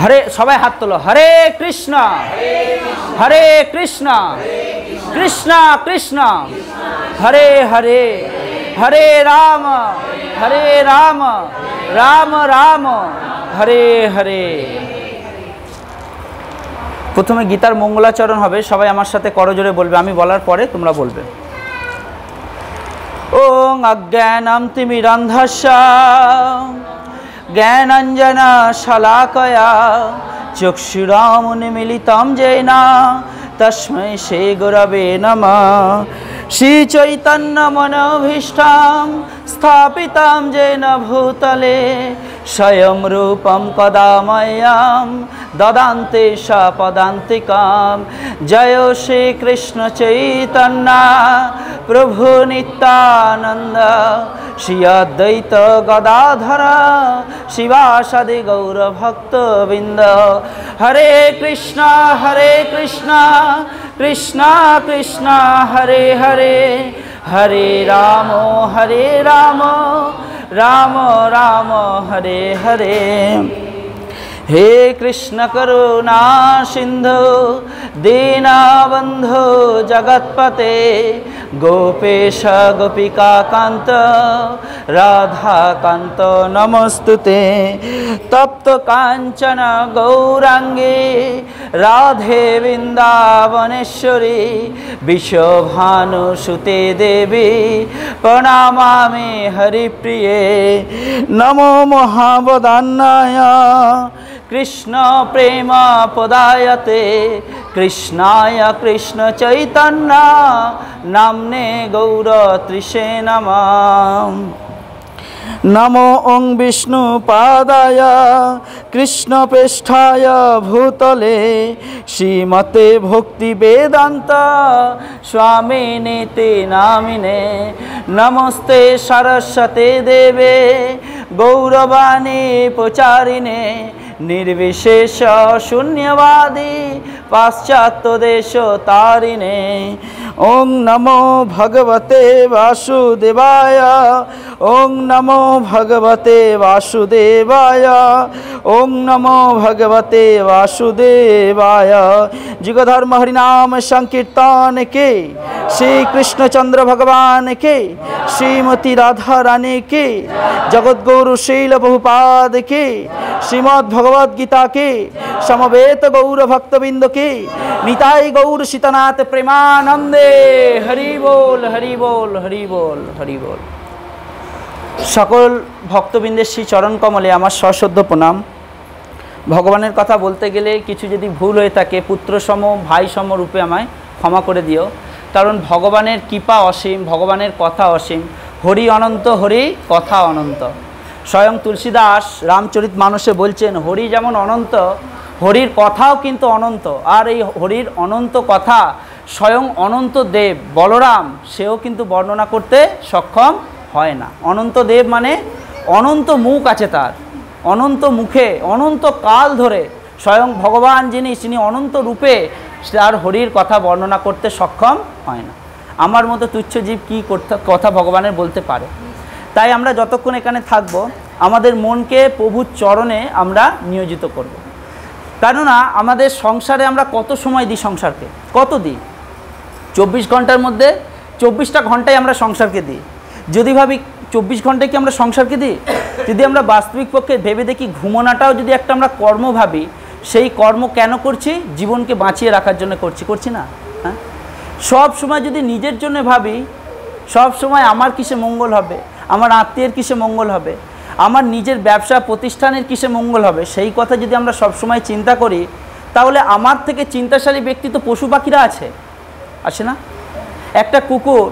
হরে, সবাই হাত তোলো। হরে কৃষ্ণ হরে কৃষ্ণ কৃষ্ণ কৃষ্ণ হরে হরে, হরে রাম রাম রাম হরে হরে। প্রথমে গীতার মঙ্গলাচরণ হবে, সবাই আমার সাথে করজোরে বলবে, আমি বলার পরে তোমরা বলবে। ওং অজ্ঞানম তিমিরন্ধস্য জ্ঞানাঞ্জন শলাকয়া চক্ষুরামুন্মিলিतं येन তস্मै শ্রী গুরবে নমঃ। শ্রীচৈতন্যমনোভীষ্টং স্থাপিतं येन ভূতলে স্বয়ং রূপং কদা মह्यं দদান্তে সপদান্তিকাম। জয় শ্রীকৃষ্ণ চৈতন্য প্রভু নিত্যানন্দ শ্রী অদ্বৈত গদাধর শিবাসাদি গৌরভক্তবৃন্দ। হরে কৃষ্ণ কৃষ্ণ কৃষ্ণ হরে হরে, হরে রাম রাম রাম হরে হরে। হে কৃষ্ণ করুণা সিন্ধু দীনবন্ধু জগৎপতে গোপেশ গোপিকা কান্ত রাধা কান্ত নমস্তুতে। তপ্ত কাঞ্চন গৌরাঙ্গে রাধে বৃন্দাবনেশ্বরী বিশ্বভানুসুতে দেবী প্রণমামি হরিপ্রিয়ে। নমো মহাবদান্নায় কৃষ্ণ প্রেম পদায়তে কৃষ্ণায় কৃষ্ণ চৈতন্য নামনে গৌরত্রিষে নমঃ। নমো ওং বিষ্ণু পাদায় কৃষ্ণ পৃষ্ঠায় ভূতলে শ্রীমতে ভক্তি বেদান্ত স্বামিনে তে নামিনে। নমস্তে সরস্বতে দেবে গৌরবাণী প্রচারিণে निर्विशेष शून्यवादी पाश्चात्य देश तारिणे। ओं नमो भगवते वासुदेवाय, ओं नमो भगवते वासुदेवाय, ओं नमो भगवते वासुदेवाय। जुगधर्म हरिनाम संकीर्तन के, श्री कृष्णचंद्र भगवान के, श्रीमती राधा रानी के, जगद्गुरु शील बहुपाद के, श्रीमद् भगवद गीता के, समवेत गौर भक्तबिंद के, निताई गौर सीतनाथ प्रेमानंदे। हरि बोल हरि बोल हरि बोल हरि बोल। सकल भक्तबिंदेर श्री चरण कमले आमार सश्रद्ध प्रणाम। भगवानेर कथा बोलते गेले किछु यदि भूल हये थाके पुत्र सम भाई सम रूपे आमाय क्षमा करे दिओ, कारण भगवानेर कृपा असीम, भगवानेर कथा असीम। हरि अनंत हरि कथा अनंत। स्वयं तुलसीदास रामचरित मानसे बोलছেন हरि যেমন অনন্ত, হরির কথাও কিন্তু অনন্ত। আর এই হরির অনন্ত কথা স্বয়ং অনন্ত দেব বলরাম সেও কিন্তু বর্ণনা করতে সক্ষম হয় না। অনন্ত দেব মানে অনন্ত মুখ আছে তার, অনন্ত মুখে অনন্ত কাল ধরে স্বয়ং ভগবান যিনি তিনি অনন্ত রূপে তার হরির কথা বর্ণনা করতে সক্ষম হয় না। আমার মতো তুচ্ছ জীব কী কথা ভগবানের বলতে পারে। তাই আমরা যতক্ষণ এখানে থাকবো আমাদের মনকে প্রভুর চরণে আমরা নিয়োজিত করব। কেননা আমাদের সংসারে আমরা কত সময় দিই, সংসারকে কত দিই? 24 ঘন্টার মধ্যে 24টা ঘন্টায় আমরা সংসারকে দিই। যদি ভাবি 24 ঘন্টায় কি আমরা সংসারকে দিই? যদি আমরা বাস্তবিক পক্ষে ভেবে দেখি, ঘুমোনাটাও যদি একটা আমরা কর্ম ভাবি, সেই কর্ম কেন করছি? জীবনকে বাঁচিয়ে রাখার জন্য করছি না? হ্যাঁ, সব সময় যদি নিজের জন্য ভাবি, সব সময় আমার কিসে মঙ্গল হবে, আমার আত্মীয়ের কিসে মঙ্গল হবে, আমার নিজের ব্যবসা প্রতিষ্ঠানের কিসে মঙ্গল হবে, সেই কথা যদি আমরা সব সময় চিন্তা করি, তাহলে আমার থেকে চিন্তাশালী ব্যক্তি তো পশু পাখিরা আছে না? একটা কুকুর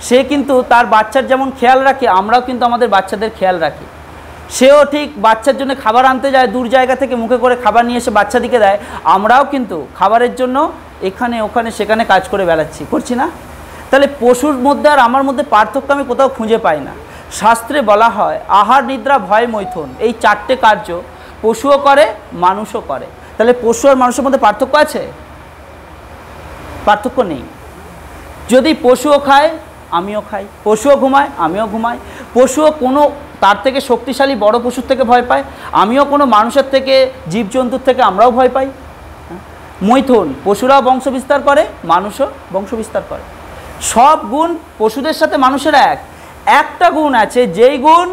সে কিন্তু তার বাচ্চার যেমন খেয়াল রাখে, আমরাও কিন্তু আমাদের বাচ্চাদের খেয়াল রাখি। সেও ঠিক বাচ্চার জন্য খাবার আনতে যায়, দূর জায়গা থেকে মুখে করে খাবার নিয়ে এসে বাচ্চাদিকে দেয়। আমরাও কিন্তু খাবারের জন্য এখানে ওখানে সেখানে কাজ করে বেড়াচ্ছি, করছি না? তাহলে পশুর মধ্যে আর আমার মধ্যে পার্থক্য আমি কোথাও খুঁজে পাই না। শাস্ত্রে বলা হয় আহার নিদ্রা ভয় মৈথুন, এই 4টে কার্য পশুও করে মানুষও করে। তাহলে পশু আর মানুষের মধ্যে পার্থক্য আছে? পার্থক্য নেই। যদি পশুও খায় আমিও খাই, পশুও ঘুমায় আমিও ঘুমাই, পশুও কোনো তার থেকে শক্তিশালী বড় পশুর থেকে ভয় পায়, আমিও কোনো মানুষের থেকে, জীবজন্তুর থেকে আমরাও ভয় পাই। মৈথুন, পশুরাও বংশ বিস্তার করে, মানুষও বংশ বিস্তার করে। সব গুণ পশুদের সাথে মানুষের একটা গুণ আছে, যেই গুণ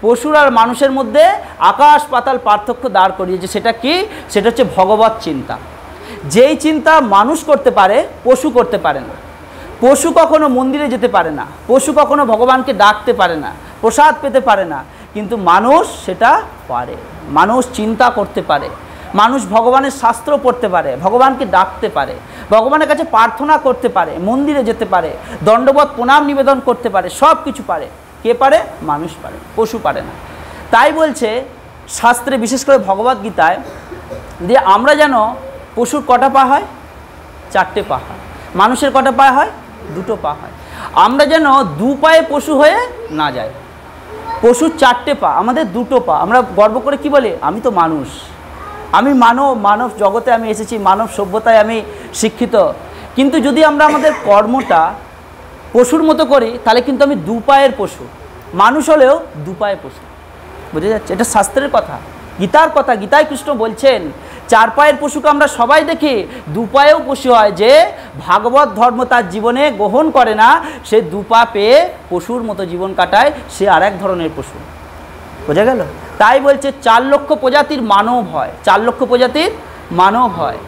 পশুর আর মানুষের মধ্যে আকাশ পাতাল পার্থক্য দাঁড় করিয়েছে। সেটা কি? সেটা হচ্ছে ভগবত চিন্তা। যেই চিন্তা মানুষ করতে পারে, পশু করতে পারে না। পশু কখনো মন্দিরে যেতে পারে না, পশু কখনো ভগবানকে ডাকতে পারে না, প্রসাদ পেতে পারে না, কিন্তু মানুষ সেটা পারে। মানুষ চিন্তা করতে পারে, মানুষ ভগবানের শাস্ত্র পড়তে পারে, ভগবানকে ডাকতে পারে, ভগবানের কাছে প্রার্থনা করতে পারে, মন্দিরে যেতে পারে, দণ্ডবত প্রণাম নিবেদন করতে পারে, সব কিছু পারে। কে পারে? মানুষ পারে, পশু পারে না। তাই বলছে শাস্ত্রে, বিশেষ করে ভগবদ গীতায়, যে আমরা যেন পশুর কটা পা হয়? 4টে পা হয়। মানুষের কটা পা হয়? 2টো পা হয়। আমরা যেন 2 পায়ে পশু হয়ে না যাই। পশুর 4টে পা, আমাদের 2টো পা। আমরা গর্ব করে কি বলি? আমি তো মানুষ, আমি মানব জগতে আমি এসেছি, মানব সভ্যতায় আমি শিক্ষিত। কিন্তু যদি আমরা আমাদের কর্মটা পশুর মতো করি, তাহলে কিন্তু আমি 2 পায়ের পশু। মানুষ হলেও 2 পায়ের পশু। বুঝে যাচ্ছে? এটা শাস্ত্রের কথা, গীতার কথা। গীতায় কৃষ্ণ বলছেন 4 পায়ের পশুকে আমরা সবাই দেখি, 2 পায়েও পশু হয়। যে ভাগবত ধর্ম তার জীবনে গ্রহণ করে না, সে 2 পা পেয়ে পশুর মতো জীবন কাটায়, সে আর এক ধরনের পশু। বোঝা গেল? তাই বলছে 4 লক্ষ প্রজাতির মানব হয়, 4 লক্ষ প্রজাতির মানব হয়।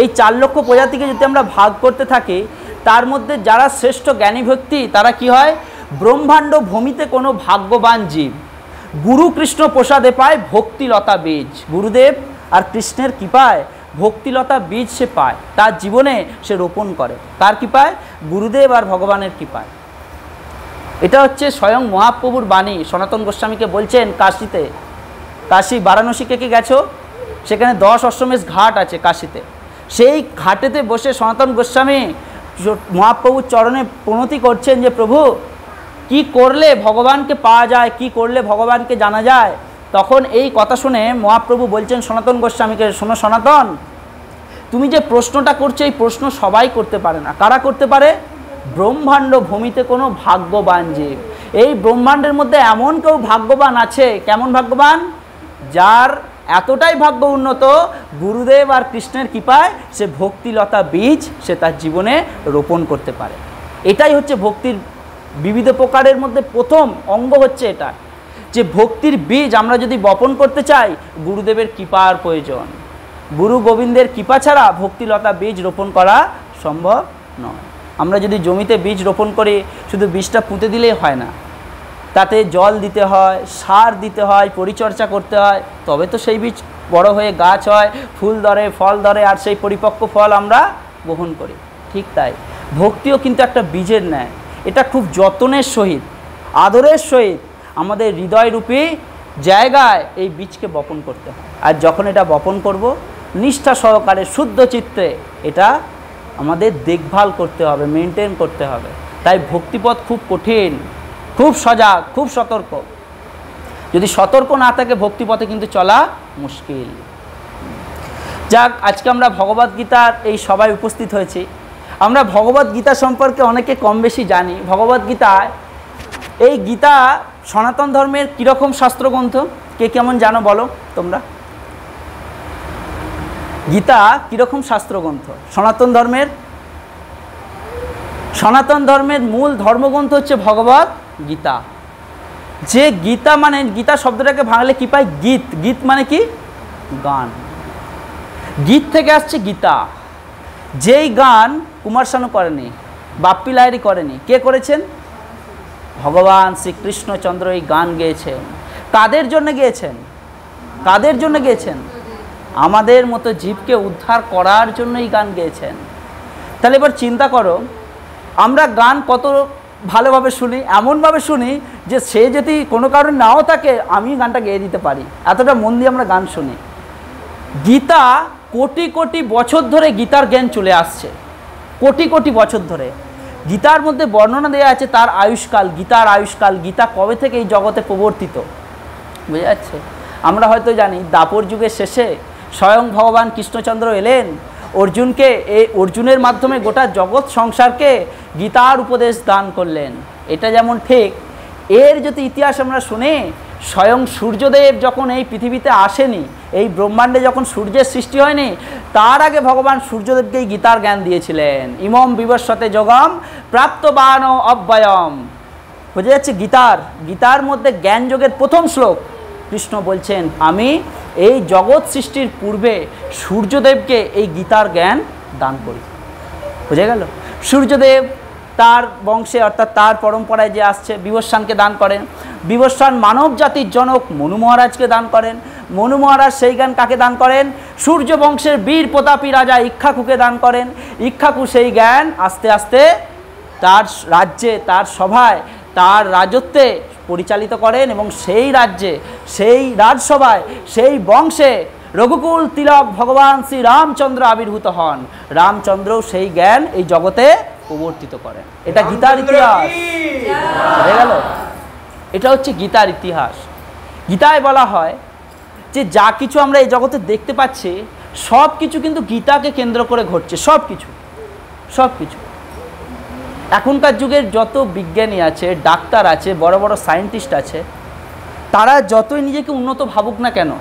এই 4 লক্ষ প্রজাতিকে যদি আমরা ভাগ করতে থাকি, তার মধ্যে যারা শ্রেষ্ঠ জ্ঞানী ব্যক্তি, তারা কি হয়? ব্রহ্মাণ্ড ভূমিতে কোনো ভাগ্যবান জীব গুরু কৃষ্ণ প্রসাদে পায় ভক্তিলতা বীজ। গুরুদেব আর কৃষ্ণের কৃপায় ভক্তিলতা বীজ সে পায়, তার জীবনে সে রোপণ করে। কার কৃপায়? গুরুদেব আর ভগবানের কৃপায়। এটা হচ্ছে স্বয়ং মহাপ্রভুর বাণী। সনাতন গোস্বামীকে বলছেন কাশীতে, কাশী বারাণসীকে কি গেছো? সেখানে 10 অশ্বমেধ ঘাট আছে কাশীতে। সেই ঘাটেতে বসে সনাতন গোস্বামী মহাপ্রভুর চরণে প্রণতি করছেন যে প্রভু, কি করলে ভগবানকে পাওয়া যায়, কি করলে ভগবানকে জানা যায়। তখন এই কথা শুনে মহাপ্রভু বলছেন সনাতন গোস্বামীকে, শোনো সনাতন, তুমি যে প্রশ্নটা করছো, এই প্রশ্ন সবাই করতে পারে না। কারা করতে পারে? ব্রহ্মাণ্ড ভূমিতে কোনো ভাগ্যবান জীব। এই ব্রহ্মাণ্ডের মধ্যে এমন কেউ ভাগ্যবান আছে। কেমন ভাগ্যবান? যার এতটাই ভাগ্য উন্নত, গুরুদেব আর কৃষ্ণের কৃপায় সে ভক্তিলতা বীজ সে তার জীবনে রোপণ করতে পারে। এটাই হচ্ছে ভক্তির বিবিধ প্রকারের মধ্যে প্রথম অঙ্গ হচ্ছে এটা, যে ভক্তির বীজ আমরা যদি বপন করতে চাই, গুরুদেবের কৃপার প্রয়োজন। গুরু গোবিন্দের কৃপা ছাড়া ভক্তিলতা বীজ রোপণ করা সম্ভব নয়। আমরা যদি জমিতে বীজ রোপণ করি, শুধু বীজটা পুঁতে দিলেই হয় না, তাতে জল দিতে হয়, সার দিতে হয়, পরিচর্যা করতে হয়, তবে তো সেই বীজ বড় হয়ে গাছ হয়, ফুল ধরে, ফল ধরে, আর সেই পরিপক্ক ফল আমরা গ্রহণ করি। ঠিক তাই ভক্তিও কিন্তু একটা বীজের ন্যায়। এটা খুব যত্নের সহিত, আদরের সহিত আমাদের হৃদয়রূপী জায়গায় এই বীজকে বপন করতে হয়। আর যখন এটা বপন করব, নিষ্ঠা সহকারে শুদ্ধ চিত্তে এটা আমাদের দেখভাল করতে হবে, মেনটেন করতে হবে। তাই ভক্তিপথ খুব কঠিন, খুব সজাগ, খুব সতর্ক। যদি সতর্ক না থাকে ভক্তিপথে কিন্তু চলা মুশকিল। যাক, আজকে আমরা ভগবদ্গীতার এই সভায় উপস্থিত হয়েছি। আমরা ভগবদ্গীতা সম্পর্কে অনেকে কম বেশি জানি। ভগবদ্গীতায়, এই গীতা সনাতন ধর্মের কীরকম শাস্ত্রগ্রন্থ, কে কেমন জানো বলো তোমরা? গীতা কীরকম শাস্ত্রগ্রন্থ সনাতন ধর্মের? সনাতন ধর্মের মূল ধর্মগ্রন্থ হচ্ছে ভগবদ গীতা। যে গীতা মানে, গীতা শব্দটাকে ভাঙলে কি পাই? গীত। গীত মানে কি? গান। গীত থেকে আসছে গীতা। যেই গান কুমার শানু করেনি, বাপ্পি লাহিড়ী করেনি, কে করেছেন? ভগবান শ্রীকৃষ্ণচন্দ্র এই গান গেয়েছেন। কাদের জন্য গেয়েছেন? কাদের জন্য গেয়েছেন? আমাদের মতো জীবকে উদ্ধার করার জন্য এই গান গেয়েছেন। তাহলে এবার চিন্তা করো, আমরা গান কত ভালোভাবে শুনি, এমনভাবে শুনি যে সে যদি কোনো কারণে নাও থাকে, আমি গানটা গেয়ে দিতে পারি, এতটা মন দিয়ে আমরা গান শুনি। গীতা কোটি কোটি বছর ধরে গীতার জ্ঞান চলে আসছে, কোটি কোটি বছর ধরে। গীতার মধ্যে বর্ণনা দেওয়া আছে তার আয়ুষ্কাল, গীতার আয়ুষ্কাল, গীতা কবে থেকে এই জগতে প্রবর্তিত। বুঝে যাচ্ছে? আমরা হয়তো জানি দ্বাপর যুগের শেষে স্বয়ং ভগবান কৃষ্ণচন্দ্র এলেন, অর্জুনকে, এই অর্জুনের মাধ্যমে গোটা জগৎ সংসারকে গীতার উপদেশ দান করলেন। এটা যেমন ঠিক, এর যদি ইতিহাস আমরা শুনি, স্বয়ং সূর্যদেব যখন এই পৃথিবীতে আসেনি, এই ব্রহ্মাণ্ডে যখন সূর্যের সৃষ্টি হয়নি, তার আগে ভগবান সূর্যদেবকেই গীতার জ্ঞান দিয়েছিলেন। ইমম বিবস্বতে যোগম প্রাপ্তবান অব্যয়ম। বোঝা যাচ্ছে গীতার মধ্যে জ্ঞান যোগের প্রথম শ্লোক কৃষ্ণ বলছেন, আমি এই জগৎ সৃষ্টির পূর্বে সূর্যদেবকে এই গীতার জ্ঞান দান করি। বোঝা গেল? সূর্যদেব তার বংশে অর্থাৎ তার পরম্পরায় যে আসছে বিবস্বানকে দান করেন। বিবস্বান মানব জাতির জনক মনু মহারাজকে দান করেন। মনু মহারাজ সেই জ্ঞান কাকে দান করেন? সূর্য বংশের বীর প্রতাপী রাজা ইক্ষ্বাকুকে দান করেন। ইক্ষ্বাকু সেই জ্ঞান আস্তে আস্তে তার রাজ্যে, তার সভায়, তার রাজত্বে পরিচালিত করেন এবং সেই রাজ্যে, সেই রাজসভায়, সেই বংশে রঘুকুল তিলক ভগবান শ্রী রামচন্দ্র আবির্ভূত হন। রামচন্দ্রও সেই জ্ঞান এই জগতে প্রবর্তিত করেন। এটা গীতার ইতিহাস। হয়ে গেল? এটা হচ্ছে গীতার ইতিহাস। গীতায় বলা হয় যে যা কিছু আমরা এই জগতে দেখতে পাচ্ছি সব কিছু কিন্তু গীতাকে কেন্দ্র করে ঘটছে। সব কিছু। এখনকার যুগের যত বিজ্ঞানী আছে, ডাক্তার আছে, বড় বড় সায়েন্টিস্ট আছে, তারা যতই নিজেকে উন্নত ভাবুক না কেন,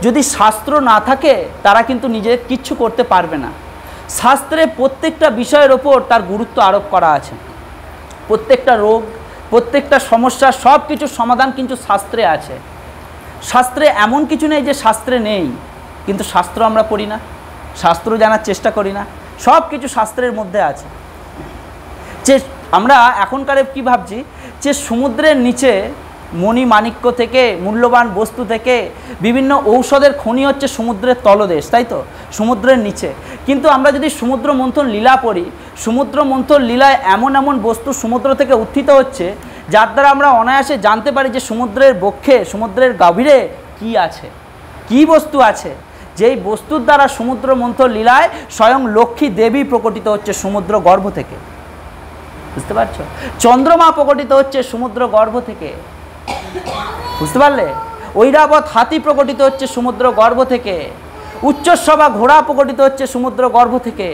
যদি শাস্ত্র না থাকে তারা কিন্তু নিজে কিচ্ছু করতে পারবে না। শাস্ত্রে প্রত্যেকটা বিষয়ের ওপর তার গুরুত্ব আরোপ করা আছে। প্রত্যেকটা রোগ, প্রত্যেকটা সমস্যা, সব কিছুর সমাধান কিন্তু শাস্ত্রে আছে। শাস্ত্রে এমন কিছু নেই যে শাস্ত্রে নেই, কিন্তু শাস্ত্র আমরা পড়ি না, শাস্ত্র জানার চেষ্টা করি না। সব কিছু শাস্ত্রের মধ্যে আছে। যে আমরা এখনকার কি ভাবছি যে সমুদ্রের নিচে মণি মাণিক্য থেকে, মূল্যবান বস্তু থেকে বিভিন্ন ঔষধের খনি হচ্ছে সমুদ্রের তলদেশ, তাই তো? সমুদ্রের নিচে। কিন্তু আমরা যদি সমুদ্র মন্থন লীলা পড়ি, সমুদ্র মন্থন লীলায় এমন এমন বস্তু সমুদ্র থেকে উত্থিত হচ্ছে যার দ্বারা আমরা অনায়াসে জানতে পারি যে সমুদ্রের বক্ষে, সমুদ্রের গভীরে কি আছে, কি বস্তু আছে। যেই বস্তুর দ্বারা সমুদ্র মন্থন লীলায় স্বয়ং লক্ষ্মী দেবী প্রকটিত হচ্ছে সমুদ্র গর্ভ থেকে। বুঝতে পারছো? চন্দ্রমা প্রকটিত হচ্ছে সমুদ্র গর্ভ থেকে। বুঝতে পারলে? ঐরাবত হাতি প্রকটিত হচ্ছে সমুদ্র গর্ভ থেকে। উচ্চস্বভা ঘোড়া প্রকটিত হচ্ছে সমুদ্র গর্ভ থেকে।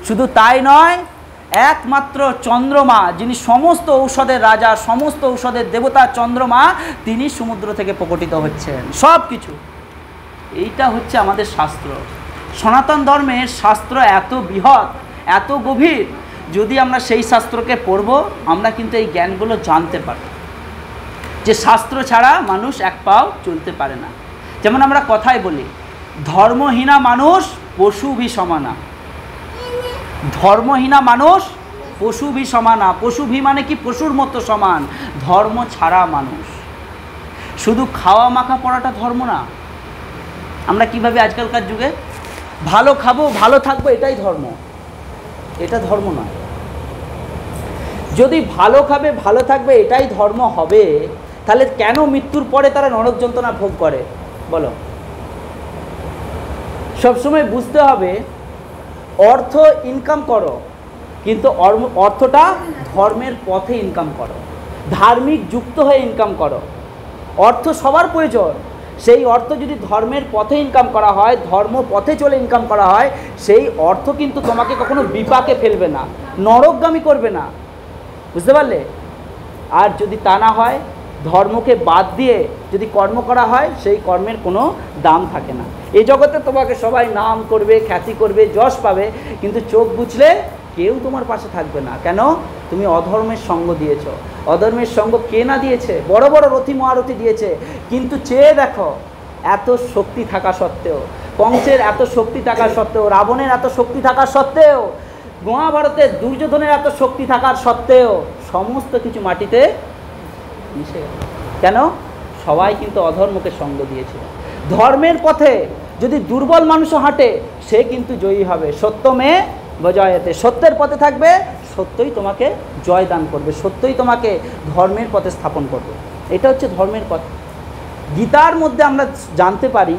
শুধু তাই নয়, একমাত্র চন্দ্রমা, যিনি সমস্ত ঔষধের রাজা, সমস্ত ঔষধের দেবতা চন্দ্রমা, তিনি সমুদ্র থেকে প্রকটিত হচ্ছেন। সব কিছু। এইটা হচ্ছে আমাদের শাস্ত্র। সনাতন ধর্মের শাস্ত্র এত বৃহৎ, এত গভীর। যদি আমরা সেই শাস্ত্রকে পড়ব, আমরা কিন্তু এই জ্ঞানগুলো জানতে পারব যে শাস্ত্র ছাড়া মানুষ এক পাও চলতে পারে না। যেমন আমরা কথায় বলি, ধর্মহীনা মানুষ পশুভি সমানা। ধর্মহীনা মানুষ পশুভি সমানা। পশুভি মানে কি? পশুর মতো সমান। ধর্ম ছাড়া মানুষ। শুধু খাওয়া মাখা পড়াটা ধর্ম না। আমরা কিভাবে আজকালকার যুগে ভালো খাবো, ভালো থাকবো, এটাই ধর্ম। এটা ধর্ম নয়। যদি ভালো খাবে, ভালো থাকবে, এটাই ধর্ম হবে, তাহলে কেন মৃত্যুর পরে তারা নরক যন্ত্রণা ভোগ করে? বলো। সবসময় বুঝতে হবে, অর্থ ইনকাম করো, কিন্তু অর্থটা ধর্মের পথে ইনকাম করো, ধার্মিক যুক্ত হয়ে ইনকাম করো। অর্থ সবার প্রয়োজন। সেই অর্থ যদি ধর্মের পথে ইনকাম করা হয়, ধর্ম পথে চলে ইনকাম করা হয়, সেই অর্থ কিন্তু তোমাকে কখনো বিপাকে ফেলবে না, নরকগামী করবে না। বুঝতে পারলে? আর যদি তা না হয়, ধর্মকে বাদ দিয়ে যদি কর্ম করা হয়, সেই কর্মের কোনো দাম থাকে না। এই জগতে তোমাকে সবাই নাম করবে, খ্যাতি করবে, যশ পাবে, কিন্তু চোখ বুঝলে কেউ তোমার পাশে থাকবে না। কেন? তুমি অধর্মের সঙ্গ দিয়েছ। অধর্মের সঙ্গ কে না দিয়েছে? বড় বড় রথী মহারথী দিয়েছে। কিন্তু চেয়ে দেখো, এত শক্তি থাকা সত্ত্বেও, কংসের এত শক্তি থাকা সত্ত্বেও, রাবণের এত শক্তি থাকা সত্ত্বেও, মহাভারতের দুর্যোধনের এত শক্তি থাকার সত্ত্বেও সমস্ত কিছু মাটিতে মিশে গেল। কেন? সবাই কিন্তু অধর্মকে সঙ্গ দিয়েছিল। ধর্মের পথে যদি দুর্বল মানুষও হাঁটে, সে কিন্তু জয়ী হবে। সত্যমে জয়তে। সত্যের পথে থাকবে, সত্যই তোমাকে জয় দান করবে, সত্যই তোমাকে ধর্মের পথে স্থাপন করবে। এটা হচ্ছে ধর্মের পথ। গীতার মধ্যে আমরা জানতে পারি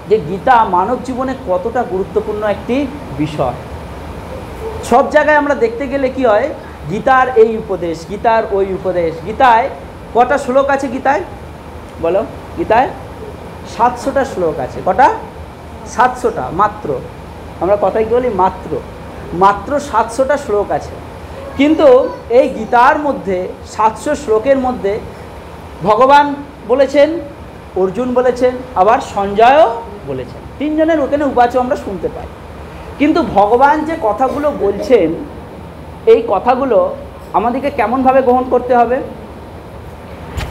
যে গীতা মানব জীবনে কতটা গুরুত্বপূর্ণ একটি বিষয়। সব জায়গায় আমরা দেখতে গেলে কি হয়, গীতার এই উপদেশ, গীতার ওই উপদেশ। গীতায় কটা শ্লোক আছে? গীতায় বলো। গীতায় 700টা শ্লোক আছে। কটা? 700টা মাত্র। আমরা কথায় কি বলি? মাত্র 700টা শ্লোক আছে। কিন্তু এই গীতার মধ্যে 700 শ্লোকের মধ্যে ভগবান বলেছেন, অর্জুন বলেছেন, আবার সঞ্জয়ও বলেছেন। তিনজনের ওখানে উপাচ আমরা শুনতে পাই। কিন্তু ভগবান যে কথাগুলো বলছেন, এই কথাগুলো আমাদেরকে কেমনভাবে গ্রহণ করতে হবে?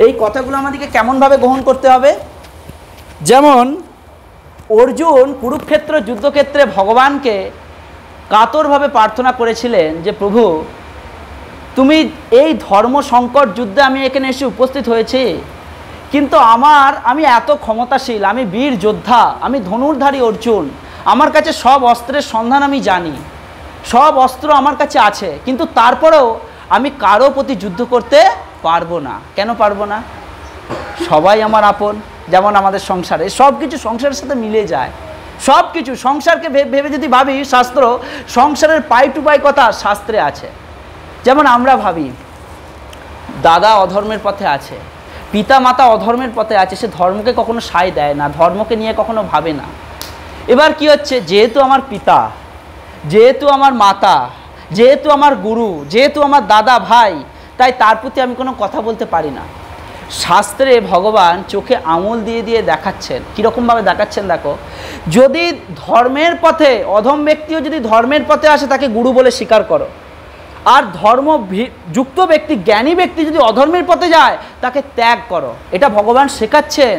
এই কথাগুলো আমাদেরকে কেমনভাবে গ্রহণ করতে হবে? যেমন অর্জুন কুরুক্ষেত্র যুদ্ধক্ষেত্রে ভগবানকে কাতরভাবে প্রার্থনা করেছিলেন যে প্রভু, তুমি এই ধর্ম সংকট যুদ্ধে আমি এখানে এসে উপস্থিত হয়েছি, কিন্তু আমি এত ক্ষমতাশীল, আমি বীর যোদ্ধা, আমি ধনুর্ধারী অর্জুন, আমার কাছে সব অস্ত্রের সন্ধান আমি জানি, সব অস্ত্র আমার কাছে আছে, কিন্তু তারপরেও আমি কারো প্রতি যুদ্ধ করতে পারবো না। কেন পারবো না? সবাই আমার আপন। যেমন আমাদের সংসারে সব কিছু সংসারের সাথে মিলে যায়, সব কিছু সংসারকে ভেবে যদি ভাবি, শাস্ত্র সংসারের পাই টু পাই কথা শাস্ত্রে আছে। যেমন আমরা ভাবি দাদা অধর্মের পথে আছে, পিতা মাতা অধর্মের পথে আছে, সে ধর্মকে কখনো সায় দেয় না, ধর্মকে নিয়ে কখনো ভাবে না। এবার কি হচ্ছে, যেহেতু আমার পিতা, যেহেতু আমার মাতা, যেহেতু আমার গুরু, যেহেতু আমার দাদা ভাই, তাই তার প্রতি আমি কোনো কথা বলতে পারি না। শাস্ত্রে ভগবান চোখে আঙুল দিয়ে দিয়ে দেখাচ্ছেন। কীরকমভাবে দেখাচ্ছেন দেখো, যদি ধর্মের পথে অধম ব্যক্তিও যদি ধর্মের পথে আসে তাকে গুরু বলে স্বীকার করো, আর ধর্ম যুক্ত ব্যক্তি, জ্ঞানী ব্যক্তি যদি অধর্মের পথে যায় তাকে ত্যাগ করো। এটা ভগবান শেখাচ্ছেন।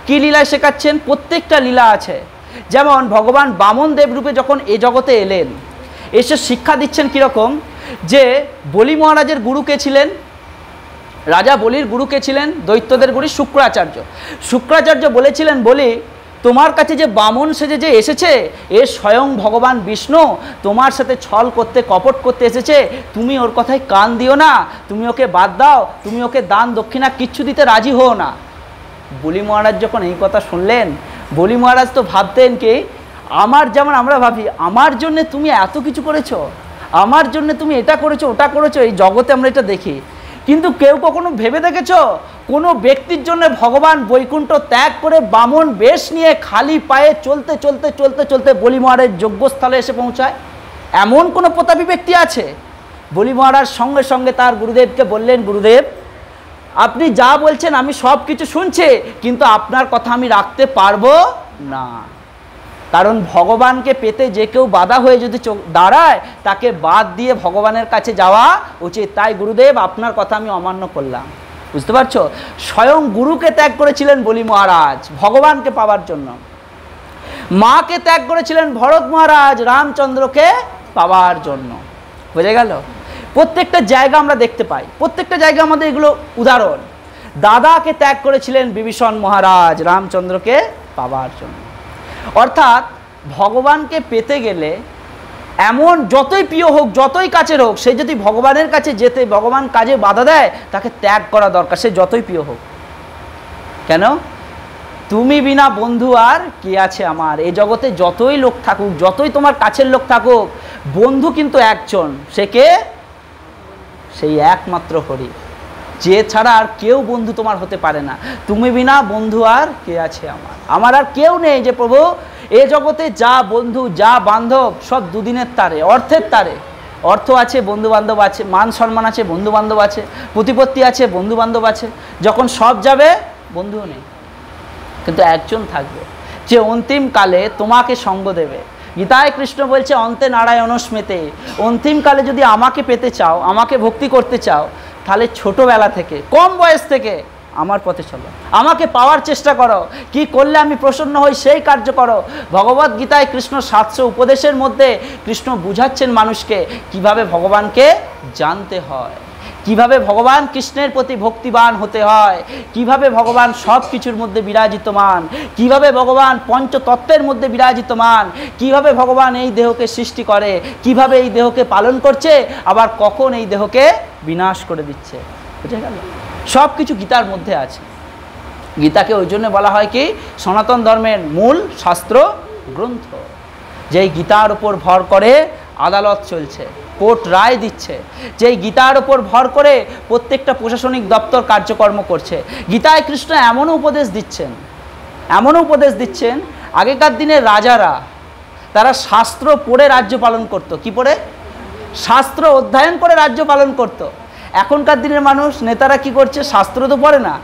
কি লীলায় শেখাচ্ছেন? প্রত্যেকটা লীলা আছে। যেমন ভগবান বামন দেব রূপে যখন এ জগতে এলেন, এসে শিক্ষা দিচ্ছেন কীরকম, যে বলি মহারাজের গুরু কে ছিলেন? রাজা বলির গুরু কে ছিলেন? দৈত্যদের গুরু শুক্রাচার্য। শুক্রাচার্য বলেছিলেন, বলি তোমার কাছে যে বামন সেজে যে এসেছে, এ স্বয়ং ভগবান বিষ্ণু তোমার সাথে ছল করতে, কপট করতে এসেছে, তুমি ওর কথায় কান দিও না, তুমি ওকে বাদ দাও, তুমি ওকে দান দক্ষিণা কিচ্ছু দিতে রাজি হও না। বলি মহারাজ যখন এই কথা শুনলেন, বলি মহারাজ তো ভাবতেন কি, আমার যেমন আমরা ভাবি আমার জন্যে তুমি এত কিছু করেছো, আমার জন্যে তুমি এটা করেছো, ওটা করেছো, এই জগতে আমরা এটা দেখি। কিন্তু কেউ কখনো ভেবে দেখেছো কোনো ব্যক্তির জন্য ভগবান বৈকুণ্ঠ ত্যাগ করে বামন বেশ নিয়ে খালি পায়ে চলতে চলতে চলতে চলতে বলি মহারাজ যজ্ঞস্থলে এসে পৌঁছায়? এমন কোনো প্রতাপী ব্যক্তি আছে? বলি মহারাজ সঙ্গে সঙ্গে তার গুরুদেবকে বললেন, গুরুদেব আপনি যা বলছেন আমি সব কিছু শুনছি, কিন্তু আপনার কথা আমি রাখতে পারবো না। কারণ ভগবানকে পেতে যে কেউ বাধা হয়ে যদি দাঁড়ায়, তাকে বাদ দিয়ে ভগবানের কাছে যাওয়া উচিত। তাই গুরুদেব আপনার কথা আমি অমান্য করলাম। বুঝতে পারছো? স্বয়ং গুরুকে ত্যাগ করেছিলেন বলি মহারাজ ভগবানকে পাওয়ার জন্য। মাকে ত্যাগ করেছিলেন ভরত মহারাজ রামচন্দ্রকে পাওয়ার জন্য। বুঝে গেল? প্রত্যেকটা জায়গা আমরা দেখতে পাই, প্রত্যেকটা জায়গা আমাদের এগুলো উদাহরণ। দাদাকে ত্যাগ করেছিলেন বিভীষণ মহারাজ রামচন্দ্রকে পাওয়ার জন্য। অর্থাৎ ভগবানকে পেতে গেলে এমন যতই প্রিয় হোক, যতই কাছের হোক, সে যদি ভগবানের কাছে যেতে ভগবান কাজে বাধা দেয়, তাকে ত্যাগ করা দরকার, সে যতই প্রিয় হোক। কেন? তুমি বিনা বন্ধু আর কি আছে আমার? এই জগতে যতই লোক থাকুক, যতই তোমার কাছের লোক থাকুক, বন্ধু কিন্তু একজন, সে কে? সেই একমাত্র হরি, যে ছাড়া আর কেউ বন্ধু তোমার হতে পারে না। তুমি বিনা বন্ধু আর কে আছে আমার? আমার আর কেউ নেই যে প্রভু এ জগতে যা বন্ধু যা বান্ধব সব দুদিনের তারে, অর্থের তারে। অর্থ আছে, বন্ধু বান্ধব আছে, মান সম্মান আছে, বন্ধু বান্ধব আছে, প্রতিপত্তি আছে, বন্ধু বান্ধব আছে। যখন সব যাবে বন্ধুও নেই, কিন্তু একজন থাকবে যে অন্তিম কালে তোমাকে সঙ্গ দেবে। গীতায় কৃষ্ণ বলছে অন্তে নারায়ণ স্মৃতে, অন্তিম কালে যদি আমাকে পেতে চাও, আমাকে ভক্তি করতে চাও, তাহলে ছোটবেলা থেকে, কম বয়স থেকে আমার পথে চলো, আমাকে পাওয়ার চেষ্টা করো। কি করলে আমি প্রসন্ন হই সেই কার্য করো। ভগবদ গীতায় কৃষ্ণ 700 উপদেশের মধ্যে কৃষ্ণ বুঝাচ্ছেন মানুষকে কিভাবে ভগবানকে জানতে হয়, কিভাবে ভগবান কৃষ্ণের প্রতি ভক্তিবান হতে হয়, কিভাবে ভগবান সব কিছুর মধ্যে বিরাজিতমান, কিভাবে ভগবান পঞ্চতত্ত্বের মধ্যে বিরাজিতমান, কিভাবে ভগবান এই দেহকে সৃষ্টি করে, কিভাবে এই দেহকে পালন করছে, আবার কখন এই দেহকে বিনাশ করে দিচ্ছে। বুঝে গেল? সব কিছু গীতার মধ্যে আছে। গীতাকে ওই জন্য বলা হয় কি সনাতন ধর্মের মূল শাস্ত্র গ্রন্থ। যেই গীতার উপর ভর করে আদালত চলছে, কোর্ট রায় দিচ্ছে, যেই গীতার উপর ভর করে প্রত্যেকটা প্রশাসনিক দপ্তর কার্যকর্ম করছে। গীতায় কৃষ্ণ এমনও উপদেশ দিচ্ছেন, আগেকার দিনে রাজারা তারা শাস্ত্র পড়ে রাজ্য পালন করত। কি পড়ে? শাস্ত্র অধ্যয়ন করে রাজ্য পালন করত। এখনকার দিনের মানুষ, নেতারা কি করছে? শাস্ত্র তো পড়ে না,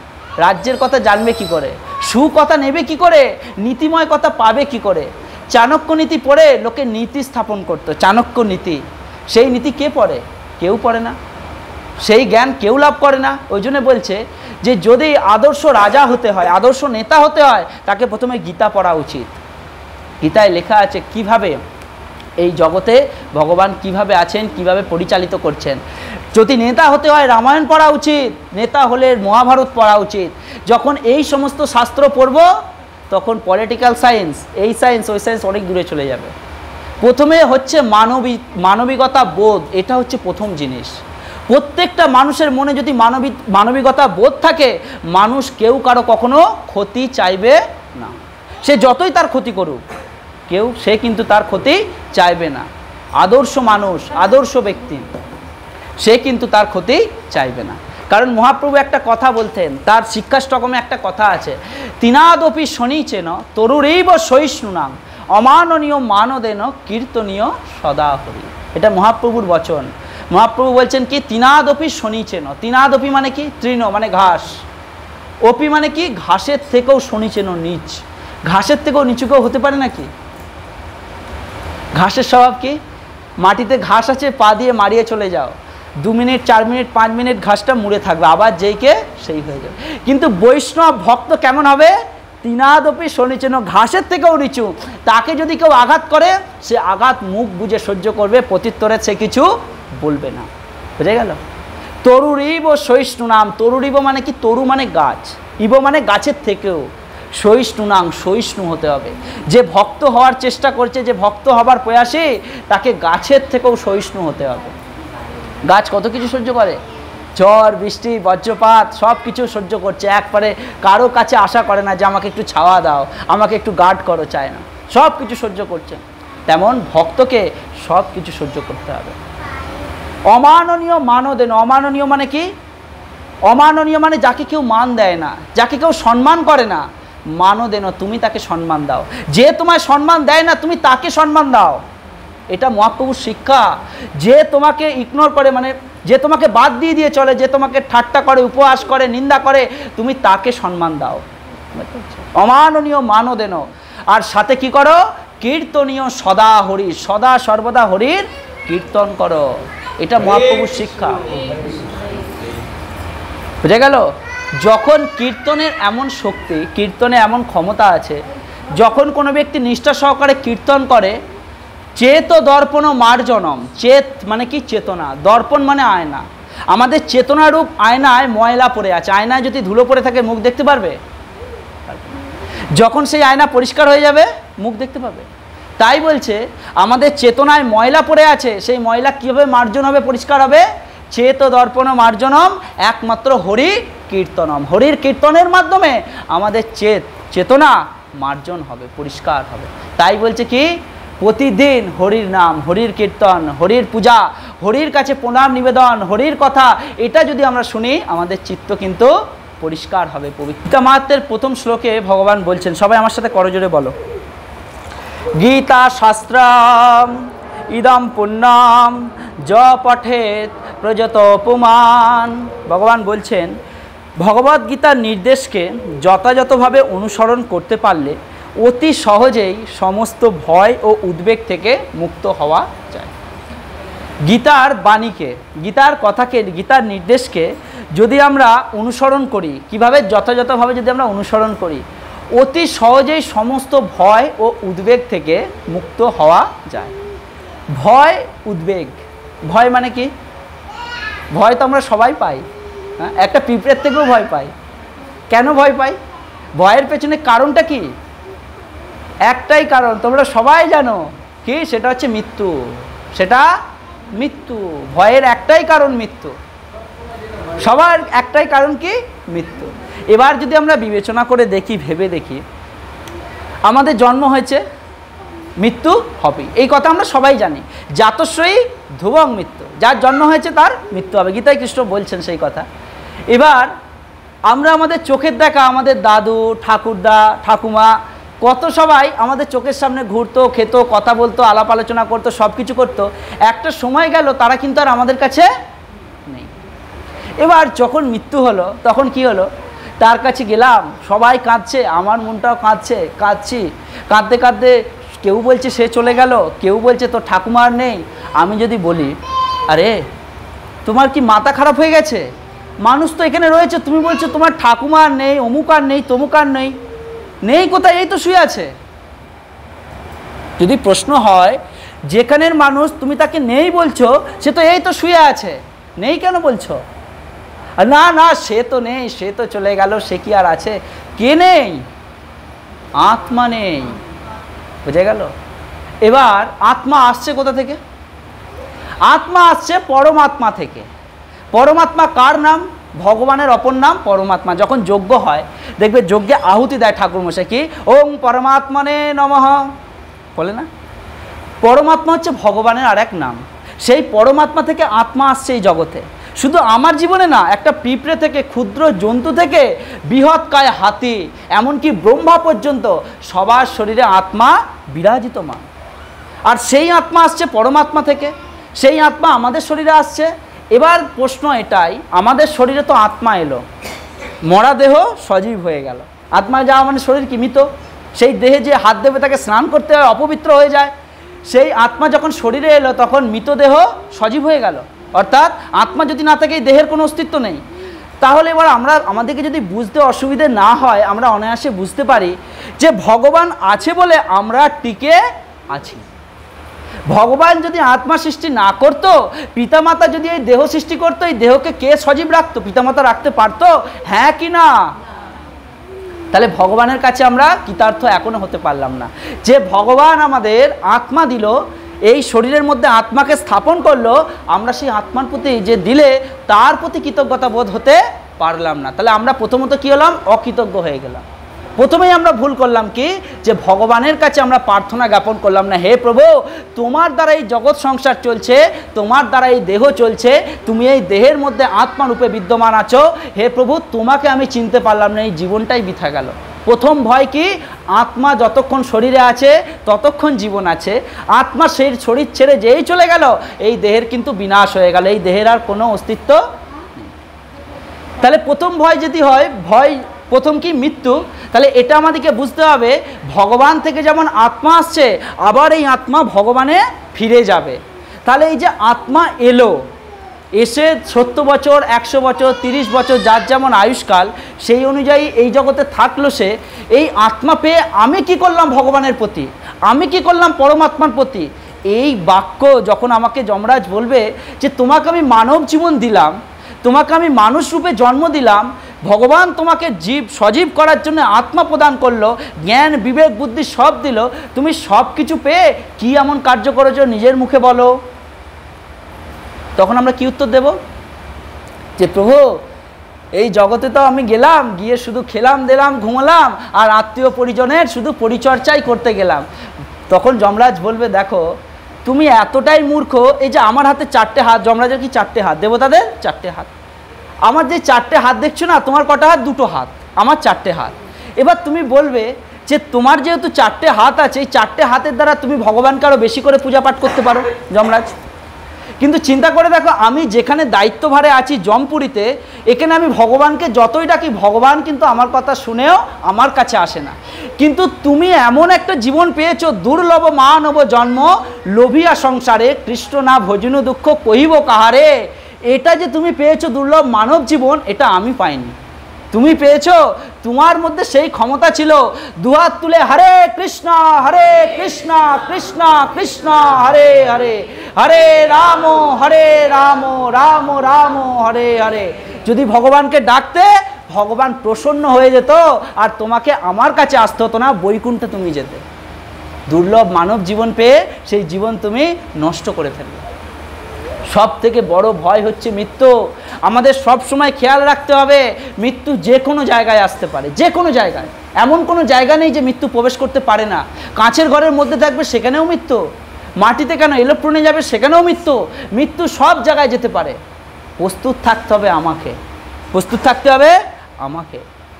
রাজ্যের কথা জানবে কি করে, সুকথা নেবে কি করে, নীতিময় কথা পাবে কি করে। চাণক্য নীতি পড়ে লোকে নীতি স্থাপন করতো, চাণক্য নীতি, সেই নীতি কে পড়ে? কেউ পড়ে না, সেই জ্ঞান কেউ লাভ করে না। ওই জন্য বলছে যে যদি আদর্শ রাজা হতে হয়, আদর্শ নেতা হতে হয়, তাকে প্রথমে গীতা পড়া উচিত। গীতায় লেখা আছে কিভাবে এই জগতে ভগবান কিভাবে আছেন, কিভাবে পরিচালিত করছেন। যদি নেতা হতে হয় রামায়ণ পড়া উচিত, নেতা হলে মহাভারত পড়া উচিত। যখন এই সমস্ত শাস্ত্র পড়ব তখন পলিটিক্যাল সায়েন্স, এই সায়েন্স ওই সায়েন্স অনেক দূরে চলে যাবে। প্রথমে হচ্ছে মানবিকতা বোধ, এটা হচ্ছে প্রথম জিনিস। প্রত্যেকটা মানুষের মনে যদি মানবিকতা বোধ থাকে, মানুষ কেউ কারো কখনো ক্ষতি চাইবে না। সে যতই তার ক্ষতি করুক, সে কিন্তু তার ক্ষতি চাইবে না। আদর্শ মানুষ, আদর্শ ব্যক্তি, সে কিন্তু তার ক্ষতি চাইবে না। কারণ মহাপ্রভু একটা কথা বলতেন, তার শিক্ষাষ্টকমে একটা কথা আছে, তিনাদপি শনিচেন তরুরৈব সহিষ্ণুনাং অমাননীয় মানদেন কীর্তনীয় সদা হরি। এটা মহাপ্রভুর বচন। মহাপ্রভু বলছেন কি, তিনাদপি শনিচেন, তিনাদপি মানে কি, তৃণ মানে ঘাস, অপি মানে কি, ঘাসের থেকেও শনিচেন নিচ, ঘাসের থেকেও নিচু কেউ হতে পারে নাকি? ঘাসের স্বভাব কি? মাটিতে ঘাস আছে, পা দিয়ে মারিয়ে চলে যাও, 2 মিনিট 4 মিনিট 5 মিনিট ঘাসটা মুড়ে থাকবে, আবার যেইকে সেই হয়ে যাবে। কিন্তু বৈষ্ণব ভক্ত কেমন হবে? তিনাদপি শনিচেন, ঘাসের থেকেও নিচু। তাকে যদি কেউ আঘাত করে, সে আঘাত মুখ বুঝে সহ্য করবে, প্রত্যুত্তরে সে কিছু বলবে না। বুঝে গেল? তরুরিব সহিষ্ণুনাম, তরুরিব মানে কি, তরু মানে গাছ, ইব মানে গাছের থেকেও, সহিষ্ণুনাং সহিষ্ণু হতে হবে। যে ভক্ত হওয়ার চেষ্টা করছে, যে ভক্ত হবার প্রয়াসে, তাকে গাছের থেকেও সহিষ্ণু হতে হবে। গাছ কত কিছু সহ্য করে, ঝড় বৃষ্টি বজ্রপাত সব কিছু সহ্য করছে, একবারে কারো কাছে আশা করে না যে আমাকে একটু ছাওয়া দাও, আমাকে একটু গার্ড করো, চায় না, সব কিছু সহ্য করছে। তেমন ভক্তকে সব কিছু সহ্য করতে হবে। অমাননীয় মানদেন, অমাননীয় মানে কি, অমাননীয় মানে যাকে কেউ মান দেয় না, যাকে কেউ সম্মান করে না, মানদেন তুমি তাকে সম্মান দাও। যে তোমায় সম্মান দেয় না তুমি তাকে সম্মান দাও, এটা মহাপ্রভুর শিক্ষা। যে তোমাকে ইগনোর করে, মানে যে তোমাকে বাদ দিয়ে চলে, যে তোমাকে ঠাট্টা করে, উপহাস করে, নিন্দা করে, তুমি তাকে সম্মান দাও। অমাননীয় মানদেন। আর সাথে কি করো, কীর্তনীয় সদা হরির, সদা সর্বদা হরির কীর্তন করো। এটা মহাপ্রভুর শিক্ষা। বুঝে গেল? যখন কীর্তনের এমন শক্তি, কীর্তনে এমন ক্ষমতা আছে, যখন কোনো ব্যক্তি নিষ্ঠা সহকারে কীর্তন করে, চেত দর্পণ মার্জনম, চেত মানে কি, চেতনা, দর্পণ মানে আয়না। আমাদের চেতনারূপ আয়নায় ময়লা পড়ে আছে, আয়নায় যদি ধুলো পড়ে থাকে মুখ দেখতে পারবে? যখন সেই আয়না পরিষ্কার হয়ে যাবে মুখ দেখতে পাবে। তাই বলছে আমাদের চেতনায় ময়লা পড়ে আছে, সেই ময়লা কীভাবে মার্জন হবে, পরিষ্কার হবে? চেত দর্পণ মার্জনম, একমাত্র হরি কীর্তনম, হরির কীর্তনের মাধ্যমে আমাদের চেতনা মার্জন হবে, পরিষ্কার হবে। তাই বলছে কি, প্রতিদিন হরির নাম, হরির কীর্তন, হরির পূজা, হরির কাছে প্রণাম নিবেদন, হরির কথা, এটা যদি আমরা শুনি আমাদের চিত্ত কিন্তু পরিষ্কার হবে, পবিত্র। মাহাত্ম্যের প্রথম শ্লোকে ভগবান বলছেন, সবাই আমার সাথে করজোরে বলো, গীতা শাস্ত্রম ইদম পুণ্যম য পঠেত প্রযত পুমান। ভগবান বলছেন ভগবদ্গীতার নির্দেশকে যথাযথভাবে অনুসরণ করতে পারলে অতি সহজেই সমস্ত ভয় ও উদ্বেগ থেকে মুক্ত হওয়া যায়। গীতার বাণীকে, গীতার কথাকে, গীতার নির্দেশকে যদি আমরা অনুসরণ করি, কিভাবে, যথাযথভাবে যদি আমরা অনুসরণ করি, অতি সহজেই সমস্ত ভয় ও উদ্বেগ থেকে মুক্ত হওয়া যায়। ভয় উদ্বেগ, ভয় মানে কি, ভয় তো আমরা সবাই পাই, হ্যাঁ, একটা পিঁপড়ের থেকেও ভয় পাই। কেন ভয় পাই? ভয়ের পেছনে কারণটা কি? একটাই কারণ, তোমরা সবাই জানো কি, সেটা হচ্ছে মৃত্যু। সেটা মৃত্যু। ভয়ের একটাই কারণ মৃত্যু, সবার একটাই কারণ কি, মৃত্যু। এবার যদি আমরা বিবেচনা করে দেখি, ভেবে দেখি, আমাদের জন্ম হয়েছে, মৃত্যু হবে, এই কথা আমরা সবাই জানি। জাতস্বই ধ্রুবং মৃত্যু, যার জন্ম হয়েছে তার মৃত্যু হবে, গীতায় কৃষ্ণ বলছেন সেই কথা। এবার আমরা আমাদের চোখের দেখা, আমাদের দাদু ঠাকুরদা ঠাকুমা কত সবাই আমাদের চোখের সামনে ঘুরতো, খেত, কথা বলতো, আলাপ আলোচনা করতো, সব কিছু করতো। একটা সময় গেল তারা কিন্তু আর আমাদের কাছে নেই। এবার যখন মৃত্যু হলো তখন কি হলো, তার কাছে গেলাম, সবাই কাঁদছে, আমার মনটাও কাঁদছে, কাঁদছি, কাঁদতে কাঁদতে কেউ বলছে সে চলে গেল, কেউ বলছে তোর ঠাকুমার নেই। আমি যদি বলি আরে তোমার কি মাথা খারাপ হয়ে গেছে, মানুষ তো এখানে রয়েছে, তুমি বলছো তোমার ঠাকুমার নেই, অমুক আর নেই, তমুক আর নেই, নেই কোথায়, এই তো শুয়ে আছে। যদি প্রশ্ন হয় যেখানের মানুষ তুমি তাকে নেই বলছো, সে তো এই তো শুয়ে আছে, নেই কেন বলছো? না না সে তো নেই, সে তো চলে গেল, সে কি আর আছে? কে নেই? আত্মা নেই। বুঝে গেল? এবার আত্মা আসছে কোথা থেকে? আত্মা আসছে পরমাত্মা থেকে। পরমাত্মা কার নাম? ভগবানের অপর নাম পরমাত্মা। যখন যজ্ঞ হয় দেখবে যজ্ঞে আহুতি দেয় ঠাকুরমশাই, কি ওং পরমাত্মনে নমঃ বলে না? পরমাত্মা হচ্ছে ভগবানের আর এক নাম। সেই পরমাত্মা থেকে আত্মা আসছে এই জগতে। শুধু আমার জীবনে না, একটা পিঁপড়ে থেকে, ক্ষুদ্র জন্তু থেকে বৃহৎকায় হাতি, এমনকি ব্রহ্মা পর্যন্ত সবার শরীরে আত্মা বিরাজিতমান। আর সেই আত্মা আসছে পরমাত্মা থেকে, সেই আত্মা আমাদের শরীরে আসছে। এবার প্রশ্ন এটাই, আমাদের শরীরে তো আত্মা এলো, মরা দেহ সজীব হয়ে গেল। আত্মা যাওয়া মানে শরীর কি মৃত, সেই দেহে যে হাত দেবে তাকে স্নান করতে হয়, অপবিত্র হয়ে যায়। সেই আত্মা যখন শরীরে এলো তখন মৃতদেহ সজীব হয়ে গেল। অর্থাৎ আত্মা যদি না থাকে এই দেহের কোনো অস্তিত্ব নেই। তাহলে এবার আমাদেরকে যদি বুঝতে অসুবিধে না হয়, আমরা অনায়াসে বুঝতে পারি যে ভগবান আছে বলে আমরা টিকে আছি। ভগবান যদি আত্মা সৃষ্টি না করতো, পিতামাতা যদি এই দেহ সৃষ্টি করতো, এই দেহকে কে সজীব রাখতো? পিতামাতা রাখতে পারতো? হ্যাঁ কি না? তাহলে ভগবানের কাছে আমরা কৃতার্থ এখনো হতে পারলাম না। যে ভগবান আমাদের আত্মা দিল, এই শরীরের মধ্যে আত্মাকে স্থাপন করলো, আমরা সেই আত্মার প্রতি যে দিলে তার প্রতি কৃতজ্ঞতা বোধ হতে পারলাম না। তাহলে আমরা প্রথমত কি হলাম? অকৃতজ্ঞ হয়ে গেলাম। প্রথমেই আমরা ভুল করলাম কি, যে ভগবানের কাছে আমরা প্রার্থনা জ্ঞাপন করলাম না, হে প্রভু তোমার দ্বারা এই জগৎ সংসার চলছে, তোমার দ্বারা এই দেহ চলছে, তুমি এই দেহের মধ্যে আত্মা রূপে বিদ্যমান আছো, হে প্রভু তোমাকে আমি চিনতে পারলাম না, এই জীবনটাই বৃথা গেল। প্রথম ভয় কি? আত্মা যতক্ষণ শরীরে আছে ততক্ষণ জীবন আছে, আত্মা সেই শরীর ছেড়ে যেই চলে গেল এই দেহের কিন্তু বিনাশ হয়ে গেল, এই দেহের আর কোনো অস্তিত্ব নেই। তাহলে প্রথম ভয় যদি হয়, ভয় প্রথম কি? মৃত্যু। তাহলে এটা আমাদেরকে বুঝতে হবে, ভগবান থেকে যেমন আত্মা আসছে, আবার এই আত্মা ভগবানে ফিরে যাবে। তাহলে এই যে আত্মা এলো, এসে 70 বছর, 100 বছর, 30 বছর, যার যেমন আয়ুষ্কাল, সেই অনুযায়ী এই জগতে থাকলো সে। এই আত্মা পেয়ে আমি কি করলাম ভগবানের প্রতি, আমি কি করলাম পরমাত্মার প্রতি? এই বাক্য যখন আমাকে যমরাজ বলবে যে তোমাকে আমি মানব জীবন দিলাম, তোমাকে আমি মানুষ রূপে জন্ম দিলাম, ভগবান তোমাকে সজীব করার জন্য আত্মা প্রদান করলো, জ্ঞান বিবেক বুদ্ধি সব দিল, তুমি সব কিছু পেয়ে কি এমন কার্য করেছো নিজের মুখে বলো? তখন আমরা কি উত্তর দেব? যে প্রভু এই জগতে তো আমি গেলাম, গিয়ে শুধু খেলাম দিলাম ঘুমালাম, আর আত্মীয় পরিজনের শুধু পরিচর্যাই করতে গেলাম। তখন যমরাজ বলবে দেখো তুমি এতটাই মূর্খ, এই যে আমার হাতে 4টে হাত, যমরাজের কি 4টে হাত, দেবতাদের 4টে হাত, আমার যে 4টে হাত দেখছো না, তোমার কটা হাত? 2টো হাত, আমার 4টে হাত। এবার তুমি বলবে যে তোমার যেহেতু 4টে হাত আছে, এই 4টে হাতের দ্বারা তুমি ভগবানকে আরও বেশি করে পূজা পাঠ করতে পারো যমরাজ। কিন্তু চিন্তা করে দেখো, আমি যেখানে দায়িত্বভারে আছি যমপুরীতে, এখানে আমি ভগবানকে যতই ডাকি, ভগবান কিন্তু আমার কথা শুনেও আমার কাছে আসে না। কিন্তু তুমি এমন একটা জীবন পেয়েছো, দুর্লভ মানব জন্ম লোভিয়া সংসারে, কৃষ্ণ না ভজনু দুঃখ কহিব কাহারে। এটা যে তুমি পেয়েছো দুর্লভ মানব জীবন, এটা আমি পাইনি, তুমি পেয়েছো। তোমার মধ্যে সেই ক্ষমতা ছিল, দুহাত তুলে হরে কৃষ্ণ কৃষ্ণ কৃষ্ণ হরে হরে, হরে রাম রাম রাম হরে হরে। যদি ভগবানকে ডাকতে, ভগবান প্রসন্ন হয়ে যেত, আর তোমাকে আমার কাছে আসতে হতো না, বৈকুণ্ঠে তুমি যেতে। দুর্লভ মানব জীবন পেয়ে সেই জীবন তুমি নষ্ট করে ফেলবে। সব থেকে বড় ভয় হচ্ছে মৃত্যু। আমাদের সব সময় খেয়াল রাখতে হবে, মৃত্যু যে কোনো জায়গায় আসতে পারে, যে কোনো জায়গায়। এমন কোনো জায়গা নেই যে মৃত্যু প্রবেশ করতে পারে না। কাঁচের ঘরের মধ্যে থাকবে, সেখানেও মৃত্যু। মাটিতে কেন ইলেকট্রনে যাবে, সেখানেও মৃত্যু। মৃত্যু সব জায়গায় যেতে পারে। প্রস্তুত থাকতে হবে আমাকে, প্রস্তুত থাকতে হবে আমাকে।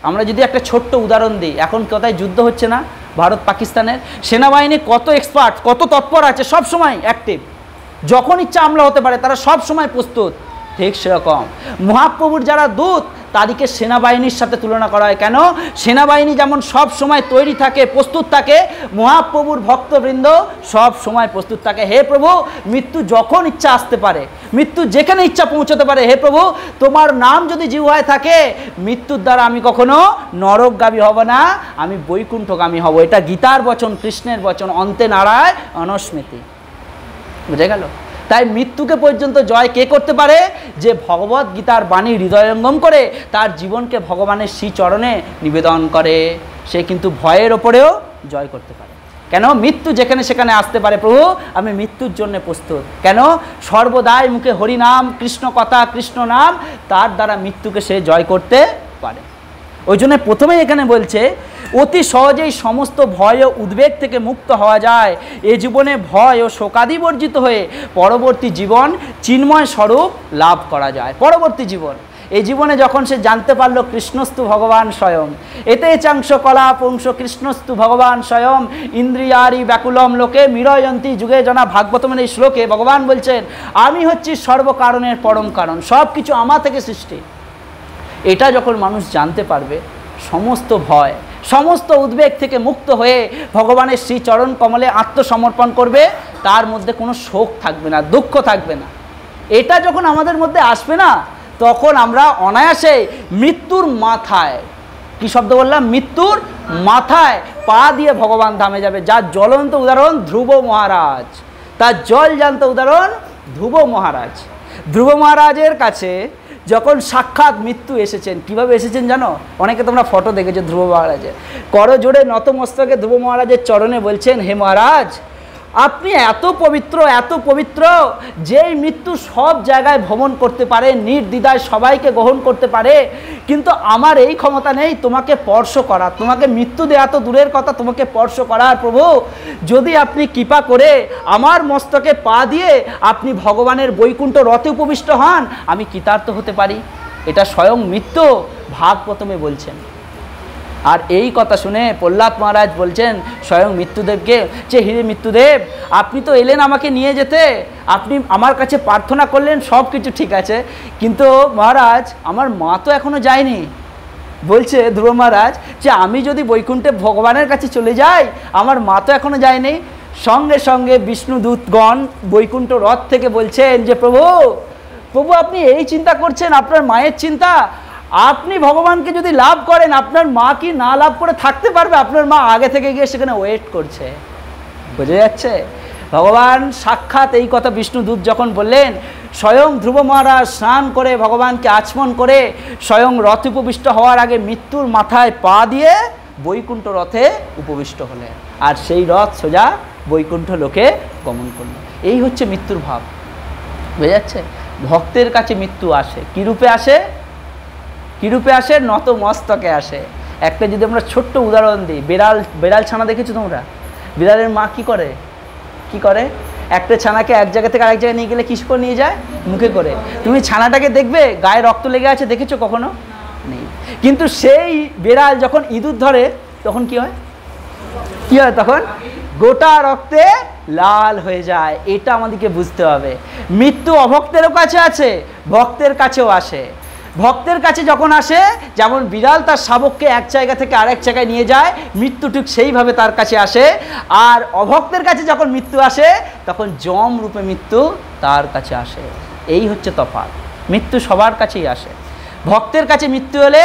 আমরা যদি একটা ছোট্ট উদাহরণ দিই, এখন কোথায় যুদ্ধ হচ্ছে না ভারত পাকিস্তানের, সেনাবাহিনী কত এক্সপার্ট, কত তৎপর আছে, সব সময় অ্যাক্টিভ, যখন ইচ্ছা হামলা হতে পারে, তারা সব সময় প্রস্তুত। ঠিক সেরকম মহাপ্রভুর যারা দূত তাদেরকে সেনাবাহিনীর সাথে তুলনা করা হয়। কেন? সেনাবাহিনী যেমন সব সময় তৈরি থাকে, প্রস্তুত থাকে, মহাপ্রভুর ভক্তবৃন্দ সব সময় প্রস্তুত থাকে। হে প্রভু, মৃত্যু যখন ইচ্ছা আসতে পারে, মৃত্যু যেখানে ইচ্ছা পৌঁছতে পারে, হে প্রভু তোমার নাম যদি জিহ্বায় থাকে, মৃত্যুর দ্বারা আমি কখনো নরকগামী হব না, আমি বৈকুণ্ঠগামী হব। এটা গীতার বচন, কৃষ্ণের বচন, অন্তে নারায় অনুস্মৃতি। বুঝে গেল? তাই মৃত্যুকে পর্যন্ত জয় কে করতে পারে? যে ভগবত গীতার বাণী হৃদয়ঙ্গম করে তার জীবনকে ভগবানের শ্রীচরণে নিবেদন করে, সে কিন্তু ভয়ের ওপরেও জয় করতে পারে। কেন? মৃত্যু যেখানে সেখানে আসতে পারে, প্রভু আমি মৃত্যুর জন্য প্রস্তুত। কেন? সর্বদাই মুখে হরিনাম, কৃষ্ণ কথা, কৃষ্ণ নাম, তার দ্বারা মৃত্যুকে সে জয় করতে পারে। ওই জন্য প্রথমেই এখানে বলছে অতি সহজেই সমস্ত ভয় ও উদ্বেগ থেকে মুক্ত হওয়া যায়। এ জীবনে ভয় ও শোকাদি বর্জিত হয়ে পরবর্তী জীবন চিন্ময় স্বরূপ লাভ করা যায়। পরবর্তী জীবন, এই জীবনে যখন সে জানতে পারলো কৃষ্ণস্তু ভগবান স্বয়ং, এতে চাংশ কলা পুংস কৃষ্ণস্তু ভগবান স্বয়ং ইন্দ্রিয়ারি ব্যাকুলম লোকে মিরয়ন্তী যুগে জনা। ভাগবতমের এই শ্লোকে ভগবান বলছেন আমি হচ্ছি সর্বকারণের পরম কারণ, সব কিছু আমার থেকে সৃষ্টি। এটা যখন মানুষ জানতে পারবে, সমস্ত ভয়, সমস্ত উদ্বেগ থেকে মুক্ত হয়ে ভগবানের শ্রীচরণ কমলে আত্মসমর্পণ করবে, তার মধ্যে কোনো শোক থাকবে না, দুঃখ থাকবে না। এটা যখন আমাদের মধ্যে আসবে না, তখন আমরা অনায়াসে মৃত্যুর মাথায়, কি শব্দ বললাম, মৃত্যুর মাথায় পা দিয়ে ভগবান ধামে যাবে। যার জ্বলন্ত উদাহরণ ধ্রুব মহারাজ, তার জল জ্যান্ত উদাহরণ ধ্রুব মহারাজ। ধ্রুব মহারাজের কাছে যখন সাক্ষাৎ মৃত্যু এসেছেন, কিভাবে এসেছেন জানো? অনেকে তোমরা ফটো দেখেছো ধ্রুব মহারাজের। করো জোড়ে নতমস্তকে ধ্রুব মহারাজের চরণে বলছেন হে মহারাজ, আপনি এত পবিত্র, এত পবিত্র, যেই মৃত্যু সব জায়গায় ভ্রমণ করতে পারে, নির্দ্বিধায় সবাইকে গ্রহণ করতে পারে, কিন্তু আমার এই ক্ষমতা নেই তোমাকে স্পর্শ করা, তোমাকে মৃত্যু দেওয়া তো দূরের কথা, তোমাকে স্পর্শ করার। প্রভু যদি আপনি কৃপা করে আমার মস্তকে পা দিয়ে আপনি ভগবানের বৈকুণ্ঠ রথে উপবিষ্ট হন, আমি কৃতার্থ হতে পারি। এটা স্বয়ং মৃত্যু ভাগবতমে বলছেন। আর এই কথা শুনে প্রহ্লাদ মহারাজ বলছেন স্বয়ং মৃত্যুদেবকে যে হে মৃত্যুদেব, আপনি তো এলেন আমাকে নিয়ে যেতে, আপনি আমার কাছে প্রার্থনা করলেন, সব কিছু ঠিক আছে, কিন্তু মহারাজ আমার মা তো এখনো যায়নি। বলছে ধ্রুব মহারাজ যে আমি যদি বৈকুণ্ঠে ভগবানের কাছে চলে যাই, আমার মা তো এখনো যায়নি। সঙ্গে সঙ্গে বিষ্ণুদূতগণ বৈকুণ্ঠ রথ থেকে বলছেন যে প্রভু প্রভু আপনি এই চিন্তা করছেন, আপনার মায়ের চিন্তা, আপনি ভগবানকে যদি লাভ করেন, আপনার মা কি না লাভ করে থাকতে পারবে? আপনার মা আগে থেকে গিয়ে সেখানে ওয়েট করছে। বোঝা যাচ্ছে? ভগবান সাক্ষাৎ এই কথা বিষ্ণুদূত যখন বললেন, স্বয়ং ধ্রুব মহারাজ স্নান করে ভগবানকে আচমন করে স্বয়ং রথে উপবিষ্ট হওয়ার আগে মৃত্যুর মাথায় পা দিয়ে বৈকুণ্ঠ রথে উপবিষ্ট হলেন, আর সেই রথ সোজা বৈকুণ্ঠ লোকে গমন করল। এই হচ্ছে মৃত্যুর ভাব। বোঝা যাচ্ছে? ভক্তের কাছে মৃত্যু আসে কি রূপে আসে? কি রূপে আসে? নত মস্তকে আসে। একটা যদি আমরা ছোট্ট উদাহরণ দিই, বেড়াল ছানা দেখেছো তোমরা? বিড়ালের মা কি করে? কি করে? একটা ছানাকে এক জায়গা থেকে আরেক জায়গায় নিয়ে গেলে কিস করে নিয়ে যায়? মুখে করে। তুমি ছানাটাকে দেখবে গায়ে রক্ত লেগে আছে, দেখেছো কখনো? নেই। কিন্তু সেই বেড়াল যখন ইঁদুর ধরে তখন কি হয়? কি হয় তখন? গোটা রক্তে লাল হয়ে যায়। এটা আমাদেরকে বুঝতে হবে। মৃত্যু অভক্তেরও কাছে আছে, ভক্তের কাছেও আসে। ভক্তের কাছে যখন আসে, যেমন বিড়াল তার শাবককে এক জায়গা থেকে আরেক জায়গায় নিয়ে যায়, মৃত্যু ঠিক সেইভাবে তার কাছে আসে। আর অভক্তের কাছে যখন মৃত্যু আসে, তখন যম রূপে মৃত্যু তার কাছে আসে। এই হচ্ছে তফাৎ। মৃত্যু সবার কাছেই আসে। ভক্তের কাছে মৃত্যু হলে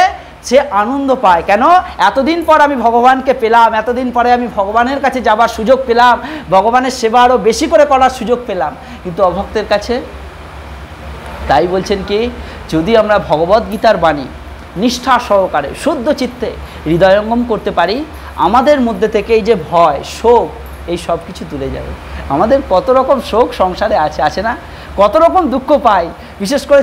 সে আনন্দ পায়। কেন? এতদিন পর আমি ভগবানকে পেলাম, এতদিন পরে আমি ভগবানের কাছে যাবার সুযোগ পেলাম, ভগবানের সেবা আরও বেশি করে করার সুযোগ পেলাম। কিন্তু অভক্তের কাছে, তাই বলছেন কি, যদি আমরা ভগবদ গীতার বাণী নিষ্ঠা সহকারে শুদ্ধ চিত্তে হৃদয়ঙ্গম করতে পারি, আমাদের মধ্যে থেকে এই যে ভয়, শোক, এই সব কিছু তুলে যাবে। আমাদের কত রকম শোক সংসারে আছে, আছে না? কত রকম দুঃখ পাই, বিশেষ করে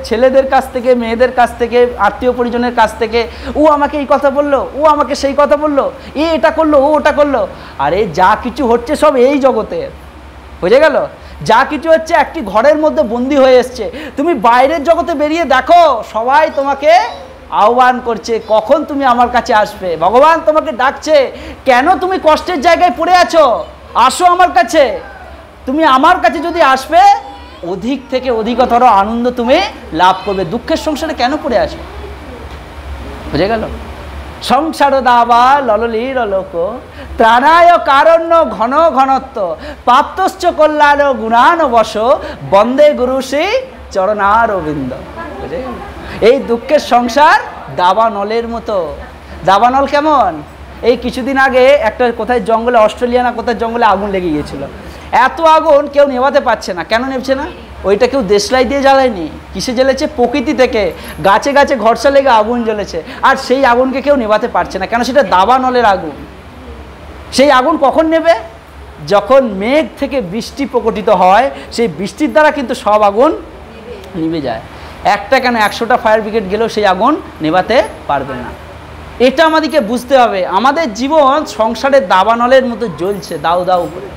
ছেলেদের কাছ থেকে, মেয়েদের কাছ থেকে, আত্মীয় পরিজনের কাছ থেকে। ও আমাকে এই কথা বললো, ও আমাকে সেই কথা বললো, এটা করলো, ও ওটা করলো। আরে যা কিছু হচ্ছে সব এই জগতের। বুঝে গেল? যা কিছু হচ্ছে একটি ঘরের মধ্যে বন্দি হয়ে এসছে। তুমি বাইরের জগতে বেরিয়ে দেখো, সবাই তোমাকে আহ্বান করছে, কখন তুমি আমার কাছে আসবে। ভগবান তোমাকে ডাকছে, কেন তুমি কষ্টের জায়গায় পড়ে আছো? আসো আমার কাছে। তুমি আমার কাছে যদি আসবে, অধিক থেকে অধিকতর আনন্দ তুমি লাভ করবে। দুঃখের সংসারে কেন পড়ে আছো? বুঝে গেল? সংসার দাবা লললীর লোক ত্রাণায় কারণ্য ঘন ঘনত্ব প্রাপ্তশ্চ কল্যাণ গুণান বশ বন্দে গুরু শ্রী চরণারবিন্দ। বুঝে গেল? এই দুঃখের সংসার দাবানলের মতো। দাবানল কেমন? এই কিছুদিন আগে একটা কোথায় জঙ্গলে, অস্ট্রেলিয়া না কোথায় জঙ্গলে আগুন লেগে গিয়েছিল। এত আগুন কেউ নেভাতে পারছে না। কেন নেভছে না? ওইটা কেউ দেশলাই দিয়ে জ্বালায়নি। কিসে জ্বলেছে? প্রকৃতি থেকে গাছে গাছে ঘর্ষা লেগে আগুন জ্বলেছে। আর সেই আগুনকে কেউ নেভাতে পারছে না। কেন? সেটা দাবানলের আগুন। সেই আগুন কখন নেবে? যখন মেঘ থেকে বৃষ্টি প্রকটিত হয়, সেই বৃষ্টির দ্বারা কিন্তু সব আগুন নিভে যায়। একটা কেন 100টা ফায়ার ব্রিগেড গেলেও সেই আগুন নেভাতে পারবে না। এটা আমাদেরকে বুঝতে হবে। আমাদের জীবন সংসারের দাবানলের মতো জ্বলছে দাউ দাউ করে।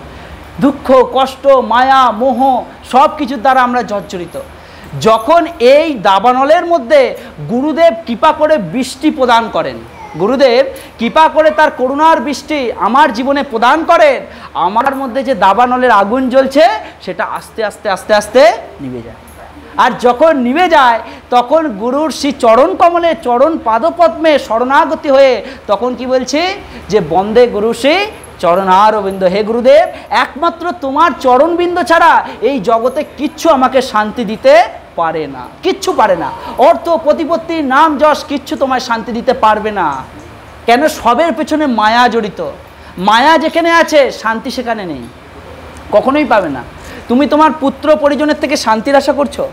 দুঃখ, কষ্ট, মায়া, মোহ সব কিছুর দ্বারা আমরা জর্জরিত। যখন এই দাবানলের মধ্যে গুরুদেব কৃপা করে বৃষ্টি প্রদান করেন, গুরুদেব কৃপা করে তার করুণার বৃষ্টি আমার জীবনে প্রদান করেন, আমার মধ্যে যে দাবানলের আগুন জ্বলছে সেটা আস্তে আস্তে আস্তে আস্তে নিভে যায়। আর যখন নিভে যায় তখন গুরুর সেই চরণ কমলে, চরণ পাদপদ্মে শরণাগতি হয়ে তখন কি বলছে? যে বন্দে গুরু শ্রী চরণারবিন্দ। হে গুরুদেব, একমাত্র তোমার চরণবিন্দ ছাড়া এই জগতে কিচ্ছু আমাকে শান্তি দিতে পারে না, কিচ্ছু পারে না। অর্থ, প্রতিপত্তি, নাম, যশ কিচ্ছু তোমায় শান্তি দিতে পারবে না। কেন? সবের পেছনে মায়া জড়িত। মায়া যেখানে আছে শান্তি সেখানে নেই, কখনোই পাবে না। তুমি তোমার পুত্র পরিজনের থেকে শান্তির আশা করছো?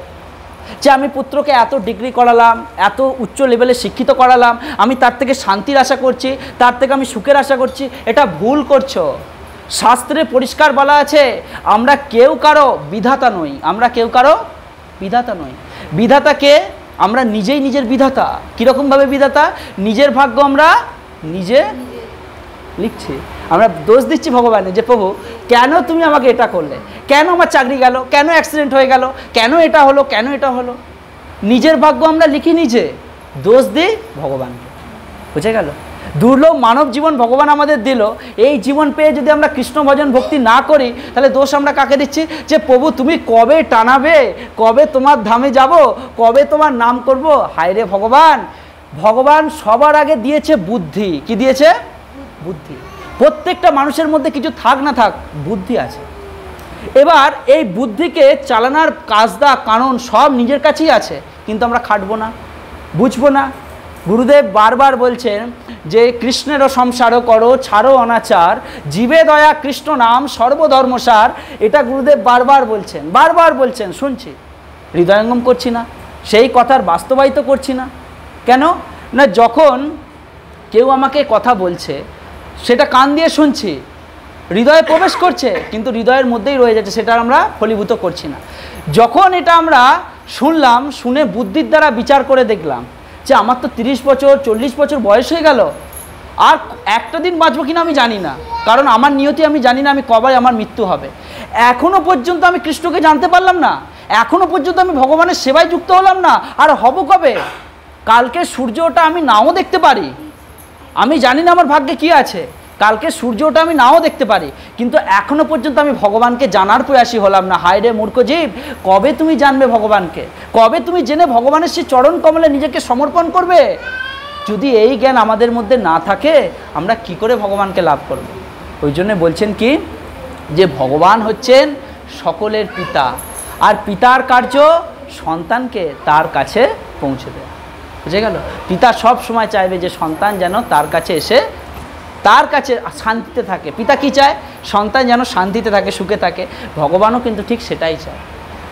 যে আমি পুত্রকে এত ডিগ্রি করালাম, এত উচ্চ লেভেলে শিক্ষিত করালাম, আমি তার থেকে শান্তির আশা করছি, তার থেকে আমি সুখের আশা করছি, এটা ভুল করছো। শাস্ত্রে পরিষ্কার বলা আছে আমরা কেউ কারো বিধাতা নই, আমরা কেউ কারো বিধাতা নই। বিধাতাকে আমরা নিজেই নিজের বিধাতা। কীরকমভাবে বিধাতা? নিজের ভাগ্য আমরা নিজে লিখছি। আমরা দোষ দিচ্ছি ভগবানের যে প্রভু কেন তুমি আমাকে এটা করলে, কেন আমার চাকরি গেল, কেন অ্যাক্সিডেন্ট হয়ে গেল, কেন এটা হলো, কেন এটা হলো। নিজের ভাগ্য আমরা লিখি নিজে, দোষ দিই ভগবানকে। বুঝে গেল? দুর্লভ মানব জীবন ভগবান আমাদের দিল। এই জীবন পেয়ে যদি আমরা কৃষ্ণ ভজন ভক্তি না করি তাহলে দোষ আমরা কাকে দিচ্ছি? যে প্রভু তুমি কবে টানাবে, কবে তোমার ধামে যাব, কবে তোমার নাম করব। হায় রে ভগবান! ভগবান সবার আগে দিয়েছে বুদ্ধি। কি দিয়েছে? বুদ্ধি। প্রত্যেকটা মানুষের মধ্যে কিছু থাক না থাক বুদ্ধি আছে। এবার এই বুদ্ধিকে চালানোর কাজদা কারণ সব নিজের কাছেই আছে, কিন্তু আমরা খাটবো না, বুঝবো না। গুরুদেব বারবার বলছেন যে কৃষ্ণেরও সংসারও করো, ছাড়ো অনাচার, জীবে দয়া কৃষ্ণ নাম সর্বধর্মসার। এটা গুরুদেব বারবার বলছেন, বারবার বলছেন, শুনছি, হৃদয়ঙ্গম করছি না, সেই কথার বাস্তবায়িত করছি না। কেন না? যখন কেউ আমাকে কথা বলছে সেটা কান দিয়ে শুনছি, হৃদয়ে প্রবেশ করছে, কিন্তু হৃদয়ের মধ্যেই রয়ে যাচ্ছে, সেটা আমরা ফলীভূত করছি না। যখন এটা আমরা শুনলাম, শুনে বুদ্ধির দ্বারা বিচার করে দেখলাম যে আমার তো 30 বছর 40 বছর বয়স হয়ে গেল, আর একটা দিন বাঁচবো কিনা আমি জানি না, কারণ আমার নিয়তি আমি জানি না আমি কবে আমার মৃত্যু হবে। এখনো পর্যন্ত আমি কৃষ্ণকে জানতে পারলাম না, এখনো পর্যন্ত আমি ভগবানের সেবায় যুক্ত হলাম না, আর হব কবে? কালকে সূর্যটা আমি নাও দেখতে পারি, আমি জানি না আমার ভাগ্যে কি আছে। কালকে সূর্যটা আমি নাও দেখতে পারি, কিন্তু এখনো পর্যন্ত আমি ভগবানকে জানার প্রয়াসী হলাম না। হায় রে মূর্খ জীব, কবে তুমি জানবে ভগবানকে? কবে তুমি জেনে ভগবানের সেই চরণ কমলে নিজেকে সমর্পণ করবে? যদি এই জ্ঞান আমাদের মধ্যে না থাকে আমরা কি করে ভগবানকে লাভ করব? ওই জন্য বলছেন কি, যে ভগবান হচ্ছেন সকলের পিতা, আর পিতার কার্য সন্তানকে তার কাছে পৌঁছে দেয়। বুঝে গেল? পিতা সব সময় চাইবে যে সন্তান যেন তার কাছে এসে তার কাছে শান্তিতে থাকে। পিতা কি চায়? সন্তান যেন শান্তিতে থাকে, সুখে থাকে। ভগবানও কিন্তু ঠিক সেটাই চায়,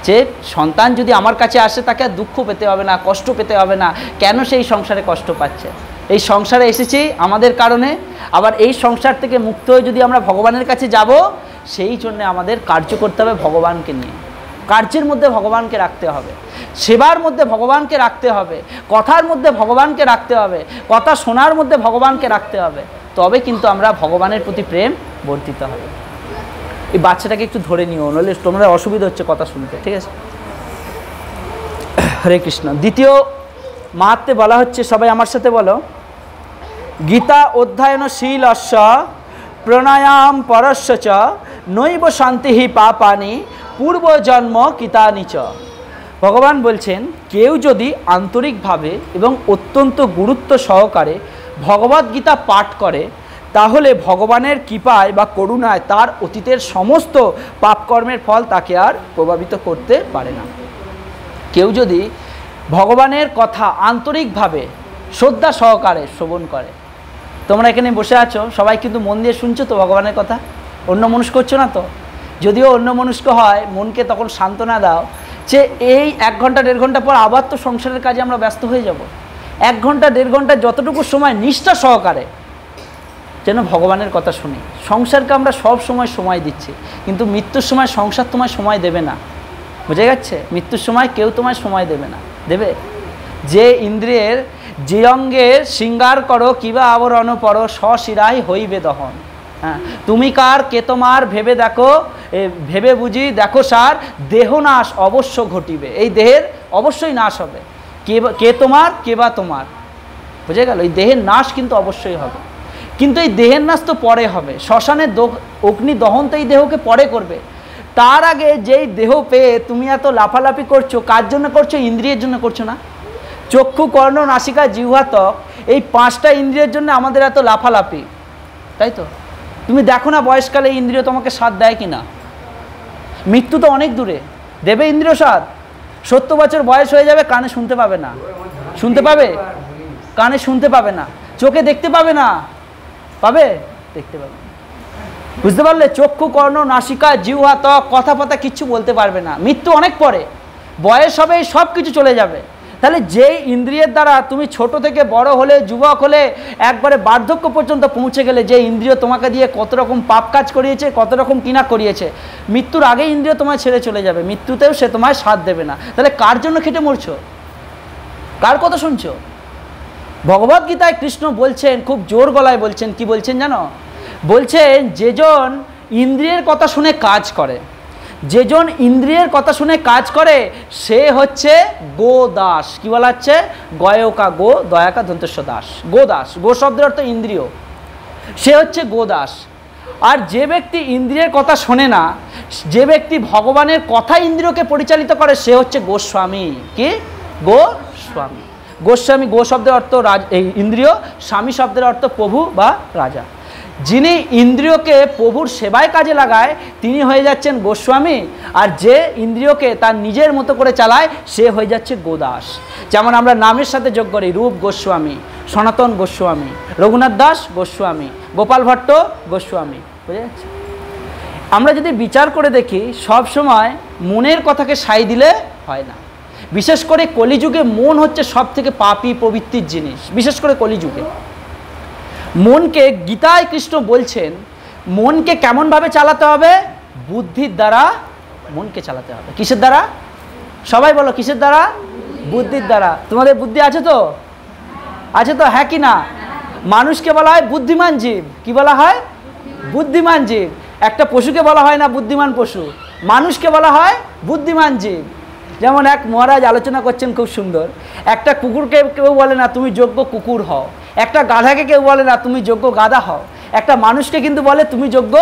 যে সন্তান যদি আমার কাছে আসে তাকে আর দুঃখ পেতে হবে না, কষ্ট পেতে হবে না। কেন সেই সংসারে কষ্ট পাচ্ছে? এই সংসারে এসেছি আমাদের কারণে, আবার এই সংসার থেকে মুক্ত হয়ে যদি আমরা ভগবানের কাছে যাব, সেই জন্য আমাদের কার্য করতে হবে ভগবানকে নিয়ে। কার্যের মধ্যে ভগবানকে রাখতে হবে, সেবার মধ্যে ভগবানকে রাখতে হবে, কথার মধ্যে ভগবানকে রাখতে হবে, কথা শোনার মধ্যে ভগবানকে রাখতে হবে, তবে কিন্তু আমরা ভগবানের প্রতি প্রেম বর্ধিত হবে। এই বাচ্চাটাকে একটু ধরে নিও, নইলে তোমরা অসুবিধা হচ্ছে কথা শুনতে, ঠিক আছে? হরে কৃষ্ণ। দ্বিতীয় মাহাত্ম্যে বলা হচ্ছে, সবাই আমার সাথে বলো, গীতা অধ্যয়নশীলস্য প্রণায়াম পরস্য চ নৈব শান্তি পাপানি পূর্বজন্ম কৃতানিচ। ভগবান বলছেন কেউ যদি আন্তরিকভাবে এবং অত্যন্ত গুরুত্ব সহকারে ভগবদ্গীতা পাঠ করে তাহলে ভগবানের কৃপায় বা করুণায় তার অতীতের সমস্ত পাপকর্মের ফল তাকে আর প্রভাবিত করতে পারে না। কেউ যদি ভগবানের কথা আন্তরিকভাবে শ্রদ্ধা সহকারে শ্রবণ করে, তোমরা এখানে বসে আছো সবাই কিন্তু মন দিয়ে শুনছো তো ভগবানের কথা, অন্যমনস্ক করছো না তো? যদিও অন্যমনস্ক হয়, মনকে তখন সান্ত্বনা দাও যে এই 1 ঘন্টা 1.5 ঘন্টা পর আবার তো সংসারের কাজে আমরা ব্যস্ত হয়ে যাব। 1 ঘন্টা 1.5 ঘন্টা যতটুকু সময় নিষ্ঠা সহকারে যেন ভগবানের কথা শুনি। সংসারকে আমরা সব সময় দিচ্ছি, কিন্তু মৃত্যুর সময় সংসার তোমায় সময় দেবে না, বুঝে গেছে? মৃত্যুর সময় কেউ তোমায় সময় দেবে না। দেবে? যে ইন্দ্রিয়ের যে অঙ্গে শৃঙ্গার করো কিবা আবরণ পর সশিরাই হইবে দহন। হ্যাঁ, তুমি কার কে তোমার ভেবে দেখো, ভেবে বুঝি দেখো সার, দেহ নাশ অবশ্য ঘটিবে। এই দেহের অবশ্যই নাশ হবে। কে তোমার কে বা তোমার, বুঝে গেল? এই দেহের নাশ কিন্তু অবশ্যই হবে, কিন্তু এই দেহের নাশ তো পরে হবে। শ্মশানের অগ্নি দহন তো এই দেহকে পরে করবে। তার আগে যেই দেহ পেয়ে তুমি এত লাফালাফি করছো, কার জন্য করছো? ইন্দ্রিয়ের জন্য করছো না? চক্ষু কর্ণ নাসিকা জিহ্বা ত্বক, এই 5টা ইন্দ্রিয়ের জন্য আমাদের এত লাফালাফি, তাই তো? তুমি দেখো না বয়সকালে ইন্দ্রিয় তোমাকে সাথ দেয় কি না? মৃত্যু তো অনেক দূরে, দেবে ইন্দ্রিয় সাথ? 70 বছর বয়স হয়ে যাবে, কানে শুনতে পাবে না। শুনতে পাবে? কানে শুনতে পাবে না। চোখে দেখতে পাবে না। পাবে? দেখতে পাবে। বুঝতে পারলে? চক্ষু কর্ণ নাসিকা জিহ্বা ত্বক, কথা পথা কিচ্ছু বলতে পারবে না। মৃত্যু অনেক পরে, বয়স হবে, সব কিছু চলে যাবে। তাহলে যেই ইন্দ্রিয়ের দ্বারা তুমি ছোট থেকে বড় হলে, যুবক হলে, একবারে বার্ধক্য পর্যন্ত পৌঁছে গেলে, যে ইন্দ্রিয় তোমাকে দিয়ে কত রকম পাপ কাজ করিয়েছে, কত রকম কিনা করিয়েছে, মৃত্যুর আগে ইন্দ্রিয় তোমায় ছেড়ে চলে যাবে। মৃত্যুতেও সে তোমায় সাথ দেবে না। তাহলে কার জন্য খেটে মরছো? কার কথা শুনছো? ভগবদ্গীতায় কৃষ্ণ বলছেন, খুব জোর গলায় বলছেন, কি বলছেন জানো? বলছেন যেজন ইন্দ্রিয়ের কথা শুনে কাজ করে, যেজন ইন্দ্রিয়ের কথা শুনে কাজ করে সে হচ্ছে গোদাস। কি বলা হচ্ছে? গয়কা গো, দয়াকা দন্তস্ব দাস, গোদাস। গো শব্দের অর্থ ইন্দ্রিয়, সে হচ্ছে গোদাস। আর যে ব্যক্তি ইন্দ্রিয়ের কথা শোনে না, যে ব্যক্তি ভগবানের কথা ইন্দ্রিয়কে পরিচালিত করে, সে হচ্ছে গোস্বামী। কি? গোস্বামী। গোস্বামী, গো শব্দের অর্থ ইন্দ্রিয়, স্বামী শব্দের অর্থ প্রভু বা রাজা। যিনি ইন্দ্রিয়কে প্রভুর সেবায় কাজে লাগায় তিনি হয়ে যাচ্ছেন গোস্বামী, আর যে ইন্দ্রিয়কে তার নিজের মতো করে চালায় সে হয়ে যাচ্ছে গোদাস। যেমন আমরা নামের সাথে যোগ করি রূপ গোস্বামী, সনাতন গোস্বামী, রঘুনাথ দাস গোস্বামী, গোপাল ভট্ট গোস্বামী, বুঝে যাচ্ছে? আমরা যদি বিচার করে দেখি, সব সময় মনের কথাকে সাই দিলে হয় না। বিশেষ করে কলিযুগে মন হচ্ছে সব থেকে পাপী প্রবৃত্তির জিনিস। বিশেষ করে কলিযুগে মনকে, গীতায় কৃষ্ণ বলছেন মনকে কেমনভাবে চালাতে হবে? বুদ্ধির দ্বারা মনকে চালাতে হবে। কিসের দ্বারা? সবাই বলো, কিসের দ্বারা? বুদ্ধির দ্বারা। তোমাদের বুদ্ধি আছে তো? আছে তো? হ্যাঁ কি না? মানুষকে বলা হয় বুদ্ধিমান জীব। কি বলা হয়? বুদ্ধিমান জীব। একটা পশুকে বলা হয় না বুদ্ধিমান পশু, মানুষকে বলা হয় বুদ্ধিমান জীব। যেমন এক মহারাজ আলোচনা করছেন খুব সুন্দর, একটা কুকুরকে কেউ বলে না তুমি যোগ্য কুকুর হও, একটা গাধাকে কেউ বলে না তুমি যোগ্য গাধা হও, একটা মানুষকে কিন্তু বলে তুমি যোগ্য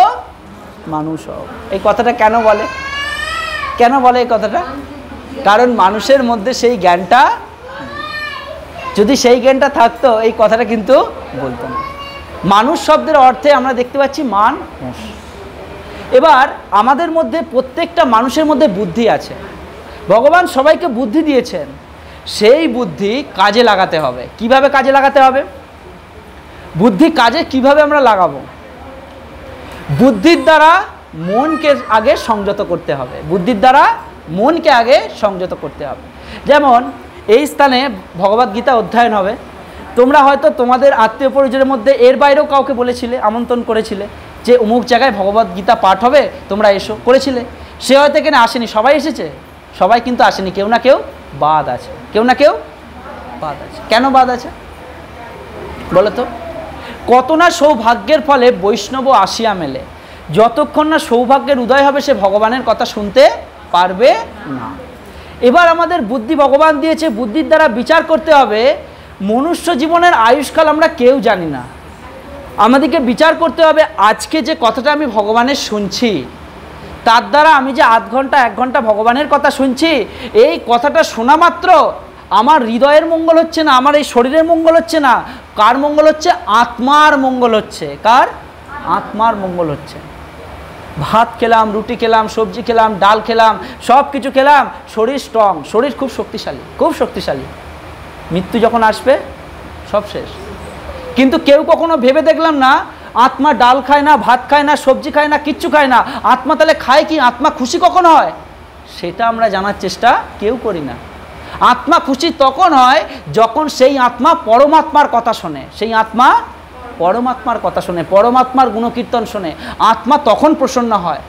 মানুষ হও। এই কথাটা কেন বলে? কেন বলে এই কথাটা? কারণ মানুষের মধ্যে সেই জ্ঞানটা, যদি সেই জ্ঞানটা থাকতো এই কথাটা কিন্তু বলতো না। মানুষ শব্দের অর্থে আমরা দেখতে পাচ্ছি মানুষ। এবার আমাদের মধ্যে প্রত্যেকটা মানুষের মধ্যে বুদ্ধি আছে, ভগবান সবাইকে বুদ্ধি দিয়েছেন, সেই বুদ্ধি কাজে লাগাতে হবে। কিভাবে কাজে লাগাতে হবে? বুদ্ধি কাজে কিভাবে আমরা লাগাবো? বুদ্ধির দ্বারা মনকে আগে সংযত করতে হবে। বুদ্ধির দ্বারা মনকে আগে সংযত করতে হবে। যেমন এই স্থানে ভগবদ্গীতা অধ্যয়ন হবে, তোমরা হয়তো তোমাদের আত্মীয় পরিজনের মধ্যে এর বাইরেও কাউকে বলেছিলে, আমন্ত্রণ করেছিলে যে অমুক জায়গায় ভগবদ্গীতা পাঠ হবে, তোমরা এসো, করেছিলে। সে হয়তো এখানে আসেনি, সবাই এসেছে? সবাই কিন্তু আসেনি, কেউ না কেউ বাদ আছে, কেউ না কেউ বাদ আছে। কেন বাদ আছে বলো তো? কত না সৌভাগ্যের ফলে বৈষ্ণব আসিয়া মেলে, যতক্ষণ না সৌভাগ্যের উদয় হবে সে ভগবানের কথা শুনতে পারবে না। এবার আমাদের বুদ্ধি ভগবান দিয়েছে, বুদ্ধির দ্বারা বিচার করতে হবে। মনুষ্য জীবনের আয়ুষ্কাল আমরা কেউ জানি না, আমাদেরকে বিচার করতে হবে আজকে যে কথাটা আমি ভগবানের শুনছি তার দ্বারা আমি যে আধ ঘন্টা 1 ঘন্টা ভগবানের কথা শুনছি, এই কথাটা শোনা মাত্র আমার হৃদয়ের মঙ্গল হচ্ছে না, আমার এই শরীরের মঙ্গল হচ্ছে না, কার মঙ্গল হচ্ছে? আত্মার মঙ্গল হচ্ছে। কার? আত্মার মঙ্গল হচ্ছে। ভাত খেলাম, রুটি খেলাম, সবজি খেলাম, ডাল খেলাম, সব কিছু খেলাম, শরীর স্ট্রং, শরীর খুব শক্তিশালী, খুব শক্তিশালী। মৃত্যু যখন আসবে সব শেষ। কিন্তু কেউ কখনো ভেবে দেখলাম না আত্মা ডাল খায় না, ভাত খায় না, সবজি খায় না, কিচ্ছু খায় না, আত্মা তাহলে খায় কি? আত্মা খুশি কখন হয় সেটা আমরা জানার চেষ্টা কেউ করি না। আত্মা খুশি তখন হয় যখন সেই আত্মা পরমাত্মার কথা শোনে, সেই আত্মা পরমাত্মার কথা শোনে, পরমাত্মার গুণকীর্তন শোনে, আত্মা তখন প্রসন্ন হয়।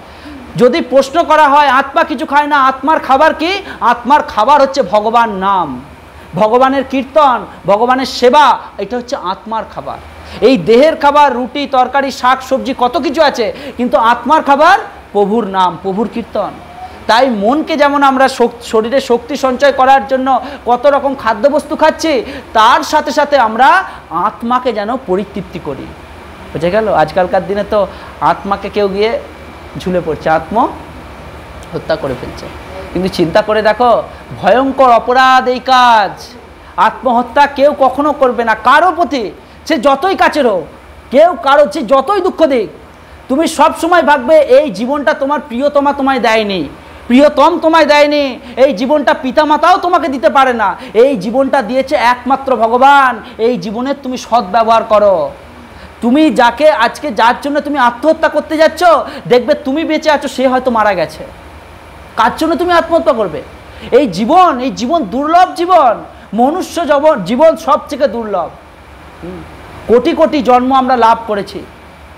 যদি প্রশ্ন করা হয় আত্মা কিছু খায় না, আত্মার খাবার কি? আত্মার খাবার হচ্ছে ভগবান নাম, ভগবানের কীর্তন, ভগবানের সেবা, এটা হচ্ছে আত্মার খাবার। এই দেহের খাবার রুটি তরকারি শাক সবজি কত কিছু আছে, কিন্তু আত্মার খাবার প্রভুর নাম, প্রভুর কীর্তন। তাই মনকে যেমন আমরা শরীরে শক্তি সঞ্চয় করার জন্য কত রকম খাদ্যবস্তু খাচ্ছি, তার সাথে সাথে আমরা আত্মাকে যেন পরিতৃপ্তি করি। বুঝে গেল? আজকালকার দিনে তো আত্মাকে কেউ গিয়ে ঝুলে পড়ছে, আত্মহত্যা করে ফেলছে। কিন্তু চিন্তা করে দেখো, ভয়ঙ্কর অপরাধ এই কাজ। আত্মহত্যা কেউ কখনো করবে না কারো প্রতি, সে যতই কাছের হোক, কেউ কারো সে যতই দুঃখ দিক। তুমি সব সময় ভাববে এই জীবনটা তোমার প্রিয়তমা তোমায় দেয়নি, প্রিয়তম তোমায় দেয়নি, এই জীবনটা পিতামাতাও তোমাকে দিতে পারে না, এই জীবনটা দিয়েছে একমাত্র ভগবান। এই জীবনের তুমি সদ্ব্যবহার করো। তুমি যাকে আজকে যার জন্য তুমি আত্মহত্যা করতে যাচ্ছ, দেখবে তুমি বেঁচে আছো, সে হয়তো মারা গেছে। কার জন্য তুমি আত্মহত্যা করবে? এই জীবন দুর্লভ জীবন, মনুষ্য জীবন সবথেকে দুর্লভ। কোটি কোটি জন্ম আমরা লাভ করেছি,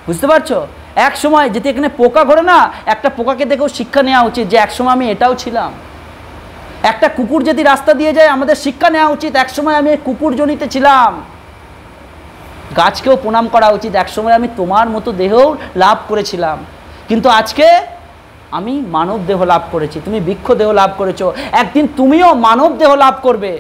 বুঝতে পারছো? এক সময় যেতে এখানে পোকা ঘোরে না, একটা পোকাকে দেখেও শিক্ষা নেওয়া উচিত যে একসময় আমি এটাও ছিলাম। একটা কুকুর যদি রাস্তা দিয়ে যায়, আমাদের শিক্ষা নেওয়া উচিত একসময় আমি কুকুর জনিতে ছিলাম। গাছকেও প্রণাম করা উচিত, একসময় আমি তোমার মতো দেহও লাভ করেছিলাম, কিন্তু আজকে আমি মানব দেহ লাভ করেছি, তুমি বৃক্ষ দেহ লাভ করেছো, একদিন তুমিও মানব দেহ লাভ করবে।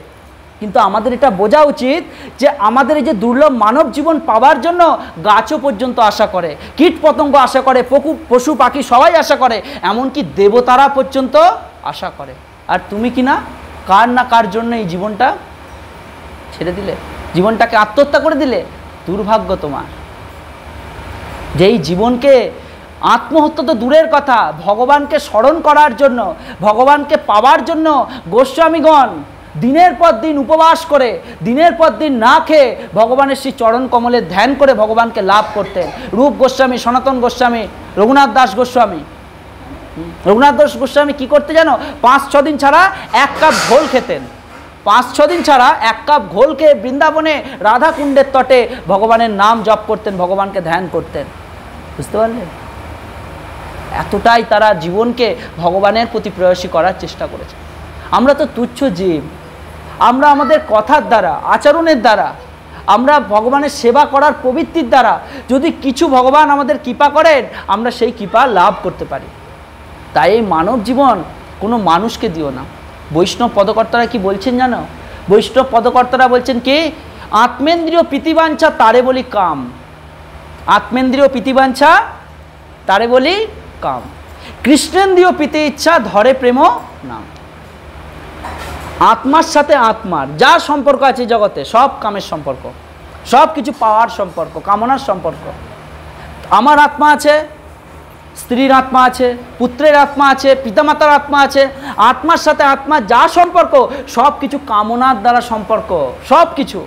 কিন্তু আমাদের এটা বোঝা উচিত যে আমাদের এই যে দুর্লভ মানব জীবন পাওয়ার জন্য গাছও পর্যন্ত আশা করে, কীট পতঙ্গ আশা করে, পশু পাখি সবাই আশা করে, এমনকি দেবতারা পর্যন্ত আশা করে। আর তুমি কি না কার জন্য এই জীবনটা ছেড়ে দিলে, জীবনটাকে আত্মহত্যা করে দিলে? দুর্ভাগ্য তোমার। যেই জীবনকে আত্মহত্যা তো দূরের কথা, ভগবানকে স্মরণ করার জন্য, ভগবানকে পাওয়ার জন্য গোস্বামীগণ দিনের পর দিন উপবাস করে, দিনের পর দিন না খেয়ে ভগবানের সেই চরণ কমলে ধ্যান করে ভগবানকে লাভ করতেন। রূপ গোস্বামী, সনাতন গোস্বামী, রঘুনাথ দাস গোস্বামী। রঘুনাথ দাস গোস্বামী কী করতে জানো? 5-6 দিন ছাড়া 1 কাপ ঘোল খেতেন। 5-6 দিন ছাড়া 1 কাপ ঘোল খেয়ে বৃন্দাবনে রাধাকুণ্ডের তটে ভগবানের নাম জপ করতেন, ভগবানকে ধ্যান করতেন। বুঝতে পারলেন? এতটাই তারা জীবনকে ভগবানের প্রতি প্রয়াসী করার চেষ্টা করেছে। আমরা তো তুচ্ছ জীব, আমরা আমাদের কথার দ্বারা, আচরণের দ্বারা, আমরা ভগবানের সেবা করার প্রবৃত্তির দ্বারা যদি কিছু ভগবান আমাদের কৃপা করেন, আমরা সেই কৃপা লাভ করতে পারি। তাই এই মানব জীবন কোনো মানুষকে দিও না। বৈষ্ণব পদকর্তারা কি বলছেন জানো? বৈষ্ণব পদকর্তারা বলছেন কি? আত্মেন্দ্রিয় প্রীতিবাঞ্ছা তারে বলি কাম। আত্মেন্দ্রিয় প্রীতিবাঞ্ছা তারে বলি কাম, কৃষ্ণেন্দ্রিয় প্রীতি ইচ্ছা ধরে প্রেম নাম। আত্মার সাথে আত্মার যা সম্পর্ক আছে জগতে, সব কামের সম্পর্ক, সব কিছু পাওয়ার সম্পর্ক, কামনার সম্পর্ক। আমার আত্মা আছে, স্ত্রীর আত্মা আছে, পুত্রের আত্মা আছে, পিতামাতার আত্মা আছে। আত্মার সাথে আত্মার যা সম্পর্ক, সব কিছু কামনার দ্বারা সম্পর্ক, সব কিছু।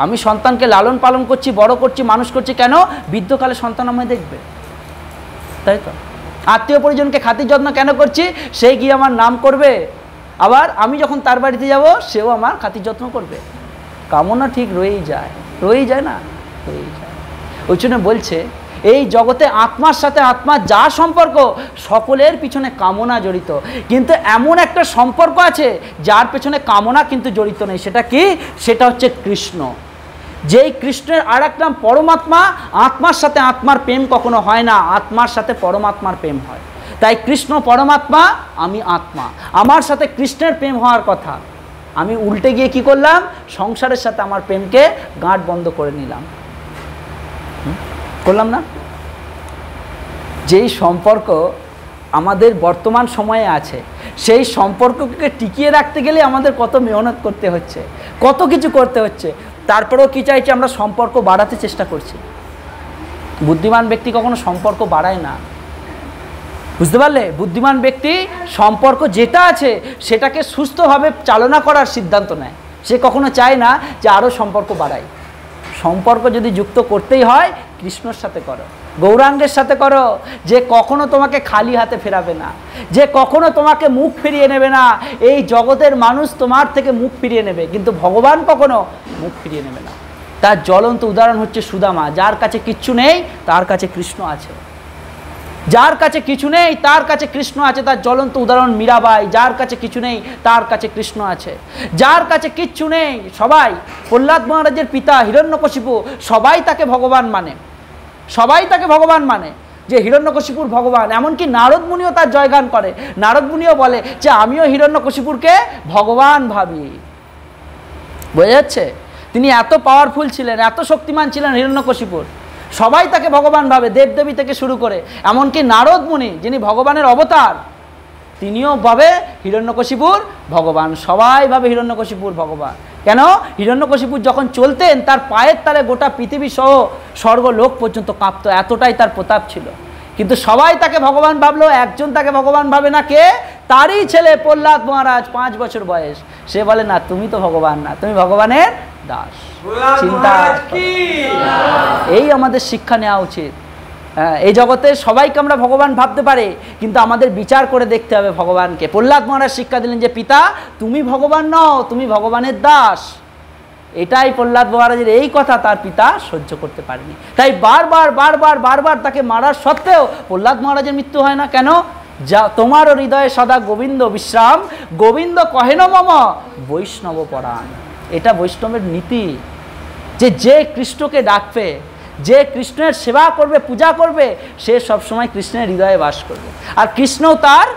আমি সন্তানকে লালন পালন করছি, বড় করছি, মানুষ করছি, কেন? বৃদ্ধকালে সন্তান আমায় দেখবে, তাই তো। আত্মীয় পরিজনকে খাতির যত্ন কেন করছি? সে গিয়ে আমার নাম করবে, আবার আমি যখন তার বাড়িতে যাব সেও আমার খাতির যত্ন করবে। কামনা ঠিক রয়েই যায় না, রয়েই যায়। ওই জন্য বলছে এই জগতে আত্মার সাথে আত্মার যা সম্পর্ক, সকলের পিছনে কামনা জড়িত, কিন্তু এমন একটা সম্পর্ক আছে যার পেছনে কামনা কিন্তু জড়িত নেই। সেটা কি? সেটা হচ্ছে কৃষ্ণ। যেই কৃষ্ণের আর এক নাম পরমাত্মা। আত্মার সাথে আত্মার প্রেম কখনো হয় না, আত্মার সাথে পরমাত্মার প্রেম হয়। তাই কৃষ্ণ পরমাত্মা, আমি আত্মা, আমার সাথে কৃষ্ণের প্রেম হওয়ার কথা। আমি উল্টে গিয়ে কি করলাম? সংসারের সাথে আমার প্রেমকে গাঁট বন্ধ করে নিলাম, করলাম না? যেই সম্পর্ক আমাদের বর্তমান সময়ে আছে, সেই সম্পর্ককে টিকিয়ে রাখতে গেলে আমাদের কত মেহনত করতে হচ্ছে, কত কিছু করতে হচ্ছে। তারপরেও কি চাইছি, আমরা সম্পর্ক বাড়াতে চেষ্টা করছি। বুদ্ধিমান ব্যক্তি কখনো সম্পর্ক বাড়ায় না, বুঝতে পারলে? বুদ্ধিমান ব্যক্তি সম্পর্ক যেটা আছে সেটাকে সুস্থভাবে চালনা করার সিদ্ধান্ত নেয়। সে কখনো চায় না যে আরও সম্পর্ক বাড়ায়। সম্পর্ক যদি যুক্ত করতেই হয়, কৃষ্ণর সাথে করো, গৌরাঙ্গের সাথে করো, যে কখনো তোমাকে খালি হাতে ফেরাবে না, যে কখনো তোমাকে মুখ ফিরিয়ে নেবে না। এই জগতের মানুষ তোমার থেকে মুখ ফিরিয়ে নেবে, কিন্তু ভগবান কখনো মুখ ফিরিয়ে নেবে না। তার জ্বলন্ত উদাহরণ হচ্ছে সুদামা, যার কাছে কিচ্ছু নেই তার কাছে কৃষ্ণ আছে, যার কাছে কিছু নেই তার কাছে কৃষ্ণ আছে। তার জ্বলন্ত উদাহরণ মীরাবাই, যার কাছে কিছু নেই তার কাছে কৃষ্ণ আছে। যার কাছে কিচ্ছু নেই সবাই, প্রহ্লাদ মহারাজের পিতা হিরণ্যকশিপু, সবাই তাকে ভগবান মানে, সবাই তাকে ভগবান মানে, যে হিরণ্যকশিপুর ভগবান। এমনকি নারদ মুনিও তার জয়গান করে। নারদ মুনিও বলে যে আমিও হিরণ্যকশিপুরকে ভগবান ভাবি। বোঝা যাচ্ছে? তিনি এত পাওয়ারফুল ছিলেন, এত শক্তিমান ছিলেন হিরণ্যকশিপুর। সবাই তাকে ভগবান ভাবে, দেবদেবী থেকে শুরু করে। এমনকি নারদ মুনি, যিনি ভগবানের অবতার, তিনিও ভাবে হিরণ্যকশিপুর ভগবান। সবাই ভাবে হিরণ্যকশিপুর ভগবান। কেন? হিরণ্যকশিপুর যখন চলতেন তার পায়ের তালে গোটা পৃথিবী সহ স্বর্গলোক পর্যন্ত কাঁপত, এতটাই তার প্রতাপ ছিল। কিন্তু সবাই তাকে ভগবান ভাবলো, একজন তাকে ভগবান ভাবে না। কে? তারই ছেলে প্রহ্লাদ মহারাজ, 5 বছর বয়স। সে বলে না, তুমি তো ভগবান না, তুমি ভগবানের দাস। চিন্তা, এই আমাদের শিক্ষা নেওয়া উচিত। এই জগতে সবাইকে আমরা ভগবান ভাবতে পারি, কিন্তু আমাদের বিচার করে দেখতে হবে ভগবানকে। প্রহ্লাদ মহারাজ শিক্ষা দিলেন যে পিতা তুমি ভগবান নও, তুমি ভগবানের দাস। এটাই প্রহ্লাদ মহারাজের এই কথা তার পিতা সহ্য করতে পারেনি। তাই বারবার বারবার বারবার তাকে মারার সত্ত্বেও প্রহ্লাদ মহারাজের মৃত্যু হয় না। কেন? যা তোমারও হৃদয়ে সদা গোবিন্দ বিশ্রাম, গোবিন্দ কহেন মম বৈষ্ণব পরাণ। এটা বৈষ্ণবের নীতি, যে যে কৃষ্ণকে ডাকবে, যে কৃষ্ণের সেবা করবে, পূজা করবে, সে সবসময় কৃষ্ণের হৃদয়ে বাস করবে, আর কৃষ্ণও তার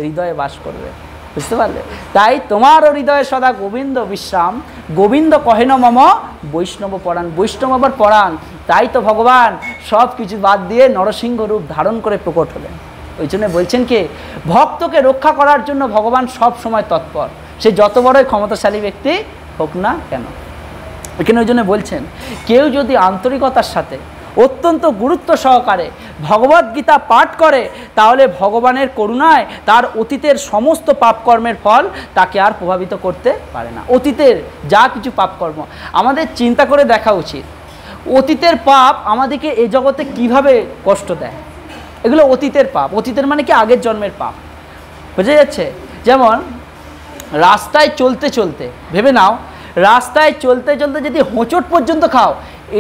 হৃদয়ে বাস করবে। বুঝতে পারলে? তাই তোমারও হৃদয়ে সদা গোবিন্দ বিশ্রাম, গোবিন্দ কহেন মম বৈষ্ণব পরাণ। বৈষ্ণব আবার পরাণ, তাই তো ভগবান সব কিছু বাদ দিয়ে নরসিংহ রূপ ধারণ করে প্রকট হলেন। ওই জন্য বলছেন কি, ভক্তকে রক্ষা করার জন্য ভগবান সব সময় তৎপর, সে যত বড়ই ক্ষমতাশালী ব্যক্তি হোক না কেন। এখানে ওই জন্য বলছেন, কেউ যদি আন্তরিকতার সাথে অত্যন্ত গুরুত্ব সহকারে ভগবদ্গীতা পাঠ করে, তাহলে ভগবানের করুণায় তার অতীতের সমস্ত পাপকর্মের ফল তাকে আর প্রভাবিত করতে পারে না। অতীতের যা কিছু পাপকর্ম আমাদের চিন্তা করে দেখা উচিত, অতীতের পাপ আমাদেরকে এই জগতে কিভাবে কষ্ট দেয়। এগুলো অতীতের পাপ। অতীতের মানে কি? আগের জন্মের পাপ। বোঝা যাচ্ছে? যেমন রাস্তায় চলতে চলতে, ভেবে নাও, রাস্তায় চলতে চলতে যদি হোঁচট পর্যন্ত খাও,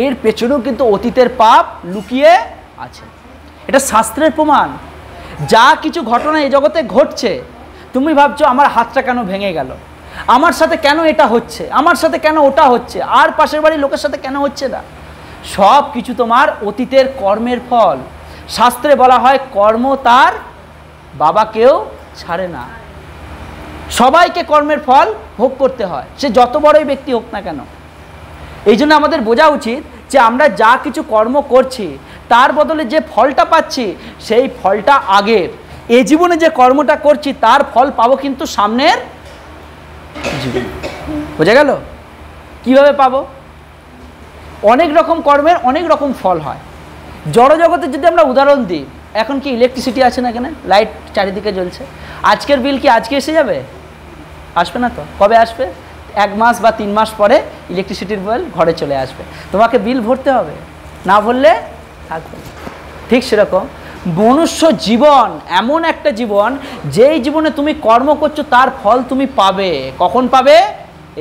এর পেছনেও কিন্তু অতীতের পাপ লুকিয়ে আছে। এটা শাস্ত্রের প্রমাণ। যা কিছু ঘটনা এই জগতে ঘটছে, তুমি ভাবছো আমার হাতটা কেন ভেঙে গেল, আমার সাথে কেন এটা হচ্ছে, আমার সাথে কেন ওটা হচ্ছে, আর পাশের বাড়ির লোকের সাথে কেন হচ্ছে না, সব কিছু তোমার অতীতের কর্মের ফল। শাস্ত্রে বলা হয় কর্ম তার বাবাকেও ছাড়ে না। সবাইকে কর্মের ফল ভোগ করতে হয়, সে যত বড়ই ব্যক্তি হোক না কেন। এই জন্য আমাদের বোঝা উচিত যে আমরা যা কিছু কর্ম করছি তার বদলে যে ফলটা পাচ্ছি, সেই ফলটা আগের। এই জীবনে যে কর্মটা করছি তার ফল পাবো কিন্তু সামনের জীবনে। বোঝা গেল? কিভাবে পাবো? অনেক রকম কর্মের অনেক রকম ফল হয়। জড়জগতের যদি আমরা উদাহরণ দিই, এখন কি ইলেকট্রিসিটি আছে না? এখানে লাইট চারিদিকে জ্বলছে। আজকের বিল কি আজকে এসে যাবে? আসবে না তো। কবে আসবে? 1 মাস বা 3 মাস পরে ইলেকট্রিসিটির বিল ঘরে চলে আসবে। তোমাকে বিল ভরতে হবে, না ভরলে থাকবে। ঠিক সেরকম মনুষ্য জীবন এমন একটা জীবন, যেই জীবনে তুমি কর্ম করছো তার ফল তুমি পাবে। কখন পাবে?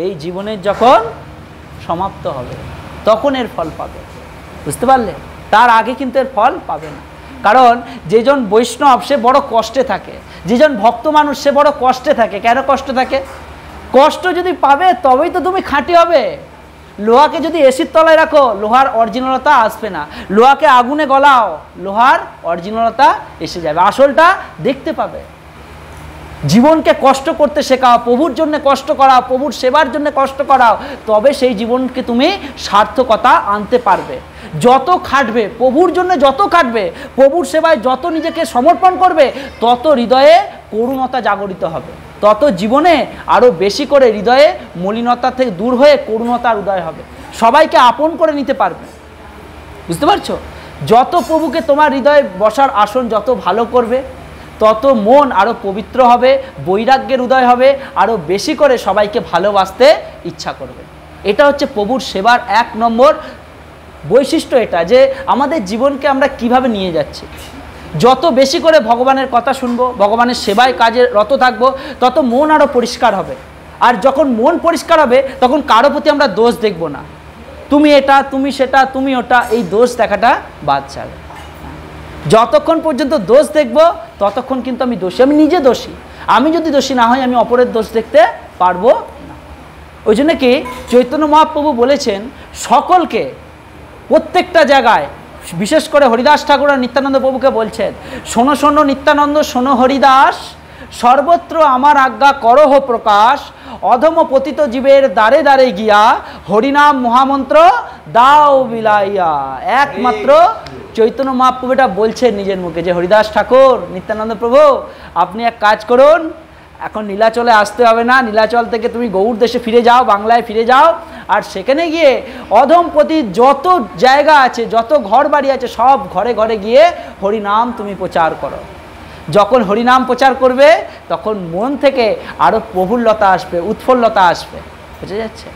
এই জীবনের যখন সমাপ্ত হবে তখন এর ফল পাবে। বুঝতে পারলে? তার আগে কিন্তু এর ফল পাবে না। কারণ যেজন বৈষ্ণব সে বড় কষ্টে থাকে, যেজন ভক্ত মানুষ সে বড় কষ্টে থাকে। কেন কষ্ট থাকে? কষ্ট যদি পাবে তবেই তো তুমি খাঁটি হবে। লোহাকে যদি এসির তলায় রাখো, লোহার অরিজিনালতা আসবে না। লোহাকে আগুনে গলাও, লোহার অরিজিনালতা এসে যাবে, আসলটা দেখতে পাবে। জীবনকে কষ্ট করতে শেখাও, প্রভুর জন্য কষ্ট করাও, প্রভুর সেবার জন্য কষ্ট করাও, তবে সেই জীবনকে তুমি সার্থকতা আনতে পারবে। যত খাটবে, প্রভুর জন্য যত খাটবে, প্রভুর সেবায় যত নিজেকে সমর্পণ করবে, তত হৃদয়ে করুণতা জাগরিত হবে, তত জীবনে আরও বেশি করে হৃদয়ে মলিনতা থেকে দূর হয়ে করুণতার উদয় হবে, সবাইকে আপন করে নিতে পারবে। বুঝতে পারছো? যত প্রভুকে তোমার হৃদয়ে বসার আসন যত ভালো করবে, তত মন আরও পবিত্র হবে, বৈরাগ্যের উদয় হবে, আরও বেশি করে সবাইকে ভালোবাসতে ইচ্ছা করবে। এটা হচ্ছে প্রভুর সেবার 1 নম্বর বৈশিষ্ট্য, এটা যে আমাদের জীবনকে আমরা কিভাবে নিয়ে যাচ্ছি। যত বেশি করে ভগবানের কথা শুনবো, ভগবানের সেবায় কাজে রত থাকবো, তত মন আরও পরিষ্কার হবে। আর যখন মন পরিষ্কার হবে, তখন কারো প্রতি আমরা দোষ দেখব না, তুমি এটা, তুমি সেটা, তুমি ওটা, এই দোষ দেখাটা বাদ যাবে। যতক্ষণ পর্যন্ত দোষ দেখব, ততক্ষণ কিন্তু আমি দোষী, আমি নিজে দোষী। আমি যদি দোষী না হই, আমি অপরের দোষ দেখতে পারবো না। ওই জন্য কি চৈতন্য মহাপ্রভু বলেছেন সকলকে, প্রত্যেকটা জায়গায়, বিশেষ করে হরিদাস ঠাকুর আর নিত্যানন্দ প্রভুকে বলছেন, শোনো শোনো নিত্যানন্দ, শোনো হরিদাস, সর্বত্র আমার আজ্ঞা করহ প্রকাশ, অধম পতিত জীবের দ্বারে দ্বারে গিয়া হরিনাম মহামন্ত্র দাও বিলাইয়া। একমাত্র চৈতন্য মহাপ্রভু এটা বলছেন নিজের মুখে যে হরিদাস ঠাকুর, নিত্যানন্দ প্রভু, আপনি এক কাজ করুন, এখন নীলাচলে আসতে হবে না, নীলাচল থেকে তুমি গৌড় দেশে ফিরে যাও, বাংলায় ফিরে যাও, আর সেখানে গিয়ে অধমপতি যত জায়গা আছে, যত ঘর বাড়ি আছে, সব ঘরে ঘরে গিয়ে হরিনাম তুমি প্রচার করো। যখন হরিনাম প্রচার করবে, তখন মন থেকে আরও প্রফুল্লতা আসবে, উৎফুল্লতা আসবে। বুঝে যাচ্ছে?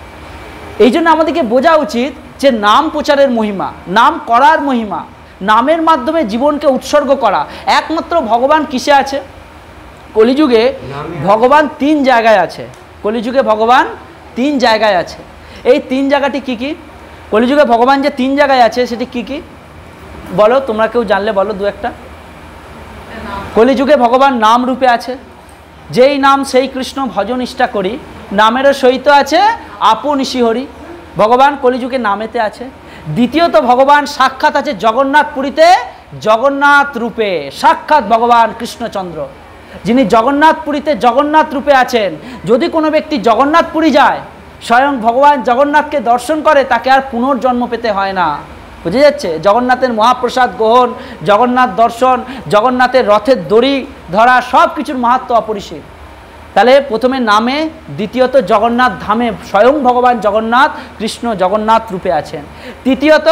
এই জন্য আমাদেরকে বোঝা উচিত যে নাম প্রচারের মহিমা, নাম করার মহিমা, নামের মাধ্যমে জীবনকে উৎসর্গ করা। একমাত্র ভগবান কিসে আছে? কলিযুগে ভগবান 3 জায়গায় আছে। কলিযুগে ভগবান 3 জায়গায় আছে। এই 3 জায়গাটি কি কি? কলিযুগে ভগবান যে 3 জায়গায় আছে, সেটি কি কি বলো, তোমরা কেউ জানলে বলো 2-1টা। কলিযুগে ভগবান নাম রূপে আছে, যেই নাম সেই কৃষ্ণ ভজন নিষ্ঠা করি, নামেরও সহিত আছে আপন শিহরি। ভগবান কলিযুগে নামেতে আছে। দ্বিতীয়ত ভগবান সাক্ষাৎ আছে জগন্নাথপুরীতে, জগন্নাথ রূপে সাক্ষাৎ ভগবান কৃষ্ণচন্দ্র, যিনি জগন্নাথপুরীতে জগন্নাথ রূপে আছেন। যদি কোনো ব্যক্তি জগন্নাথপুরী যায়, স্বয়ং ভগবান জগন্নাথকে দর্শন করে, তাকে আর পুনর্জন্ম পেতে হয় না। বুঝে যাচ্ছে? জগন্নাথের মহাপ্রসাদ গ্রহণ, জগন্নাথ দর্শন, জগন্নাথের রথের দড়ি ধরা, সব কিছুর মাহাত্ম্য অপরিসীম। তাহলে প্রথমে নামে, দ্বিতীয়ত জগন্নাথ ধামে স্বয়ং ভগবান জগন্নাথ কৃষ্ণ জগন্নাথ রূপে আছেন। তৃতীয়ত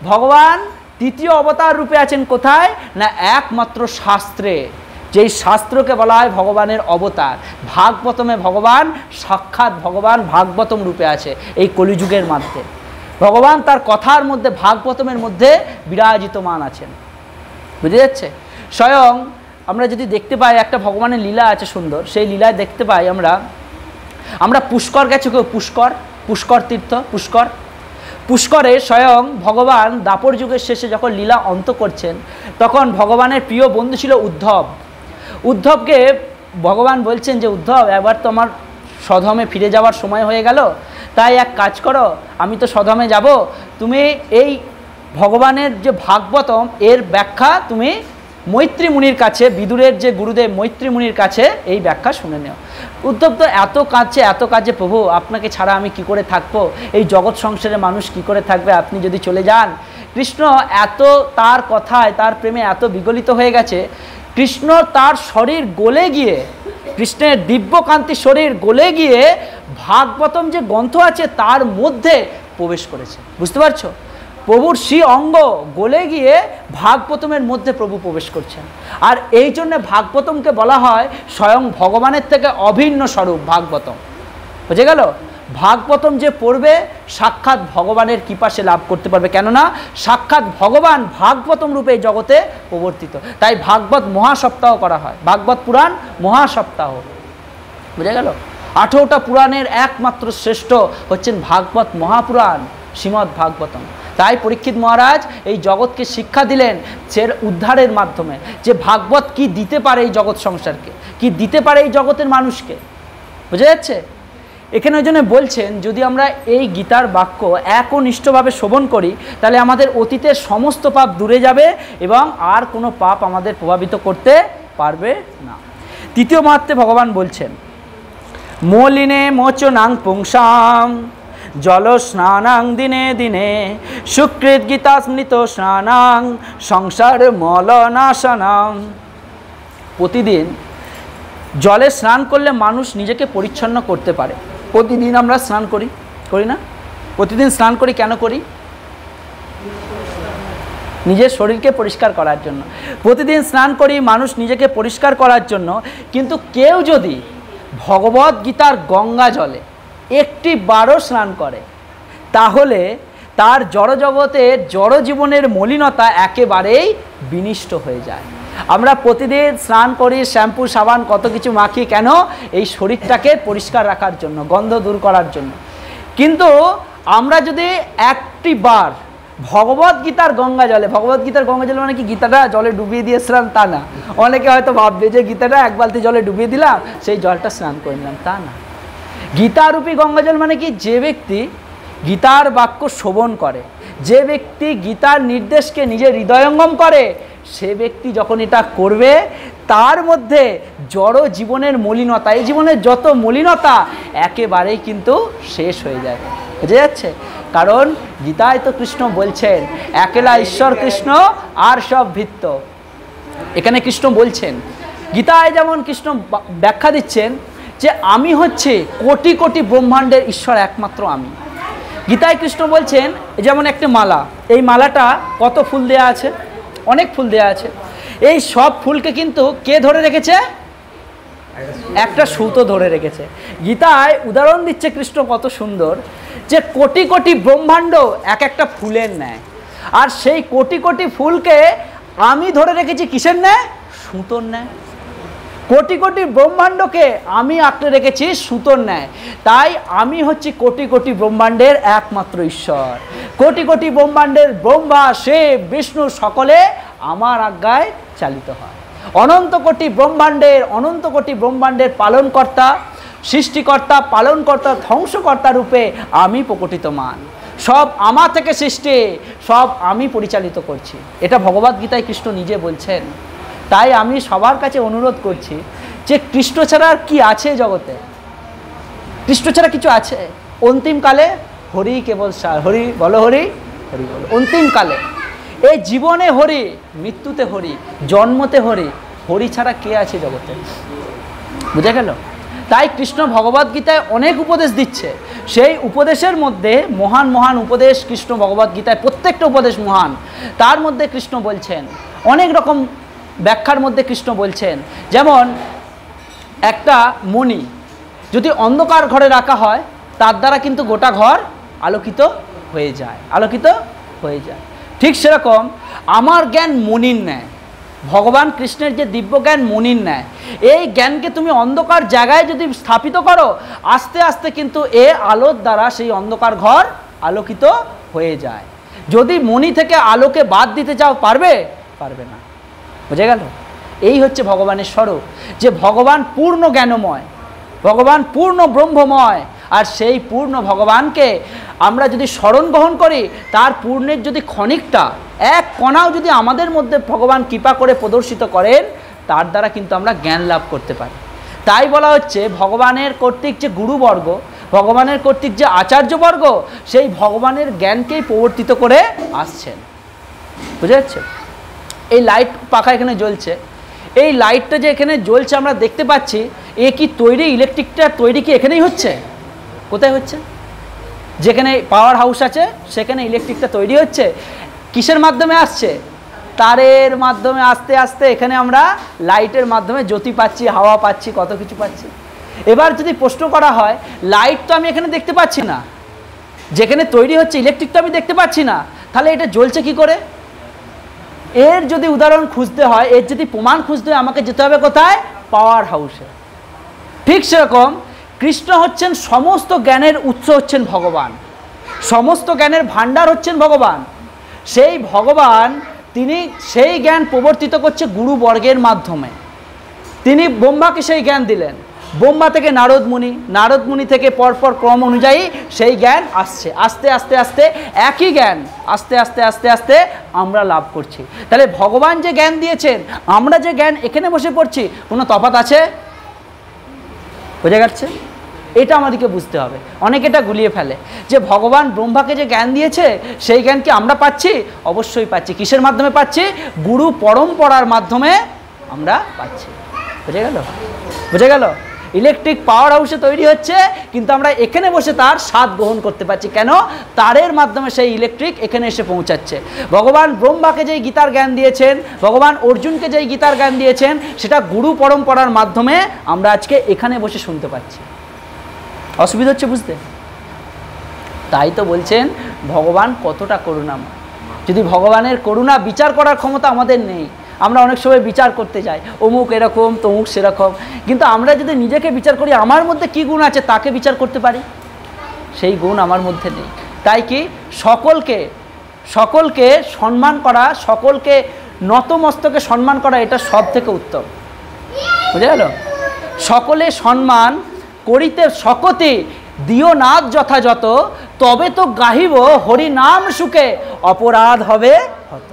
ভগবান তৃতীয় অবতার রূপে আছেন কোথায়? না একমাত্র শাস্ত্রে, যেই শাস্ত্রকে বলা হয় ভগবানের অবতার। ভাগবতমে ভগবান সাক্ষাৎ ভগবান ভাগবতম রূপে আছে এই কলিযুগের মধ্যে। ভগবান তার কথার মধ্যে, ভাগবতমের মধ্যে বিরাজিতমান আছেন। বুঝে যাচ্ছে? স্বয়ং আমরা যদি দেখতে পাই, একটা ভগবানের লীলা আছে সুন্দর, সেই লীলায় দেখতে পাই আমরা পুষ্কর গেছি, কেউ পুষ্কর তীর্থ, পুষ্করে স্বয়ং ভগবান দাপর যুগের শেষে যখন লীলা অন্ত করছেন, তখন ভগবানের প্রিয় বন্ধু ছিল উদ্ধবকে ভগবান বলছেন যে উদ্ধব, একবার তো আমার স্বধামে ফিরে যাওয়ার সময় হয়ে গেল, তাই এক কাজ করো, আমি তো স্বধামে যাব, তুমি এই ভগবানের যে ভাগবতম এর ব্যাখ্যা তুমি মৈত্রী মুনির কাছে, বিদুরের যে গুরুদেব মৈত্রী মুনির কাছে এই ব্যাখ্যা শুনে নেও। উদ্ধব তো এত কাঁদছে, প্রভু আপনাকে ছাড়া আমি কি করে থাকবো, এই জগৎ সংসারে মানুষ কি করে থাকবে, আপনি যদি চলে যান। কৃষ্ণ এত তার কথায়, তার প্রেমে এত বিগলিত হয়ে গেছে, কৃষ্ণ তার শরীর গলে গিয়ে, কৃষ্ণের দিব্যকান্তি শরীর গলে গিয়ে ভাগবতম যে গ্রন্থ আছে তার মধ্যে প্রবেশ করেছে। বুঝতে পারছো? প্রভুর শ্রী অঙ্গ গলে গিয়ে ভাগবতমের মধ্যে প্রভু প্রবেশ করছেন। আর এই জন্যে ভাগবতমকে বলা হয় স্বয়ং ভগবানের থেকে অভিন্ন স্বরূপ ভাগবতম। বুঝে গেল? ভাগবতম যে পড়বে সাক্ষাৎ ভগবানের কৃপা সে লাভ করতে পারবে, কেননা সাক্ষাৎ ভগবান ভাগবতম রূপে এই জগতে প্রবর্তিত। তাই ভাগবত মহাসপ্তাহ করা হয়, ভাগবত পুরাণ মহাসপ্তাহ। বুঝে গেল? 18টা পুরাণের একমাত্র শ্রেষ্ঠ হচ্ছেন ভাগবত মহাপুরাণ, শ্রীমদ্ ভাগবতম। তাই পরীক্ষিত মহারাজ এই জগৎকে শিক্ষা দিলেন সে উদ্ধারের মাধ্যমে, যে ভাগবত কি দিতে পারে এই জগৎ সংসারকে, কি দিতে পারে এই জগতের মানুষকে। বুঝে যাচ্ছে? এখানে ওই জন্য বলছেন, যদি আমরা এই গীতার বাক্য একনিষ্ঠভাবে শ্রবণ করি, তাহলে আমাদের অতীতের সমস্ত পাপ দূরে যাবে এবং আর কোনো পাপ আমাদের প্রভাবিত করতে পারবে না। তৃতীয় মাহাত্ম্যে ভগবান বলছেন, মলিনে মোচনাং পুংসাং জল স্নানাং দিনে দিনে সুকৃত গীতা স্মৃত স্নানাং সংসার মলনাশনাং। প্রতিদিন জলে স্নান করলে মানুষ নিজেকে পরিচ্ছন্ন করতে পারে। প্রতিদিন আমরা স্নান করি, করি না? প্রতিদিন স্নান করি, কেন করি? নিজের শরীরকে পরিষ্কার করার জন্য। প্রতিদিন স্নান করি মানুষ নিজেকে পরিষ্কার করার জন্য। কিন্তু কেউ যদি ভগবদ গীতার গঙ্গা জলে একটি বারও স্নান করে, তাহলে তার জড়জগতের জড়জীবনের মলিনতা একেবারেই বিনষ্ট হয়ে যায়। আমরা প্রতিদিন স্নান করি, শ্যাম্পু সাবান কত কিছু মাখি, কেন? এই শরীরটাকে পরিষ্কার রাখার জন্য, গন্ধ দূর করার জন্য। কিন্তু আমরা যদি একটি বার ভগবদ গীতার গঙ্গা জলে, ভগবদ গীতার গঙ্গা জলে মানে কি গীতাটা জলে ডুবিয়ে দিয়েছিলাম তা না। অনেকে হয়তো ভাববে যে গীতাটা এক বালতি জলে ডুবিয়ে দিলাম, সেই জলটা স্নান করে নিলাম, তা না। গীতারূপী গঙ্গা জল মানে কি, যে ব্যক্তি গীতার বাক্য শ্রবণ করে, যে ব্যক্তি গীতার নির্দেশকে নিজের হৃদয়ঙ্গম করে, সে ব্যক্তি যখন এটা করবে তার মধ্যে জড় জীবনের মলিনতা, এই জীবনের যত মলিনতা একেবারেই কিন্তু শেষ হয়ে যাবে। বুঝে যাচ্ছে? কারণ গীতায় তো কৃষ্ণ বলছেন, একেলা ঈশ্বর কৃষ্ণ আর সব ভিত্ত। এখানে কৃষ্ণ বলছেন, গীতায় যেমন কৃষ্ণ ব্যাখ্যা দিচ্ছেন যে আমি হচ্ছে কোটি কোটি ব্রহ্মাণ্ডের ঈশ্বর, একমাত্র আমি। গীতায় কৃষ্ণ বলছেন যেমন একটা মালা, এই মালাটা কত ফুল দেয়া আছে? অনেক ফুল দেয়া আছে। এই সব ফুলকে কিন্তু কে ধরে রেখেছে? একটা সুতো ধরে রেখেছে। গীতায় উদাহরণ দিচ্ছে কৃষ্ণ কত সুন্দর, যে কোটি কোটি ব্রহ্মাণ্ড এক একটা ফুলের ন্যায়, আর সেই কোটি কোটি ফুলকে আমি ধরে রেখেছি কিসের ন্যায়? সুতোর ন্যায়। কোটি কোটি ব্রহ্মাণ্ডকে আমি আঁকড়ে রেখেছি সুতোর ন্যায়। তাই আমি হচ্ছি কোটি কোটি ব্রহ্মাণ্ডের একমাত্র ঈশ্বর। কোটি কোটি ব্রহ্মাণ্ডের ব্রহ্মা, শিব, বিষ্ণু সকলে আমার আজ্ঞায় চালিত হয়। অনন্ত কোটি ব্রহ্মাণ্ডের পালনকর্তা, সৃষ্টিকর্তা, পালনকর্তা, ধ্বংসকর্তা রূপে আমি প্রকটিতমান। সব আমার থেকে সৃষ্টি, সব আমি পরিচালিত করছি। এটা ভগবদ্গীতায় কৃষ্ণ নিজে বলছেন। তাই আমি সবার কাছে অনুরোধ করছি যে কৃষ্ণ ছাড়া আর কি আছে জগতে? কৃষ্ণ ছাড়া কিছু আছে? অন্তিমকালে হরি কেবল সার, হরি বলো, হরি হরি বলো। অন্তিমকালে এই জীবনে হরি, মৃত্যুতে হরি, জন্মতে হরি, হরি ছাড়া কে আছে জগতে? বুঝে গেল? তাই কৃষ্ণ ভগবদ্গীতায় অনেক উপদেশ দিচ্ছে। সেই উপদেশের মধ্যে মহান মহান উপদেশ কৃষ্ণ ভগবদ্গীতায়, প্রত্যেকটা উপদেশ মহান। তার মধ্যে কৃষ্ণ বলছেন অনেক রকম ব্যাখ্যার মধ্যে কৃষ্ণ বলছেন, যেমন একটা মণি যদি অন্ধকার ঘরে রাখা হয়, তার দ্বারা কিন্তু গোটা ঘর আলোকিত হয়ে যায়, আলোকিত হয়ে যায়। ঠিক সেরকম আমার জ্ঞান মণির ন্যায়, ভগবান কৃষ্ণের যে দিব্য জ্ঞান মণির ন্যায়। এই জ্ঞানকে তুমি অন্ধকার জায়গায় যদি স্থাপিত করো, আস্তে আস্তে কিন্তু এ আলোর দ্বারা সেই অন্ধকার ঘর আলোকিত হয়ে যায়। যদি মণি থেকে আলোকে বাদ দিতে চাও, পারবে? পারবে না। বুঝে গেল? এই হচ্ছে ভগবানের স্বরূপ, যে ভগবান পূর্ণ জ্ঞানময়, ভগবান পূর্ণ ব্রহ্মময়। আর সেই পূর্ণ ভগবানকে আমরা যদি স্মরণ গ্রহণ করি, তার পূর্ণের যদি ক্ষণিকটা, এক কণাও যদি আমাদের মধ্যে ভগবান কৃপা করে প্রদর্শিত করেন, তার দ্বারা কিন্তু আমরা জ্ঞান লাভ করতে পারি। তাই বলা হচ্ছে ভগবানের কর্তৃক যে গুরুবর্গ, ভগবানের কর্তৃক যে আচার্যবর্গ, সেই ভগবানের জ্ঞানকেই প্রবর্তিত করে আসছেন। বুঝে যাচ্ছে? এই লাইট পাখা এখানে জ্বলছে, এই লাইটটা যে এখানে জ্বলছে আমরা দেখতে পাচ্ছি, এ কি তৈরি? ইলেকট্রিকটা তৈরি কি এখানেই হচ্ছে? কোথায় হচ্ছে? যেখানে পাওয়ার হাউস আছে সেখানে ইলেকট্রিকটা তৈরি হচ্ছে। কিসের মাধ্যমে আসছে? তারের মাধ্যমে। আস্তে আস্তে এখানে আমরা লাইটের মাধ্যমে জ্যোতি পাচ্ছি, হাওয়া পাচ্ছি, কত কিছু পাচ্ছি। এবার যদি প্রশ্ন করা হয়, লাইট তো আমি এখানে দেখতে পাচ্ছি না, যেখানে তৈরি হচ্ছে ইলেকট্রিক তো আমি দেখতে পাচ্ছি না, তাহলে এটা জ্বলছে কি করে? এর যদি উদাহরণ খুঁজতে হয়, এর যদি প্রমাণ খুঁজতে হয়, আমাকে যেতে হবে কোথায়? পাওয়ার হাউসে। ঠিক সেরকম কৃষ্ণ হচ্ছেন সমস্ত জ্ঞানের উৎস, হচ্ছেন ভগবান, সমস্ত জ্ঞানের ভাণ্ডার হচ্ছেন ভগবান। সেই ভগবান তিনি সেই জ্ঞান প্রবর্তিত করছে গুরুবর্গের মাধ্যমে। তিনি ব্রহ্মাকে সেই জ্ঞান দিলেন, ব্রহ্মা থেকে নারদ মুনি থেকে পরপর ক্রম অনুযায়ী সেই জ্ঞান আসছে, আস্তে আস্তে আস্তে একই জ্ঞান আস্তে আস্তে আস্তে আস্তে আমরা লাভ করছি। তাহলে ভগবান যে জ্ঞান দিয়েছেন, আমরা যে জ্ঞান এখানে বসে পড়ছি, কোনো তফাৎ আছে? বোঝা যাচ্ছে? এটা আমাদেরকে বুঝতে হবে। অনেকে এটা গুলিয়ে ফেলে যে ভগবান ব্রহ্মাকে যে জ্ঞান দিয়েছে সেই জ্ঞান কি আমরা পাচ্ছি? অবশ্যই পাচ্ছি। কিসের মাধ্যমে পাচ্ছি? গুরু পরম্পরার মাধ্যমে আমরা পাচ্ছি। বোঝা গেল? বোঝা গেল? ইলেকট্রিক পাওয়ার হাউসে তৈরি হচ্ছে, কিন্তু আমরা এখানে বসে তার স্বাদ গ্রহণ করতে পারছি। কেন? তারের মাধ্যমে সেই ইলেকট্রিক এখানে এসে পৌঁছাচ্ছে। ভগবান ব্রহ্মাকে যেই গীতার জ্ঞান দিয়েছেন, ভগবান অর্জুনকে যেই গীতার জ্ঞান দিয়েছেন, সেটা গুরু পরম্পরার মাধ্যমে আমরা আজকে এখানে বসে শুনতে পাচ্ছি। অসুবিধা হচ্ছে বুঝতে? তাই তো বলছেন ভগবান কতটা করুণাময়। যদি ভগবানের করুণা বিচার করার ক্ষমতা আমাদের নেই, আমরা অনেক সময় বিচার করতে যাই, অমুক এরকম তমুক সেরকম, কিন্তু আমরা যদি নিজেকে বিচার করি আমার মধ্যে কী গুণ আছে তাকে বিচার করতে পারি, সেই গুণ আমার মধ্যে নেই। তাই কি সকলকে সম্মান করা, সকলকে নতমস্তকে সম্মান করা, এটা সব থেকে উত্তম। বুঝে গেল? সকলে সম্মান করিতে সকতে দিও নাথ যথাযথ, তবে তো গাহিব হরি নাম সুখে অপরাধ হবে হত।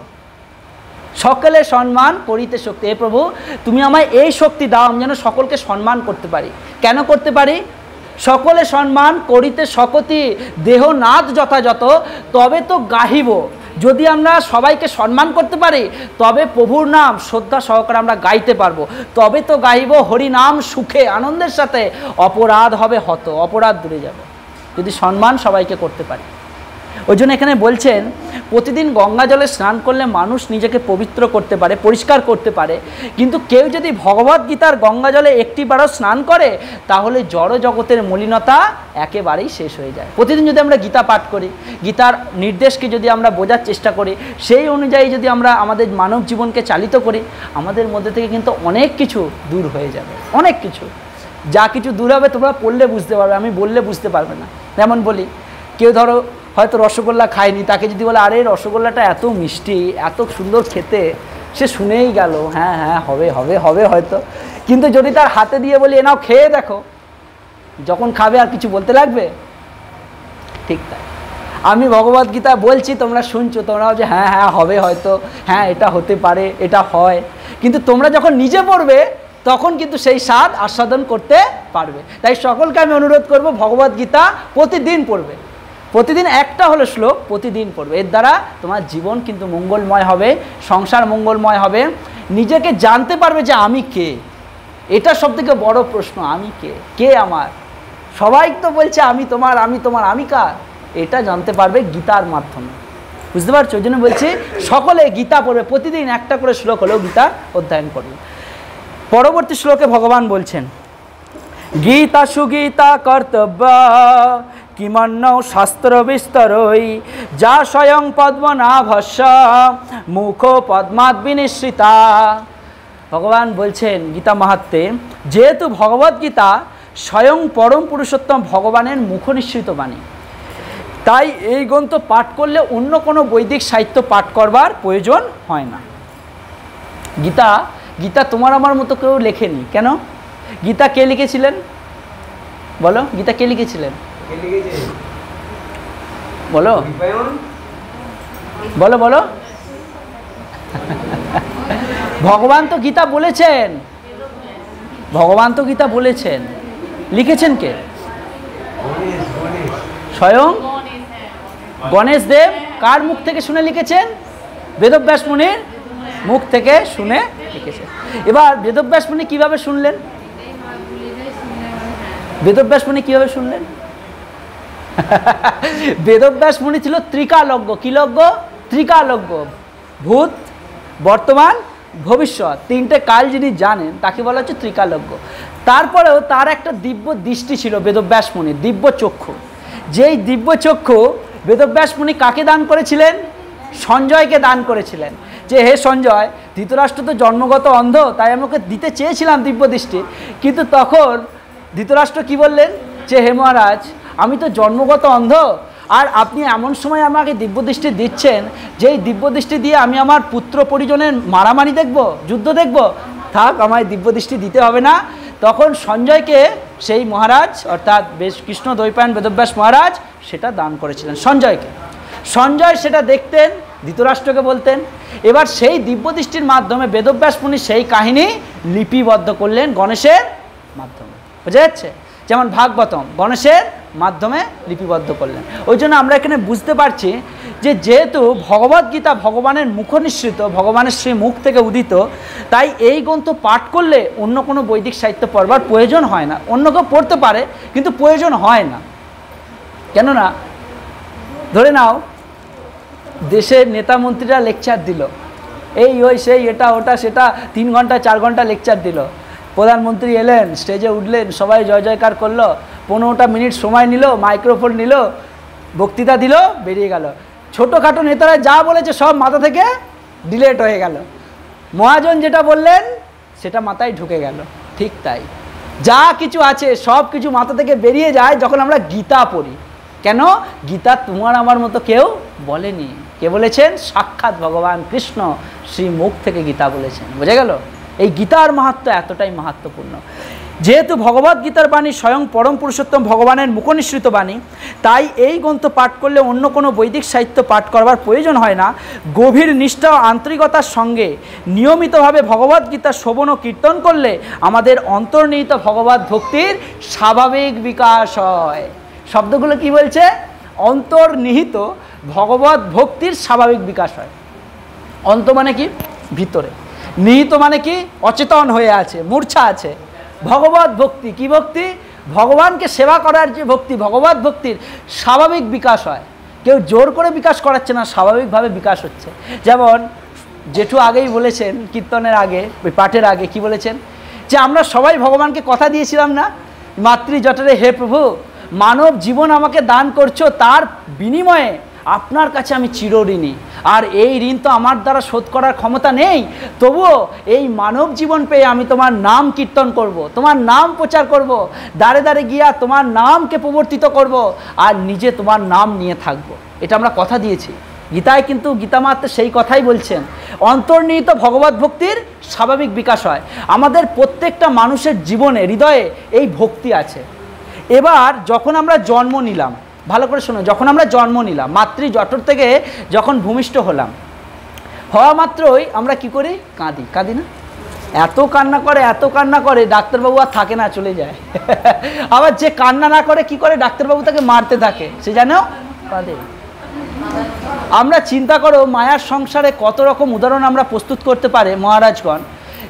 সকলে সম্মান করিতে শক্তি। হে প্রভু, তুমি আমায় এই শক্তি দাও, আমি যেন সকলকে সম্মান করতে পারি। কেন করতে পারি? সকলে সম্মান করিতে সকতি দেহ নাথ যথাযথ, তবে তো গাহিব। যদি আমরা সবাইকে সম্মান করতে পারি, তবে প্রভুর নাম শ্রদ্ধা সহকারে আমরা গাইতে পারবো। তবে তো গাইব হরি নাম সুখে, আনন্দের সাথে, অপরাধ হবে হত, অপরাধ দূরে যাবে যদি সম্মান সবাইকে করতে পারি। ওই জন্য এখানে বলছেন প্রতিদিন গঙ্গা জলে স্নান করলে মানুষ নিজেকে পবিত্র করতে পারে, পরিষ্কার করতে পারে, কিন্তু কেউ যদি ভগবদ্গীতার গঙ্গা জলে একটিবারও স্নান করে তাহলে জড় জগতের মলিনতা একেবারেই শেষ হয়ে যায়। প্রতিদিন যদি আমরা গীতা পাঠ করি, গীতার নির্দেশকে যদি আমরা বোঝার চেষ্টা করি, সেই অনুযায়ী যদি আমরা আমাদের মানব জীবনকে চালিত করি, আমাদের মধ্যে থেকে কিন্তু অনেক কিছু দূর হয়ে যাবে। অনেক কিছু, যা কিছু দূর হবে তোমরা পড়লে বুঝতে পারবে, আমি বললে বুঝতে পারবে না। যেমন বলি, কেউ ধরো হয়তো রসগোল্লা খায়নি, তাকে যদি বলে আরে রসগোল্লাটা এত মিষ্টি, এত সুন্দর খেতে, সে শুনেই গেল হ্যাঁ হ্যাঁ হবে হবে হবে হয়তো। কিন্তু যদি তার হাতে দিয়ে বলি এ নাও খেয়ে দেখো, যখন খাবে আর কিছু বলতে লাগবে? ঠিক তাই আমি ভগবদ্গীতা বলছি, তোমরা শুনছো, তোমরাও যে হ্যাঁ হ্যাঁ হবে হয়তো, হ্যাঁ এটা হতে পারে, এটা হয়, কিন্তু তোমরা যখন নিজে পড়বে তখন কিন্তু সেই স্বাদ আস্বাদন করতে পারবে। তাই সকলকে আমি অনুরোধ করব ভগবদ্গীতা প্রতিদিন পড়বে, প্রতিদিন একটা হলো শ্লোক প্রতিদিন পড়বে। এর দ্বারা তোমার জীবন কিন্তু মঙ্গলময় হবে, সংসার মঙ্গলময় হবে, নিজেকে জানতে পারবে যে আমি কে। এটা সবথেকে বড় প্রশ্ন, আমি কে, কে আমার? সবাই তো বলছে আমি তোমার, আমি তোমার, আমি কার? এটা জানতে পারবে গীতার মাধ্যমে। বুঝতে পারছো? ওই জন্য বলছি সকলে গীতা পড়বে, প্রতিদিন একটা করে শ্লোক হলেও গীতা অধ্যয়ন করবে। পরবর্তী শ্লোকে ভগবান বলছেন, গীতা সুগীতা কর্তব্য কিমন্ন শাস্ত্র বিস্তরই, যা স্বয়ং পদ্মনাভস্য মুখ পদ্মাৎ বিনিশ্রিতা। ভগবান বলছেন গীতা মাহাত্ম্যে, যেহেতু ভগবদ্গীতা স্বয়ং পরম পুরুষোত্তম ভগবানের মুখনিসৃত বাণী, তাই এই গ্রন্থ পাঠ করলে অন্য কোনো বৈদিক সাহিত্য পাঠ করবার প্রয়োজন হয় না। গীতা তোমার আমার মতো কেউ লেখেনি। কেন? গীতা কে লিখেছিলেন বলো? গীতা কে লিখেছিলেন বলো বলো বলো ভগবান তো গীতা বলেছেন, ভগবান তো গীতা বলেছেন, লিখেছেন কে? স্বয়ং গণেশ দেব। কার মুখ থেকে শুনে লিখেছেন? বেদব্যাস মুনির মুখ থেকে শুনে লিখেছেন। এবার বেদব্যাস মুনি কিভাবে শুনলেন? বেদব্যাস মুনি কিভাবে শুনলেন? বেদব্যাস মুনি ছিল ত্রিকালজ্ঞ। কি লজ্ঞ? ত্রিকালজ্ঞ। ভূত, বর্তমান, ভবিষ্যৎ, তিনটে কাল যিনি জানেন তাকে বলা হচ্ছে ত্রিকালজ্ঞ। তারপরেও তার একটা দিব্য দৃষ্টি ছিল বেদব্যাস মুনির, দিব্য চক্ষু। যেই দিব্য চক্ষু বেদব্যাস মুনি কাকে দান করেছিলেন? সঞ্জয়কে দান করেছিলেন। যে হে সঞ্জয়, ধৃতরাষ্ট্র তো জন্মগত অন্ধ, তাই আমি ওকে দিতে চেয়েছিলাম দিব্য দৃষ্টি, কিন্তু তখন ধৃতরাষ্ট্র কি বললেন? যে হে মহারাজ, আমি তো জন্মগত অন্ধ, আর আপনি এমন সময় আমাকে দিব্যদৃষ্টি দিচ্ছেন, যেই দিব্যদৃষ্টি দিয়ে আমি আমার পুত্র পরিজনের মারামারি দেখব, যুদ্ধ দেখব। থাক, আমায় দিব্যদৃষ্টি দিতে হবে না, তখন সঞ্জয়কে সেই মহারাজ অর্থাৎ কৃষ্ণ দ্বৈপায়ন বেদব্যাস মহারাজ সেটা দান করেছিলেন সঞ্জয়কে। সঞ্জয় সেটা দেখতেন, ধৃতরাষ্ট্রকে বলতেন। এবার সেই দিব্যদৃষ্টির মাধ্যমে বেদব্যাস মুনি সেই কাহিনী লিপিবদ্ধ করলেন গণেশের মাধ্যমে। বোঝা যাচ্ছে? যেমন ভাগবতম গণেশের মাধ্যমে লিপিবদ্ধ করলেন। ওই জন্য আমরা এখানে বুঝতে পারছি যে যেহেতু ভগবদ্গীতা ভগবানের মুখনিসৃত, ভগবানের সেই মুখ থেকে উদিত, তাই এই গ্রন্থ পাঠ করলে অন্য কোনো বৈদিক সাহিত্য পড়বার প্রয়োজন হয় না। অন্য কেউ পড়তে পারে কিন্তু প্রয়োজন হয় না। কেননা ধরে নাও দেশের নেতা মন্ত্রীরা লেকচার দিল, এই ওই সেই এটা ওটা সেটা 3 ঘন্টা 4 ঘন্টা লেকচার দিল। প্রধানমন্ত্রী এলেন, স্টেজে উঠলেন, সবাই জয় জয়কার করলো, 15টা মিনিট সময় নিল, মাইক্রোফোন নিল, বক্তৃতা দিল, বেরিয়ে গেল। ছোটোখাটো নেতারা যা বলেছে সব মাথা থেকে ডিলেট হয়ে গেল। মহাজন যেটা বললেন সেটা মাথায় ঢুকে গেল। ঠিক তাই যা কিছু আছে সব কিছু মাথা থেকে বেরিয়ে যায় যখন আমরা গীতা পড়ি। কেন? গীতা তোমার আমার মতো কেউ বলেনি। কে বলেছেন? সাক্ষাৎ ভগবান কৃষ্ণ শ্রী মুখ থেকে গীতা বলেছেন। বোঝা গেল? এই গীতার মাহাত্ম্য এতটাই মাহাত্ম্যপূর্ণ। যেহেতু ভগবদ্গীতার বাণী স্বয়ং পরম পুরুষোত্তম ভগবানের মুখনিসৃত বাণী, তাই এই গ্রন্থ পাঠ করলে অন্য কোনো বৈদিক সাহিত্য পাঠ করবার প্রয়োজন হয় না। গভীর নিষ্ঠা ও আন্তরিকতার সঙ্গে নিয়মিতভাবে ভগবদ্গীতা শ্রবণ ও কীর্তন করলে আমাদের অন্তর্নিহিত ভগবত ভক্তির স্বাভাবিক বিকাশ হয়। শব্দগুলো কি বলছে? অন্তর্নিহিত ভগবত ভক্তির স্বাভাবিক বিকাশ হয়। অন্ত মানে কি? ভিতরে। নিহিত মানে কি? অচেতন হয়ে আছে, মূর্ছা আছে। ভগবত ভক্তি কি ভক্তি? ভগবানকে সেবা করার যে ভক্তি, ভগবত ভক্তির স্বাভাবিক বিকাশ হয়। কেউ জোর করে বিকাশ করাচ্ছে না, স্বাভাবিকভাবে বিকাশ হচ্ছে। যেমন জেঠু আগেই বলেছেন, কীর্তনের আগে, ওই পাঠের আগে কি বলেছেন? যে আমরা সবাই ভগবানকে কথা দিয়েছিলাম না, মাতৃজঠরে হে প্রভু মানব জীবন আমাকে দান করছো, তার বিনিময়ে আপনার কাছে আমি চিরঋণী, আর এই ঋণ তো আমার দ্বারা শোধ করার ক্ষমতা নেই, তবুও এই মানব জীবন পেয়ে আমি তোমার নাম কীর্তন করব, তোমার নাম প্রচার করব, দাঁড়ে দাঁড়ে গিয়া তোমার নামকে প্রবর্তিত করব, আর নিজে তোমার নাম নিয়ে থাকব। এটা আমরা কথা দিয়েছি। গীতায় কিন্তু গীতামাত্র সেই কথাই বলছেন। অন্তর্নিহিত ভগবত ভক্তির স্বাভাবিক বিকাশ হয়। আমাদের প্রত্যেকটা মানুষের জীবনে, হৃদয়ে এই ভক্তি আছে। এবার যখন আমরা জন্ম নিলাম, ভালো করে শোনো, যখন আমরা জন্ম নিলাম, মাতৃ জঠর থেকে যখন ভূমিষ্ঠ হলাম, হওয়া মাত্রই আমরা কি করি? কাঁদি। কাঁদি না? এত কান্না করে, এত কান্না করে, ডাক্তারবাবু আর থাকে না, চলে যায়। আবার যে কান্না না করে কি করে? ডাক্তারবাবু তাকে মারতে থাকে, সে যেন কাঁদে। আমরা চিন্তা করো মায়ার সংসারে কত রকম উদাহরণ আমরা প্রস্তুত করতে পারে মহারাজগণ,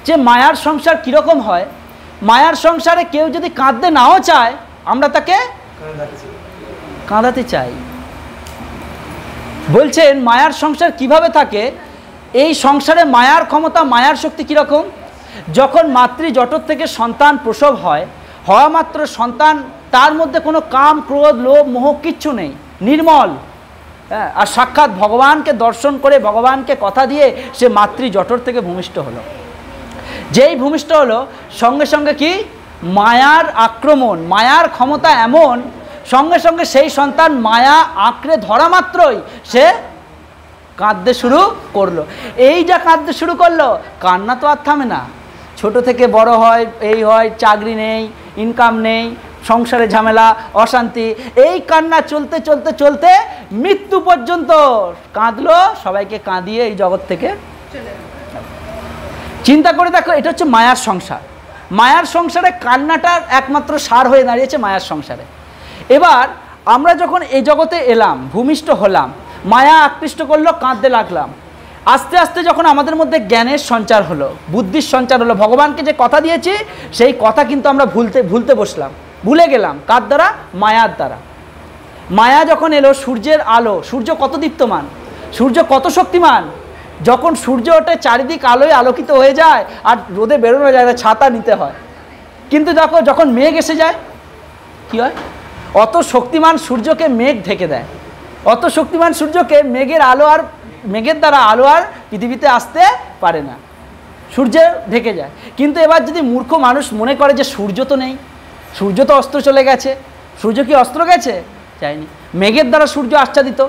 যে মায়ার সংসার কীরকম হয়। মায়ার সংসারে কেউ যদি কাঁদতে নাও চায়, আমরা তাকে কাঁদাতে চাই। বলছেন মায়ার সংসার কিভাবে থাকে? এই সংসারে মায়ার ক্ষমতা, মায়ার শক্তি কীরকম? যখন মাতৃ জঠর থেকে সন্তান প্রসব হয়, হওয়া মাত্র সন্তান, তার মধ্যে কোনো কাম, ক্রোধ, লোভ, মোহ কিচ্ছু নেই, নির্মল। হ্যাঁ, আর সাক্ষাৎ ভগবানকে দর্শন করে, ভগবানকে কথা দিয়ে সে মাতৃ জঠর থেকে ভূমিষ্ঠ হলো। যেই ভূমিষ্ঠ হলো, সঙ্গে সঙ্গে কি? মায়ার আক্রমণ, মায়ার ক্ষমতা এমন, সঙ্গে সঙ্গে সেই সন্তান মায়া আঁকড়ে ধরা মাত্রই সে কাঁদতে শুরু করলো। এই যা কাঁদতে শুরু করলো, কান্না তো আর থামে না। ছোট থেকে বড় হয়, এই হয়, চাকরি নেই, ইনকাম নেই, সংসারে ঝামেলা, অশান্তি, এই কান্না চলতে চলতে চলতে মৃত্যু পর্যন্ত কাঁদলো, সবাইকে কাঁদিয়ে এই জগৎ থেকে। চিন্তা করে দেখো, এটা হচ্ছে মায়ার সংসার। মায়ার সংসারে কান্নাটার একমাত্র সার হয়ে দাঁড়িয়েছে মায়ার সংসারে। এবার আমরা যখন এই জগতে এলাম, ভূমিষ্ঠ হলাম, মায়া আকৃষ্ট করলো, কাঁদতে লাগলাম। আস্তে আস্তে যখন আমাদের মধ্যে জ্ঞানের সঞ্চার হলো, বুদ্ধির সঞ্চার হলো, ভগবানকে যে কথা দিয়েছি সেই কথা কিন্তু আমরা ভুলতে বসলাম, ভুলে গেলাম। কার দ্বারা? মায়ার দ্বারা। মায়া যখন এলো, সূর্যের আলো, সূর্য কত দীপ্তমান, সূর্য কত শক্তিমান। যখন সূর্য ওঠে, চারিদিক আলোয় আলোকিত হয়ে যায়, আর রোদে বেরোনো যায় না, ছাতা নিতে হয়। কিন্তু দেখো যখন মেঘ এসে যায় কি হয়? অত শক্তিমান সূর্যকে মেঘ ঢেকে দেয়। অত শক্তিমান সূর্যকে মেঘের আলো, আর মেঘের দ্বারা আলো আর পৃথিবীতে আসতে পারে না, সূর্য ঢেকে যায়। কিন্তু এবার যদি মূর্খ মানুষ মনে করে যে সূর্য তো নেই, সূর্য তো অস্ত চলে গেছে, সূর্য কি অস্ত গেছে? যায়নি। মেঘের দ্বারা সূর্য আচ্ছাদিত।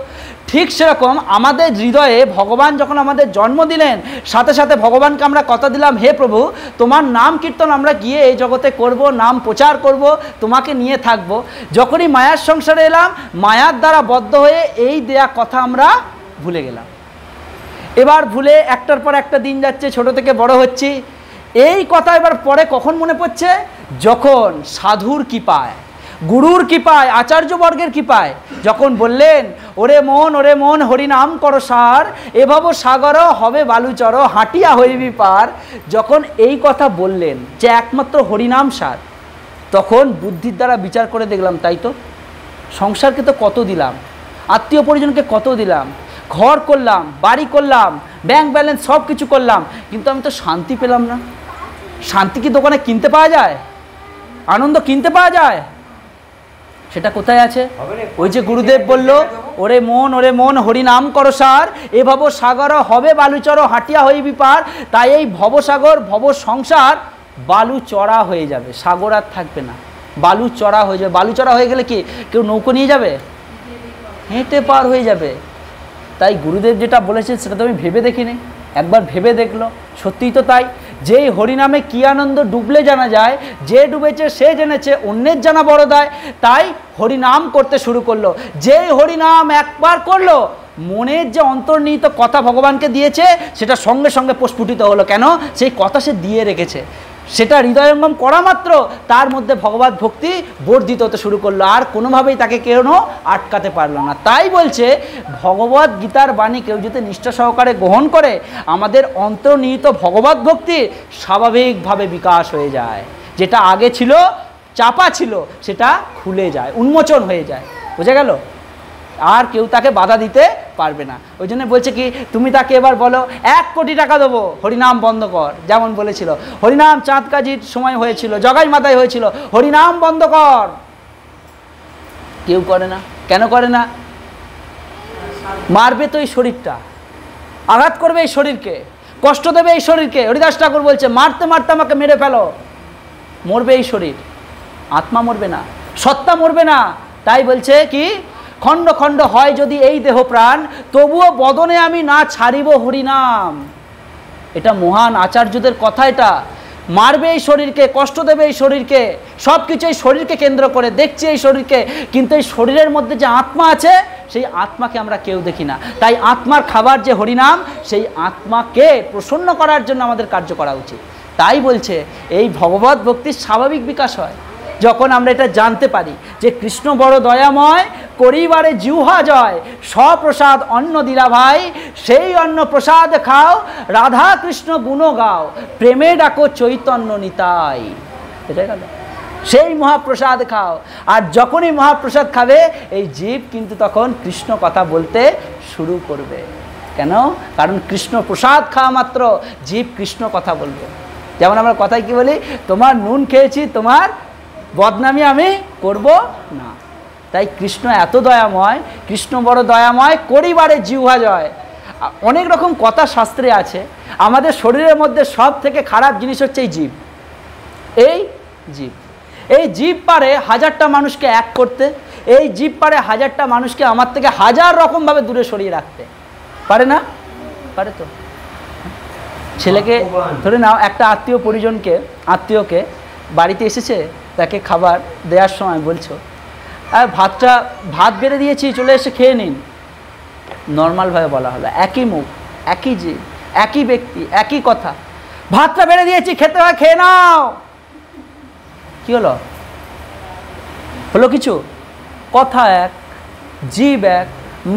ঠিক সেরকম আমাদের হৃদয়ে ভগবান যখন আমাদের জন্ম দিলেন, সাথে সাথে ভগবানকে আমরা কথা দিলাম, হে প্রভু তোমার নাম কীর্তন আমরা গিয়ে এই জগতে করব, নাম প্রচার করব, তোমাকে নিয়ে থাকব। যখনই মায়ার সংসারে এলাম, মায়ার দ্বারা বদ্ধ হয়ে এই দেয়া কথা আমরা ভুলে গেলাম। এবার ভুলে একটার পর একটা দিন যাচ্ছে, ছোট থেকে বড় হচ্ছি। এই কথা এবার পরে কখন মনে পড়ছে? যখন সাধুর কৃপায়, গুরুর কৃপায়, আচার্যবর্গের কৃপায় যখন বললেন, ওরে মন হরিনাম করো সার, এভাবে সাগর হবে বালুচর, হাঁটিয়া হইবি পার। যখন এই কথা বললেন যে একমাত্র হরিনাম সার, তখন বুদ্ধির দ্বারা বিচার করে দেখলাম, তাই তো সংসারকে তো কত দিলাম, আত্মীয় পরিজনকে কত দিলাম, ঘর করলাম, বাড়ি করলাম, ব্যাংক ব্যালেন্স সব কিছু করলাম, কিন্তু আমি তো শান্তি পেলাম না। শান্তি কি দোকানে কিনতে পাওয়া যায়? আনন্দ কিনতে পাওয়া যায়? সেটা কোথায় আছে? ওই যে গুরুদেব বলল, ওরে মন হরিনাম করো সার, এভাবে সাগর হবে বালুচর, হাঁটিয়া হইবি পার। তাই এই ভবসাগর, ভব সংসার বালু চড়া হয়ে যাবে, সাগর আর থাকবে না, বালু চড়া হয়ে যাবে। বালু চড়া হয়ে গেলে কি কেউ নৌকো নিয়ে যাবে? হেঁটে পার হয়ে যাবে। তাই গুরুদেব যেটা বলেছেন সেটা তো আমি ভেবে দেখিনি, একবার ভেবে দেখলো, সত্যিই তো তাই। যেই হরিনামে কী আনন্দ ডুবলে জানা যায়, যে ডুবেছে সে জেনেছে, অন্যের জানা বড় দায়। তাই হরিনাম করতে শুরু করলো। যেই হরিনাম একবার করলো, মনের যে অন্তর্নিহিত কথা ভগবানকে দিয়েছে সেটা সঙ্গে সঙ্গে প্রস্ফুটিত হলো। কেন? সেই কথা সে দিয়ে রেখেছে। সেটা হৃদয়ঙ্গম করা মাত্র তার মধ্যে ভগবত ভক্তি বর্ধিত হতে শুরু করলো, আর কোনোভাবেই তাকে কেউ আটকাতে পারলো না। তাই বলছে ভগবত গীতার বাণী কেউ যদি নিষ্ঠা সহকারে গ্রহণ করে, আমাদের অন্তর্নিহিত ভগবত ভক্তি স্বাভাবিকভাবে বিকাশ হয়ে যায়। যেটা আগে ছিল, চাপা ছিল, সেটা খুলে যায়, উন্মোচন হয়ে যায়। বুঝে গেল? আর কেউ তাকে বাধা দিতে পারবে না। ওই জন্য বলছে কি, তুমি তাকে এবার বলো 1 কোটি টাকা দেবো, হরিনাম বন্ধ কর। যেমন বলেছিল হরিনাম চাঁদ কাজির সময় হয়েছিল, জগাই মাথায় হয়েছিল, হরিনাম বন্ধ কর। কেউ করে না। কেন করে না? মারবে তো এই শরীরটা, আঘাত করবে এই শরীরকে, কষ্ট দেবে এই শরীরকে। হরিদাস ঠাকুর বলছে, মারতে মারতে আমাকে মেরে ফেলো। মরবে এই শরীর, আত্মা মরবে না, সত্তা মরবে না। তাই বলছে কি, খণ্ড খণ্ড হয় যদি এই দেহ প্রাণ, তবুও বদনে আমি না ছাড়িব হরিনাম। এটা মহান আচার্যদের কথা। এটা মারবে এই শরীরকে, কষ্ট দেবে এই শরীরকে, সব কিছু এই শরীরকে কেন্দ্র করে দেখছি এই শরীরকে, কিন্তু এই শরীরের মধ্যে যে আত্মা আছে, সেই আত্মাকে আমরা কেউ দেখি না। তাই আত্মার খাবার যে হরিনাম, সেই আত্মাকে প্রসন্ন করার জন্য আমাদের কার্য করা উচিত। তাই বলছে এই ভগবত ভক্তির স্বাভাবিক বিকাশ হয় যখন আমরা এটা জানতে পারি যে কৃষ্ণ বড় দয়াময়, করিবারে জিহ্বা জয়, স্বপ্রসাদ অন্ন দিলা ভাই, সেই অন্ন প্রসাদ খাও, রাধা কৃষ্ণ গুণ গাও, প্রেমে ডাকো চৈতন্য নিতাই। এটাই গেল, সেই মহাপ্রসাদ খাও। আর যখনই মহাপ্রসাদ খাবে, এই জীব কিন্তু তখন কৃষ্ণ কথা বলতে শুরু করবে। কেন? কারণ কৃষ্ণ প্রসাদ খাওয়া মাত্র জীব কৃষ্ণ কথা বলবে। যেমন আমরা কথায় কি বলি, তোমার নুন খেয়েছি, তোমার বদনামি আমি করব না। তাই কৃষ্ণ এত দয়াময়, কৃষ্ণ বড় দয়াময়, করিবারে জিহ্বা জয়। অনেক রকম কথা শাস্ত্রে আছে। আমাদের শরীরের মধ্যে সব থেকে খারাপ জিনিস হচ্ছে এই জীব। এই জীব, এই জীব পারে 1000টা মানুষকে এক করতে, এই জীব পারে 1000টা মানুষকে আমার থেকে 1000 রকমভাবে দূরে সরিয়ে রাখতে। পারে না? পারে তো। ছেলেকে ধরে নাও, একটা আত্মীয় পরিজনকে, আত্মীয়কে বাড়িতে এসেছে, তাকে খাবার দেওয়ার সময় বলছো, আর ভাত বেড়ে দিয়েছি, চলে এসে খেয়ে নিন। নর্মালভাবে বলা হলো, একই মুখ, একই জীব, একই ব্যক্তি, একই কথা। ভাতটা বেড়ে দিয়েছি, খেতে হয়, খেয়ে নাও। কি হলো? হলো কিছু? কথা এক, জীব এক,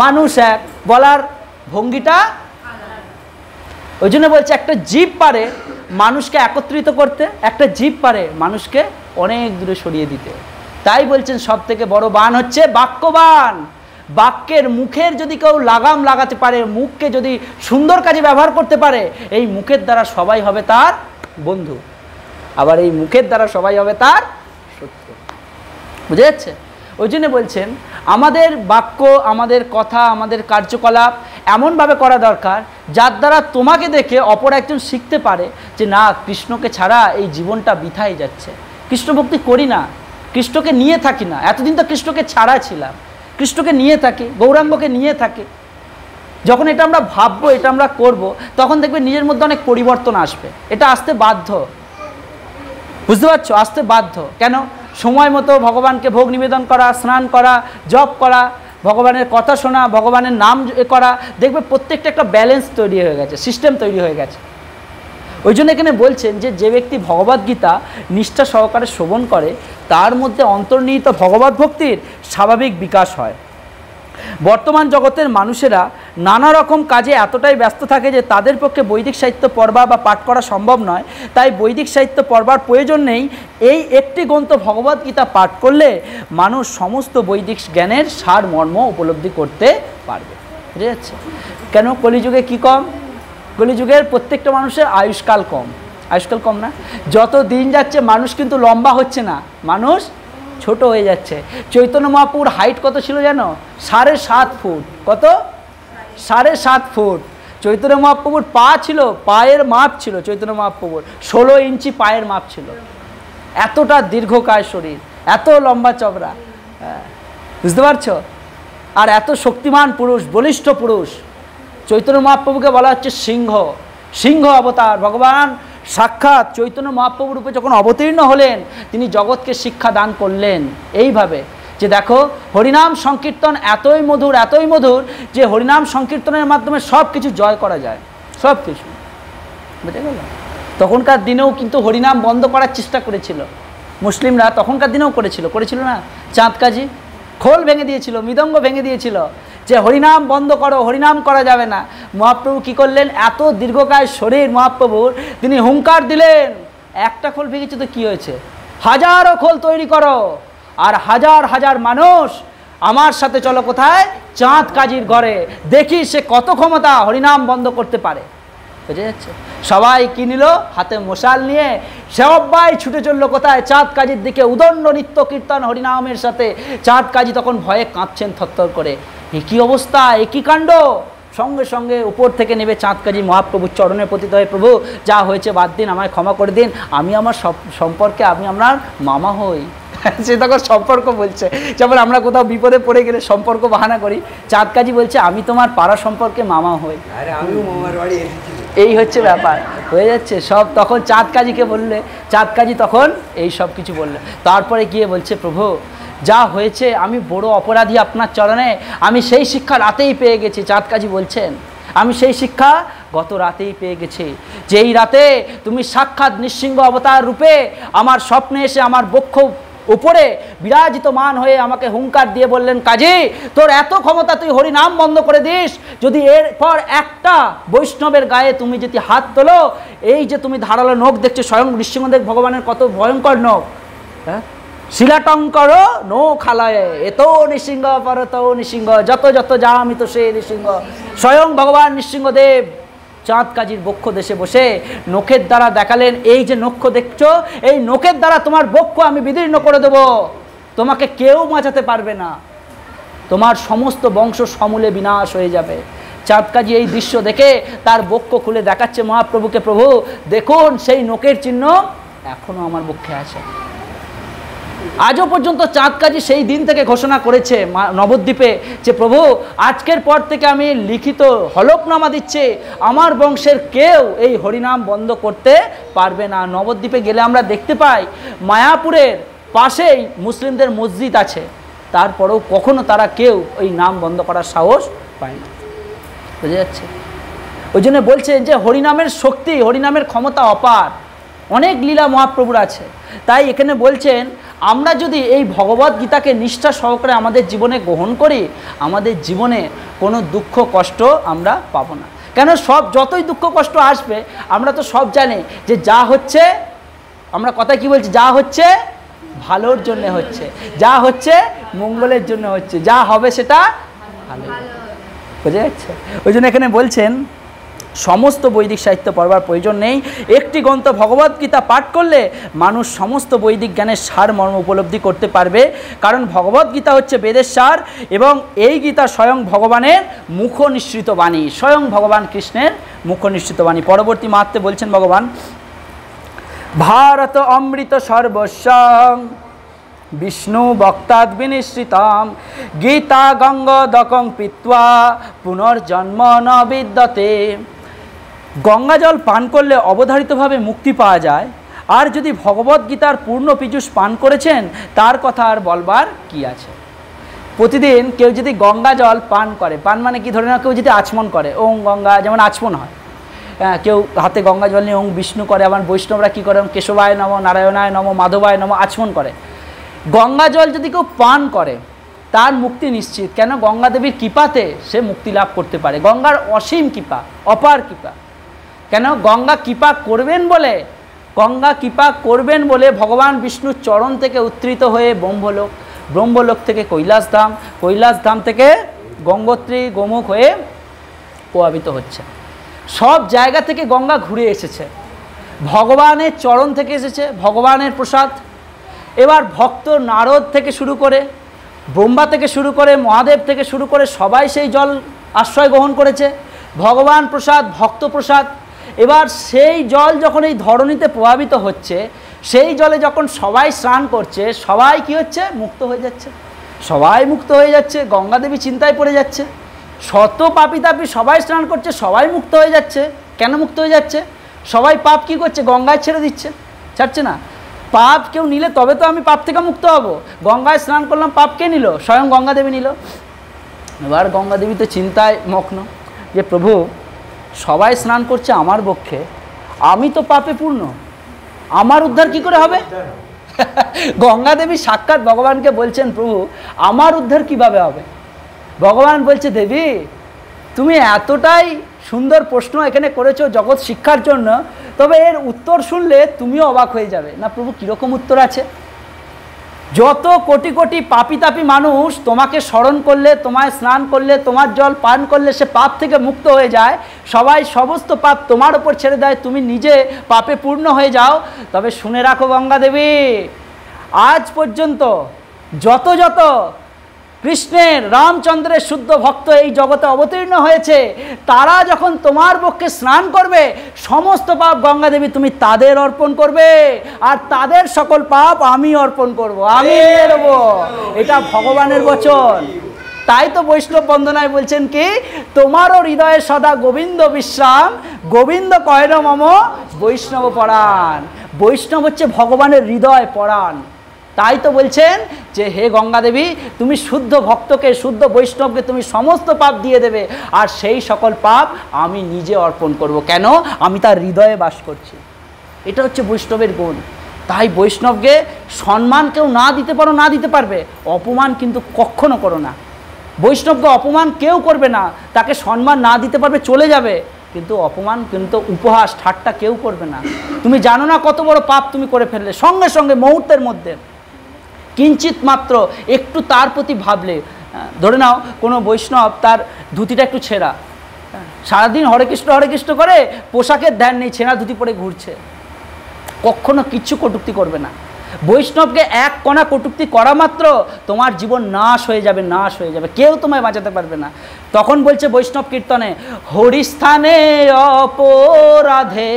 মানুষ এক, বলার ভঙ্গিটা। ওই জন্য বলছে একটা জীব পারে মানুষকে একত্রিত করতে, একটা জীব পারে মানুষকে অনেক দূরে সরিয়ে দিতে। তাই বলছেন সব থেকে বড় বাণ হচ্ছে বাক্যবাণ। বাক্যের মুখের যদি কেউ লাগাম লাগাতে পারে, মুখকে যদি সুন্দর কাজে ব্যবহার করতে পারে, এই মুখের দ্বারা সবাই হবে তার বন্ধু, আবার এই মুখের দ্বারা সবাই হবে তার শত্রু। বুঝে যাচ্ছে? ওই জন্য বলছেন আমাদের বাক্য, আমাদের কথা, আমাদের কার্যকলাপ এমনভাবে করা দরকার যার দ্বারা তোমাকে দেখে অপর একজন শিখতে পারে যে না, কৃষ্ণকে ছাড়া এই জীবনটা বৃথাই যাচ্ছে, কৃষ্ণ ভক্তি করি না, কৃষ্ণকে নিয়ে থাকি না, এতদিন তো কৃষ্ণকে ছাড়া ছিলাম, কৃষ্ণকে নিয়ে থাকি, গৌরাঙ্গকে নিয়ে থাকি, যখন এটা আমরা ভাববো, এটা আমরা করব, তখন দেখবে নিজের মধ্যে অনেক পরিবর্তন আসবে। এটা আসতে বাধ্য, বুঝতে পারছো? আসতে বাধ্য। কেন? সময় মতো ভগবানকে ভোগ নিবেদন করা, স্নান করা, জপ করা, ভগবানের কথা শোনা, ভগবানের নাম করা, দেখবে প্রত্যেকটা একটা ব্যালেন্স তৈরি হয়ে গেছে, সিস্টেম তৈরি হয়ে গেছে। ওই জন্য এখানে বলছেন যে ব্যক্তি ভগবদ্গীতা নিষ্ঠা সহকারে শ্রবণ করে তার মধ্যে অন্তর্নিহিত ভগবত ভক্তির স্বাভাবিক বিকাশ হয়। বর্তমান জগতের মানুষেরা নানা রকম কাজে এতটাই ব্যস্ত থাকে যে তাদের পক্ষে বৈদিক সাহিত্য পড়বা বা পাঠ করা সম্ভব নয়। তাই বৈদিক সাহিত্য পড়বার প্রয়োজন নেই। এই একটি গ্রন্থ ভগবদ্গীতা পাঠ করলে মানুষ সমস্ত বৈদিক জ্ঞানের সার মর্ম উপলব্ধি করতে পারবে। বুঝে যাচ্ছে? কেন? কলিযুগে কি কম? কলিযুগের প্রত্যেকটা মানুষের আয়ুষ্কাল কম। আয়ুষ্কাল কম না? যত দিন যাচ্ছে মানুষ কিন্তু লম্বা হচ্ছে না, মানুষ ছোট হয়ে যাচ্ছে। চৈতন্য মহাপ্রভুর হাইট কত ছিল জানো? 7.5 ফুট। কত? 7.5 ফুট। চৈতন্য মহাপ্রভুর পা ছিল, পায়ের মাপ ছিল চৈতন্য মহাপ্রভুর 16 ইঞ্চি পায়ের মাপ ছিল। এতটা দীর্ঘকায় শরীর, এত লম্বা চওড়া, বুঝতে পারছো? আর এত শক্তিমান পুরুষ, বলিষ্ঠ পুরুষ। চৈতন্য মহাপ্রভুকে বলা হচ্ছে সিংহ, সিংহ অবতার। ভগবান সাক্ষাৎ চৈতন্য মহাপ্রভু রূপে যখন অবতীর্ণ হলেন, তিনি জগৎকে শিক্ষা দান করলেন এইভাবে যে দেখো, হরিনাম সংকীর্তন এতই মধুর, এতই মধুর যে হরিনাম সংকীর্তনের মাধ্যমে সব কিছু জয় করা যায়, সব কিছু। বুঝে গেল? তখনকার দিনেও কিন্তু হরিনাম বন্ধ করার চেষ্টা করেছিল মুসলিমরা, তখনকার দিনেও করেছিল না? চাঁদ কাজী খোল ভেঙে দিয়েছিল, মৃদঙ্গ ভেঙে দিয়েছিল যে হরিনাম বন্ধ করো, হরিনাম করা যাবে না। মহাপ্রভু কি করলেন? এত দীর্ঘকায় শরীর মহাপ্রভুর, তিনি হুঙ্কার দিলেন, একটা খোল ভেঙেছে তো কি হয়েছে, হাজারো খোল তৈরি করো, আর হাজার হাজার মানুষ আমার সাথে চলো কোথায়? চাঁদ কাজীর ঘরে, দেখি সে কত ক্ষমতা হরিনাম বন্ধ করতে পারে। বুঝে যাচ্ছে? সবাই কি নিল? হাতে মশাল নিয়ে সবাই ছুটে চললো কোথায়? চাঁদ কাজীর দিকে। উদণ্ড নিত্য কীর্তন হরিনামের সাথে। চাঁদ কাজী তখন ভয়ে কাঁপছেন থরথর করে, একই অবস্থা, একই কাণ্ড। সঙ্গে সঙ্গে উপর থেকে নেবে চাঁদ কাজী মহাপ্রভুর চরণে পতিত হয়ে, প্রভু যা হয়েছে বাদ দিন, আমায় ক্ষমা করে দিন, আমি আমার সম্পর্কে আমি আপনার মামা হই। সে তখন সম্পর্ক বলছে, যেমন আমরা কোথাও বিপদে পড়ে গেলে সম্পর্ক বাহানা করি, চাঁদ কাজী বলছে আমি তোমার পাড়া সম্পর্কে মামা হই। এই হচ্ছে ব্যাপার, হয়ে যাচ্ছে সব। তখন চাঁদ কাজীকে বললে, চাঁদ কাজী তখন এই সব কিছু বললে। তারপরে গিয়ে বলছে, প্রভু যা হয়েছে আমি বড় অপরাধী আপনার চরণে, আমি সেই শিক্ষা রাতেই পেয়ে গেছি। চাঁদ কাজী বলছেন, আমি সেই শিক্ষা গত রাতেই পেয়ে গেছি, যেই রাতে তুমি সাক্ষাৎ নৃসিংহ অবতার রূপে আমার স্বপ্নে এসে আমার বক্ষ উপরে বিরাজিতমান হয়ে আমাকে হুঙ্কার দিয়ে বললেন, কাজী তোর এত ক্ষমতা, তুই হরিনাম বন্ধ করে দিস, যদি এরপর একটা বৈষ্ণবের গায়ে তুমি যদি হাত তোলো, এই যে তুমি ধারালো নখ দেখছো, স্বয়ং নৃসিংহদেব ভগবানের কত ভয়ঙ্কর নখ, হ্যাঁ, শিলাটঙ্কর নো খালায় এত নৃসিংহ পরত নৃসিংহ, যত যত যা আমি তো সে নৃসিংহ। স্বয়ং ভগবান নৃসিংহদেব চাঁদ কাজীর বক্ষ দেশে বসে নখের দ্বারা দেখালেন, এই যে নখ দেখছো, এই নখের দ্বারা তোমার বক্ষ আমি বিদীর্ণ করে দেব, তোমাকে কেউ বাঁচাতে পারবে না, তোমার সমস্ত বংশ সমূলে বিনাশ হয়ে যাবে। চাঁদ কাজী এই দৃশ্য দেখে তার বক্ষ খুলে দেখাচ্ছে মহাপ্রভুকে, প্রভু দেখুন সেই নখের চিহ্ন এখনো আমার বক্ষে আছে। আজও পর্যন্ত চাঁদ কাজী সেই দিন থেকে ঘোষণা করেছে নবদ্বীপে যে, প্রভু আজকের পর থেকে আমি লিখিত হলফনামা দিচ্ছে, আমার বংশের কেউ এই হরিনাম বন্ধ করতে পারবে না। নবদ্বীপে গেলে আমরা দেখতে পাই মায়াপুরের পাশেই মুসলিমদের মসজিদ আছে, তারপরেও কখনো তারা কেউ ওই নাম বন্ধ করার সাহস পায় না। বুঝে যাচ্ছে? ওই জন্য বলছেন যে হরিনামের শক্তি, হরিনামের ক্ষমতা অপার, অনেক লীলা মহাপ্রভুর আছে। তাই এখানে বলছেন আমরা যদি এই ভগবদ্গীতাকে নিষ্ঠা সহকারে আমাদের জীবনে গ্রহণ করি, আমাদের জীবনে কোনো দুঃখ কষ্ট আমরা পাবো না। কেন? সব যতই দুঃখ কষ্ট আসবে, আমরা তো সব জানি যে যা হচ্ছে, আমরা কথা কি বলছি, যা হচ্ছে ভালোর জন্য হচ্ছে, যা হচ্ছে মঙ্গলের জন্য হচ্ছে, যা হবে সেটা ভালো। বুঝে যাচ্ছে? ওই জন্য এখানে বলছেন সমস্ত বৈদিক সাহিত্য পড়বার প্রয়োজন নেই। একটি গ্রন্থ ভগবদ্গীতা পাঠ করলে মানুষ সমস্ত বৈদিক জ্ঞানের সার মর্ম উপলব্ধি করতে পারবে, কারণ ভগবদ্গীতা হচ্ছে বেদের সার এবং এই গীতা স্বয়ং ভগবানের মুখ নিঃসৃত বাণী, স্বয়ং ভগবান কৃষ্ণের মুখ নিঃসৃত বাণী। পরবর্তী মাহাত্ম্যে বলছেন ভগবান, ভারত অমৃত সর্বস্বং বিষ্ণু বক্তাদ বিনিশ্রিতম গীতা গঙ্গোদকং পিত্বা পুনর্জন্ম ন বিদ্যতে। গঙ্গা জল পান করলে অবধারিতভাবে মুক্তি পাওয়া যায়, আর যদি ভগবদ্গীতার পূর্ণ পীযূষ পান করেছেন তার কথা আর বলবার কি আছে। প্রতিদিন কেউ যদি গঙ্গা জল পান করে, পান মানে কি, ধরে নাও কেউ যদি আচমন করে, ওং গঙ্গা, যেমন আচমন হয়, হ্যাঁ, কেউ হাতে গঙ্গা জল নিয়ে ওং বিষ্ণু করে, আবার বৈষ্ণবরা কী করে, কেশবায় নম, নারায়ণায় নম, মাধবায় নম, আচমন করে। গঙ্গা জল যদি কেউ পান করে তার মুক্তি নিশ্চিত। কেন? গঙ্গা দেবীর কৃপাতে সে মুক্তি লাভ করতে পারে। গঙ্গার অসীম কৃপা, অপার কৃপা। কেন? গঙ্গা কৃপা করবেন বলে, গঙ্গা কৃপা করবেন বলে ভগবান বিষ্ণুর চরণ থেকে উত্থিত হয়ে ব্রহ্মলোক, ব্রহ্মলোক থেকে কৈলাসধাম, কৈলাসধাম থেকে গঙ্গোত্রী গোমুখ হয়ে প্রভাবিত হচ্ছে। সব জায়গা থেকে গঙ্গা ঘুরে এসেছে, ভগবানের চরণ থেকে এসেছে, ভগবানের প্রসাদ। এবার ভক্ত নারদ থেকে শুরু করে, ব্রহ্মা থেকে শুরু করে, মহাদেব থেকে শুরু করে সবাই সেই জল আশ্রয় গ্রহণ করেছে। ভগবান প্রসাদ, ভক্ত প্রসাদ। এবার সেই জল যখন এই ধরণীতে প্রভাবিত হচ্ছে, সেই জলে যখন সবাই স্নান করছে, সবাই কি হচ্ছে? মুক্ত হয়ে যাচ্ছে, সবাই মুক্ত হয়ে যাচ্ছে। গঙ্গা দেবী চিন্তায় পড়ে যাচ্ছে, শত পাপী তাপী সবাই স্নান করছে, সবাই মুক্ত হয়ে যাচ্ছে। কেন মুক্ত হয়ে যাচ্ছে? সবাই পাপ কি করছে? গঙ্গায় ছেড়ে দিচ্ছে, ছাড়ছে না। পাপ কেউ নিলে তবে তো আমি পাপ থেকে মুক্ত হব। গঙ্গায় স্নান করলাম, পাপ কে নিল? স্বয়ং গঙ্গা দেবী নিল। এবার গঙ্গা দেবী তো চিন্তায় মগ্ন যে প্রভু সবাই স্নান করছে আমার পক্ষে, আমি তো পাপে পূর্ণ, আমার উদ্ধার কি করে হবে? গঙ্গা দেবী সাক্ষাৎ ভগবানকে বলছেন, প্রভু আমার উদ্ধার কিভাবে হবে? ভগবান বলছে, দেবী তুমি এতটাই সুন্দর প্রশ্ন এখানে করেছো জগৎ শিক্ষার জন্য, তবে এর উত্তর শুনলে তুমিও অবাক হয়ে যাবে। না প্রভু, কীরকম উত্তর আছে? যত কোটি কোটি পাপী তাপী মানুষ তোমাকে স্মরণ করলে, তোমায় স্নান করলে, তোমার জল পান করলে সে পাপ থেকে মুক্ত হয়ে যায়, সবাই সমস্ত পাপ তোমার ওপর ছেড়ে দেয়, তুমি নিজে পাপে পূর্ণ হয়ে যাও। তবে শুনে রাখো গঙ্গা দেবী, আজ পর্যন্ত যত যত কৃষ্ণের, রামচন্দ্রের শুদ্ধ ভক্ত এই জগতে অবতীর্ণ হয়েছে, তারা যখন তোমার পক্ষে স্নান করবে, সমস্ত পাপ গঙ্গা দেবী তুমি তাদের অর্পণ করবে, আর তাদের সকল পাপ আমি অর্পণ করব, আমি নিয়ে নেব। এটা ভগবানের বচন। তাই তো বৈষ্ণব বন্দনায় বলছেন কি, তোমারও হৃদয়ে সদা গোবিন্দ বিশ্রাম, গোবিন্দ কয় না মম বৈষ্ণব পরাণ। বৈষ্ণব হচ্ছে ভগবানের হৃদয় পরাণ। তাই তো বলছেন যে হে গঙ্গা দেবী, তুমি শুদ্ধ ভক্তকে, শুদ্ধ বৈষ্ণবকে তুমি সমস্ত পাপ দিয়ে দেবে, আর সেই সকল পাপ আমি নিজে অর্পণ করব। কেন? আমি তার হৃদয়ে বাস করছি। এটা হচ্ছে বৈষ্ণবের গুণ। তাই বৈষ্ণবকে সম্মান কেউ না দিতে পারো, না দিতে পারবে, অপমান কিন্তু কখনো করো না। বৈষ্ণবকে অপমান কেউ করবে না, তাকে সম্মান না দিতে পারবে, চলে যাবে, কিন্তু অপমান, কিন্তু উপহাস ঠাট্টা কেউ করবে না। তুমি জানো না কত বড় পাপ তুমি করে ফেললে, সঙ্গে সঙ্গে মুহূর্তের মধ্যে কিঞ্চিত মাত্র একটু তার প্রতি ভাবলে, ধরে নাও কোনো বৈষ্ণব তার ধুতিটা একটু ছেঁড়া, সারাদিন হরে কৃষ্ণ করে, পোশাকের ধ্যান নেই, ছেঁড়া ধুতি পরে ঘুরছে, কখনো কিচ্ছু কটূক্তি করবে না। বৈষ্ণবকে এক কণা কটূক্তি করা মাত্র তোমার জীবন নাশ হয়ে যাবে, নাশ হয়ে যাবে, কেউ তোমায় বাঁচাতে পারবে না। তখন বলছে বৈষ্ণব কীর্তনে, হরিস্থানে অপরাধে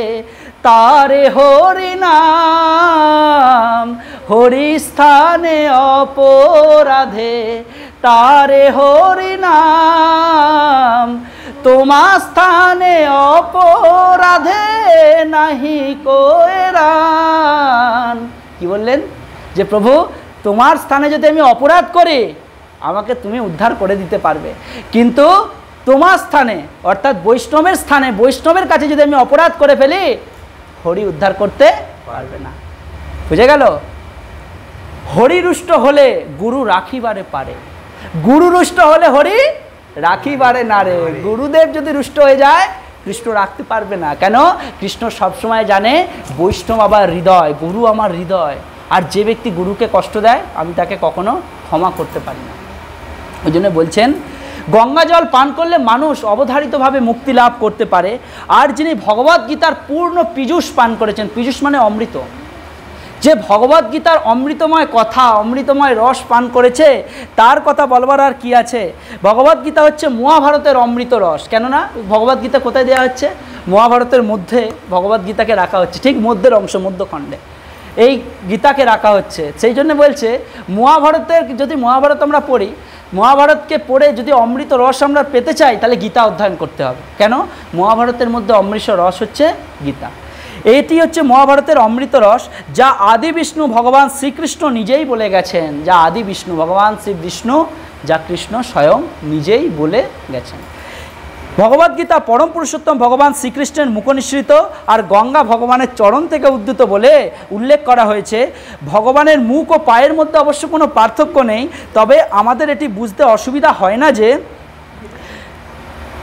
তারে হরি নাম, হরিস্থানে অপরাধে তারে হরি নাম, তোমার স্থানে অপরাধে নাহি কোয়েরান। কি বললেন? যে প্রভু তোমার স্থানে যদি আমি অপরাধ করি, আমাকে তুমি উদ্ধার করে দিতে পারবে, কিন্তু তোমার স্থানে অর্থাৎ বৈষ্ণবের স্থানে, বৈষ্ণবের কাছে যদি আমি অপরাধ করে ফেলি, হরি উদ্ধার করতে পারবে না। বুঝে গেল? হরি রুষ্ট হলে গুরু রাখিবারে পারে, গুরু রুষ্ট হলে হরি রাখিবারে না রে। গুরুদেব যদি রুষ্ট হয়ে যায়, কৃষ্ণ রাখতে পারবে না। কেন? কৃষ্ণ সবসময় জানে বৈষ্ণব আবার হৃদয়, গুরু আমার হৃদয়, আর যে ব্যক্তি গুরুকে কষ্ট দেয় আমি তাকে কখনো ক্ষমা করতে পারি না। ওই জন্য বলছেন গঙ্গা জল পান করলে মানুষ অবধারিতভাবে মুক্তি লাভ করতে পারে, আর যিনি ভগবদ্গীতার পূর্ণ পীযূষ পান করেছেন, পীযূষ মানে অমৃত, যে ভগবদ্গীতার অমৃতময় কথা, অমৃতময় রস পান করেছে, তার কথা বলবার আর কি আছে। ভগবদ্গীতা হচ্ছে মহাভারতের অমৃত রস। কেননা ভগবদ্গীতা কোথায় দেওয়া হচ্ছে? মহাভারতের মধ্যে ভগবদ্গীতাকে রাখা হচ্ছে, ঠিক মধ্যের অংশ, মধ্যখণ্ডে। এই গীতাকে রাখা হচ্ছে। সেই জন্য বলছে মহাভারতের, যদি মহাভারত আমরা পড়ি, মহাভারতকে পড়ে যদি অমৃত রস আমরা পেতে চাই তাহলে গীতা অধ্যয়ন করতে হবে। কেন? মহাভারতের মধ্যে অমৃত রস হচ্ছে গীতা। এটি হচ্ছে মহাভারতের অমৃত রস, যা আদি বিষ্ণু ভগবান শ্রীকৃষ্ণ নিজেই বলে গেছেন। যা আদি বিষ্ণু ভগবান শ্রী বিষ্ণু, যা কৃষ্ণ স্বয়ং নিজেই বলে গেছেন। ভগবদ্গীতা পরম পুরুষোত্তম ভগবান শ্রীকৃষ্ণের মুখনিসৃত, আর গঙ্গা ভগবানের চরণ থেকে উদ্ধৃত বলে উল্লেখ করা হয়েছে। ভগবানের মুখ ও পায়ের মধ্যে অবশ্য কোনো পার্থক্য নেই, তবে আমাদের এটি বুঝতে অসুবিধা হয় না যে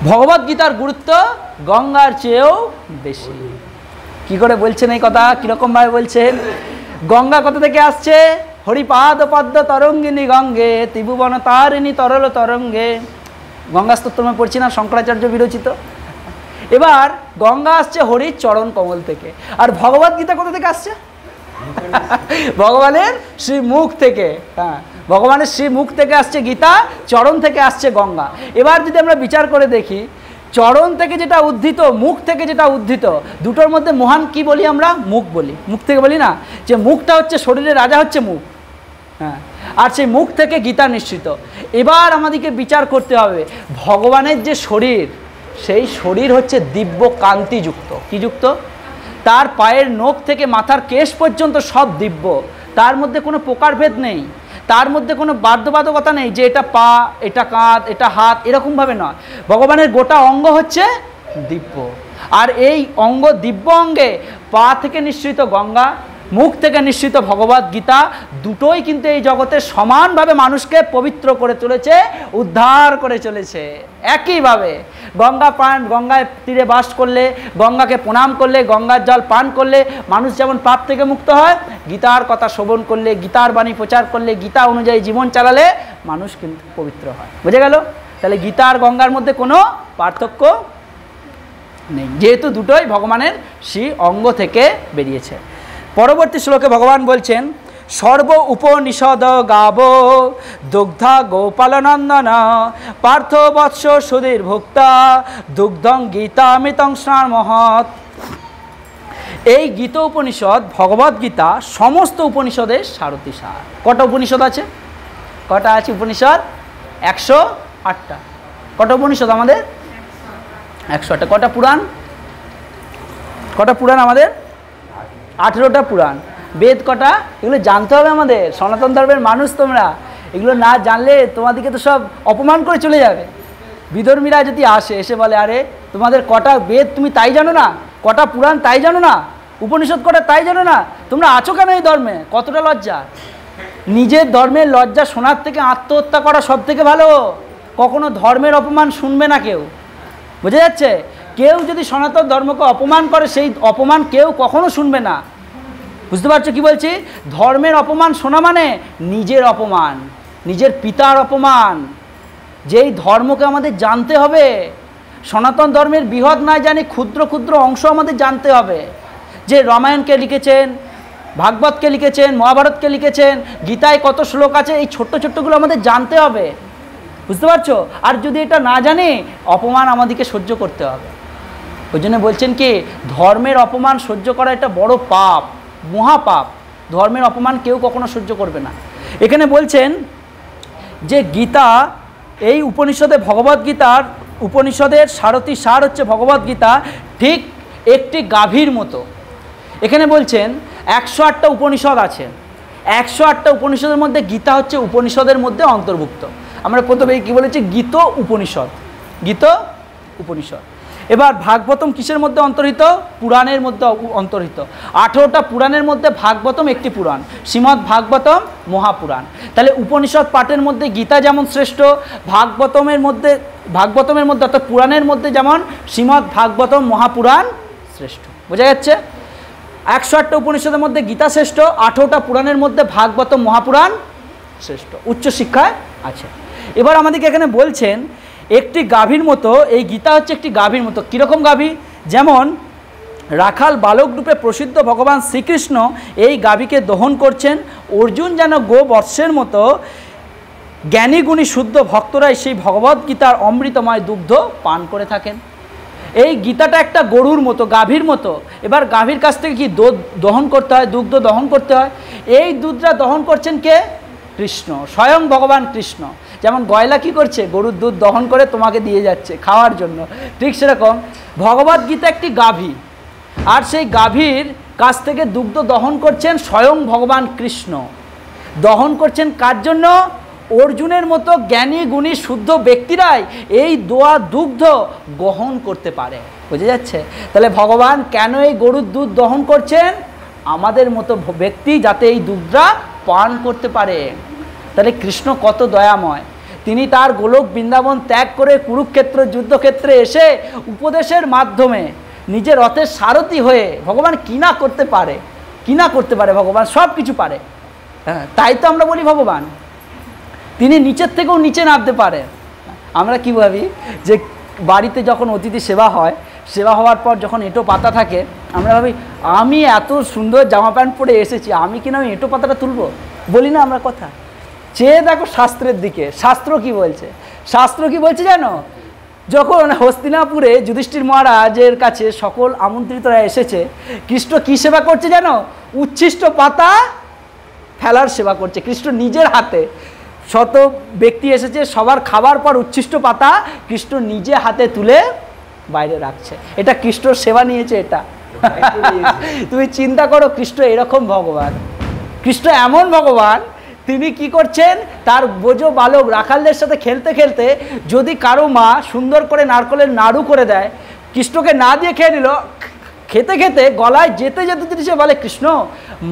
ভগবদ্গীতার গুরুত্ব গঙ্গার চেয়েও বেশি। কি করে বলছেন এই কথা? কীরকমভাবে বলছেন? গঙ্গা কোথা থেকে আসছে? হরিপাদ পদ্ম তরঙ্গিনী গঙ্গে ত্রিভুবন তারিণী তরল তরঙ্গে। গঙ্গা স্তোত্রমে পড়ছি না, শঙ্করাচার্য বিরচিত। এবার গঙ্গা আসছে হরির চরণ কমল থেকে, আর ভগবদ্গীতা কোথা থেকে আসছে? ভগবানের শ্রীমুখ থেকে। হ্যাঁ, ভগবানের শ্রীমুখ থেকে আসছে গীতা, চরণ থেকে আসছে গঙ্গা। এবার যদি আমরা বিচার করে দেখি, চরণ থেকে যেটা উদ্ধৃত, মুখ থেকে যেটা উদ্ধৃত, দুটোর মধ্যে মহান কি বলি আমরা? মুখ বলি। মুখ থেকে বলি না যে মুখটা হচ্ছে শরীরের রাজা, হচ্ছে মুখ। হ্যাঁ, আর সেই মুখ থেকে গীতা নিশ্চিত। এবার আমাদেরকে বিচার করতে হবে, ভগবানের যে শরীর, সেই শরীর হচ্ছে দিব্য কান্তিযুক্ত। কি যুক্ত? তার পায়ের নখ থেকে মাথার কেশ পর্যন্ত সব দিব্য, তার মধ্যে কোনো প্রকারভেদ নেই, তার মধ্যে কোনো বাধ্যবাধকতা নেই যে এটা পা, এটা কাঁধ, এটা হাত, এরকমভাবে নয়। ভগবানের গোটা অঙ্গ হচ্ছে দিব্য, আর এই অঙ্গ, দিব্য অঙ্গে পা থেকে নিঃসৃত গঙ্গা, মুখ থেকে নিঃসৃত ভগবদ্গীতা, দুটোই কিন্তু এই জগতে সমানভাবে মানুষকে পবিত্র করে চলেছে, উদ্ধার করে চলেছে। একইভাবে গঙ্গায় তীরে বাস করলে, গঙ্গাকে প্রণাম করলে, গঙ্গার জল পান করলে মানুষ যেমন পাপ থেকে মুক্ত হয়, গীতার কথা শ্রবণ করলে, গীতার বাণী প্রচার করলে, গীতা অনুযায়ী জীবন চালালে মানুষ কিন্তু পবিত্র হয়। বুঝে গেল? তাহলে গীতা আর গঙ্গার মধ্যে কোনো পার্থক্য নেই, যেহেতু দুটোই ভগবানের শ্রী অঙ্গ থেকে বেরিয়েছে। পরবর্তী শ্লোকে ভগবান বলছেন, সর্ব উপনিষদ গাব দুগ্ধা গোপালনন্দন পার্থ বৎস সুধীর ভোক্তা দুগ্ধং গীতামৃতং স্নান মহৎ। এই গীত উপনিষদ, ভগবদ্গীতা সমস্ত উপনিষদের সারথি সার। কটা উপনিষদ আছে? কটা আছে উপনিষদ? 108টা। কটা উপনিষদ আমাদের? 108টা। কটা পুরাণ? কটা পুরাণ আমাদের? 18টা পুরাণ। বেদ কটা? এগুলো জানতে হবে আমাদের। সনাতন ধর্মের মানুষ তোমরা, এগুলো না জানলে তোমাদেরকে তো সব অপমান করে চলে যাবে। বিধর্মীরা যদি আসে, এসে বলে, আরে তোমাদের কটা বেদ তুমি তাই জানো না, কটা পুরাণ তাই জানো না, উপনিষদ কটা তাই জানো না, তোমরা আছো কেন এই ধর্মে? কতটা লজ্জা! নিজের ধর্মের লজ্জা শোনার থেকে আত্মহত্যা করা সব থেকে ভালো। কখনো ধর্মের অপমান শুনবে না কেউ। বুঝে যাচ্ছে? কেউ যদি সনাতন ধর্মকে অপমান করে, সেই অপমান কেউ কখনো শুনবে না। বুঝতে পারছো কি বলছি? ধর্মের অপমান শোনা মানে নিজের অপমান, নিজের পিতার অপমান। যেই ধর্মকে আমাদের জানতে হবে, সনাতন ধর্মের বৃহৎ নয় জানি, ক্ষুদ্র ক্ষুদ্র অংশ আমাদের জানতে হবে। যে রামায়ণকে লিখেছেন, ভাগবতকে লিখেছেন, মহাভারতকে লিখেছেন, গীতায় কত শ্লোক আছে, এই ছোট্ট ছোট্টগুলো আমাদের জানতে হবে। বুঝতে পারছো? আর যদি এটা না জানি, অপমান আমাদেরকে সহ্য করতে হবে। ওই জন্য বলছেন কি, ধর্মের অপমান সহ্য করা এটা বড় পাপ, মহাপাপ। ধর্মের অপমান কেউ কখনো সহ্য করবে না। এখানে বলছেন যে গীতা, এই উপনিষদে, ভগবদ্গীতার উপনিষদের সারথি সার হচ্ছে ভগবদ্গীতা, ঠিক একটি গাভীর মতো। এখানে বলছেন 108টা উপনিষদ আছে। 108টা উপনিষদের মধ্যে গীতা হচ্ছে উপনিষদের মধ্যে অন্তর্ভুক্ত। আমরা প্রথমেই কি বলেছি? গীত উপনিষদ। গীত উপনিষদ। এবার ভাগবতম কিসের মধ্যে অন্তর্হিত? পুরাণের মধ্যে অন্তর্হিত। 18টা পুরাণের মধ্যে ভাগবতম একটি পুরাণ, শ্রীমদ্ ভাগবতম মহাপুরাণ। তাহলে উপনিষদ পাঠের মধ্যে গীতা যেমন শ্রেষ্ঠ, ভাগবতমের মধ্যে অর্থাৎ পুরাণের মধ্যে যেমন শ্রীমদ্ ভাগবতম মহাপুরাণ শ্রেষ্ঠ। বোঝা যাচ্ছে? 108টা উপনিষদের মধ্যে গীতা শ্রেষ্ঠ, 18টা পুরাণের মধ্যে ভাগবতম মহাপুরাণ শ্রেষ্ঠ। উচ্চশিক্ষায় আছে। এবার আমাদেরকে এখানে বলছেন একটি গাভীর মতো, এই গীতা হচ্ছে একটি গাভীর মতো। কীরকম গাভী? যেমন রাখাল বালক রূপে প্রসিদ্ধ ভগবান শ্রীকৃষ্ণ এই গাভীকে দহন করছেন, অর্জুন যেন গোবৎসের মতো জ্ঞানী গুণী শুদ্ধ ভক্তরাই সেই ভগবদ্গীতার অমৃতময় দুগ্ধ পান করে থাকেন। এই গীতাটা একটা গরুর মতো, গাভীর মতো। এবার গাভীর কাছ থেকে কি দহন করতে হয়, দুগ্ধ দহন করতে হয়। এই দুধটা দহন করছেন কে? কৃষ্ণ, স্বয়ং ভগবান কৃষ্ণ। যেমন গয়লা কি করছে, গরুর দুধ দহন করে তোমাকে দিয়ে যাচ্ছে খাওয়ার জন্য, ঠিক সেরকম ভগবদ্গীতা একটি গাভী, আর সেই গাভীর কাছ থেকে দুগ্ধ দহন করছেন স্বয়ং ভগবান কৃষ্ণ। দহন করছেন কার জন্য? অর্জুনের মতো জ্ঞানী গুণী শুদ্ধ ব্যক্তিরাই এই দোয়া দুগ্ধ গ্রহণ করতে পারে। বুঝে যাচ্ছে? তাহলে ভগবান কেন এই গরুর দুধ দহন করছেন? আমাদের মতো ব্যক্তি যাতে এই দুধটা পান করতে পারে। তাহলে কৃষ্ণ কত দয়াময়। তিনি তার গোলক বৃন্দাবন ত্যাগ করে কুরুক্ষেত্র যুদ্ধক্ষেত্রে এসে উপদেশের মাধ্যমে নিজের রথের সারথি হয়ে ভগবান কি না করতে পারে, কি না করতে পারে, ভগবান সব কিছু পারে। হ্যাঁ, তাই তো আমরা বলি ভগবান। তিনি নিচের থেকেও নিচে নামতে পারে। আমরা কি ভাবি যে বাড়িতে যখন অতিথি সেবা হয়, সেবা হওয়ার পর যখন এঁটো পাতা থাকে, আমরা ভাবি আমি এত সুন্দর জামা প্যান্ট পরে এসেছি, আমি কিনা আমি এঁটো পাতাটা তুলবো, বলি না আমরা কথা। চেয়ে দেখো শাস্ত্রের দিকে, শাস্ত্র কি বলছে। শাস্ত্র কি বলছে জানো? যখন হস্তিনাপুরে যুধিষ্ঠির মহারাজের কাছে সকল আমন্ত্রিতরা এসেছে, কৃষ্ণ কি সেবা করছে জানো? উচ্ছিষ্ট পাতা ফেলার সেবা করছে কৃষ্ণ নিজের হাতে। শত ব্যক্তি এসেছে, সবার খাবার পর উচ্ছিষ্ট পাতা কৃষ্ণ নিজে হাতে তুলে বাইরে রাখছে। এটা কৃষ্ণর সেবা নিয়েছে। এটা তুমি চিন্তা করো, কৃষ্ণ এরকম ভগবান। কৃষ্ণ এমন ভগবান, তিনি কি করছেন, তার বোঝো বালক রাখালদের সাথে খেলতে খেলতে যদি কারো মা সুন্দর করে নারকলের নাড়ু করে দেয়, কৃষ্ণকে না দিয়ে খেয়ে নিল, খেতে খেতে গলায় যেতে যেতে যদি সে বলে কৃষ্ণ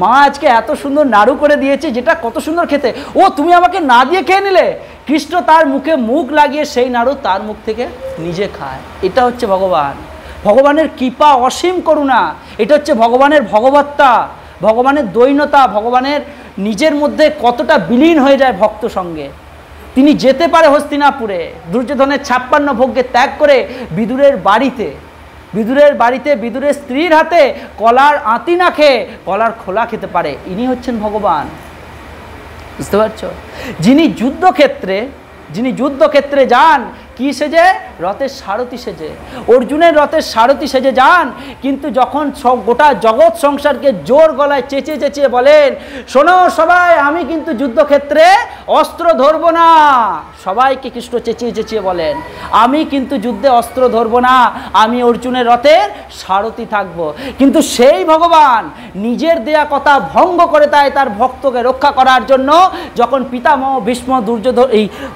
মা আজকে এত সুন্দর নাড়ু করে দিয়েছে, যেটা কত সুন্দর খেতে, ও তুমি আমাকে না দিয়ে খেয়ে নিলে, কৃষ্ণ তার মুখে মুখ লাগিয়ে সেই নাড়ু তার মুখ থেকে নিজে খায়। এটা হচ্ছে ভগবান। ভগবানের কৃপা, অসীম করুণা, এটা হচ্ছে ভগবানের ভগবত্তা, ভগবানের দৈন্যতা, ভগবানের নিজের মধ্যে কতটা বিলীন হয়ে যায় ভক্ত সঙ্গে। তিনি যেতে পারে হস্তিনাপুরে, দুর্যোধনের 56 ভোগকে ত্যাগ করে বিদুরের বাড়িতে, বিদুরের স্ত্রীর হাতে কলার আঁতি না খেয়ে কলার খোলা খেতে পারে। ইনি হচ্ছেন ভগবান। বুঝতে পারছো? যিনি যুদ্ধক্ষেত্রে যান কি সেজে? রথের সারথি সেজে, অর্জুনের রথের সারথি সেজে যান। কিন্তু যখন গোটা জগৎ সংসারকে জোর গলায় চেঁচিয়ে চেঁচিয়ে বলেন, শোনো সবাই, আমি কিন্তু যুদ্ধক্ষেত্রে অস্ত্র ধরবো না। সবাইকে কৃষ্ণ চেঁচিয়ে চেঁচিয়ে বলেন, আমি কিন্তু যুদ্ধে অস্ত্র ধরবো না, আমি অর্জুনের রথের সারথি থাকব। কিন্তু সেই ভগবান নিজের দেয়া কথা ভঙ্গ করে তার ভক্তকে রক্ষা করার জন্য যখন পিতামহ ভীষ্ম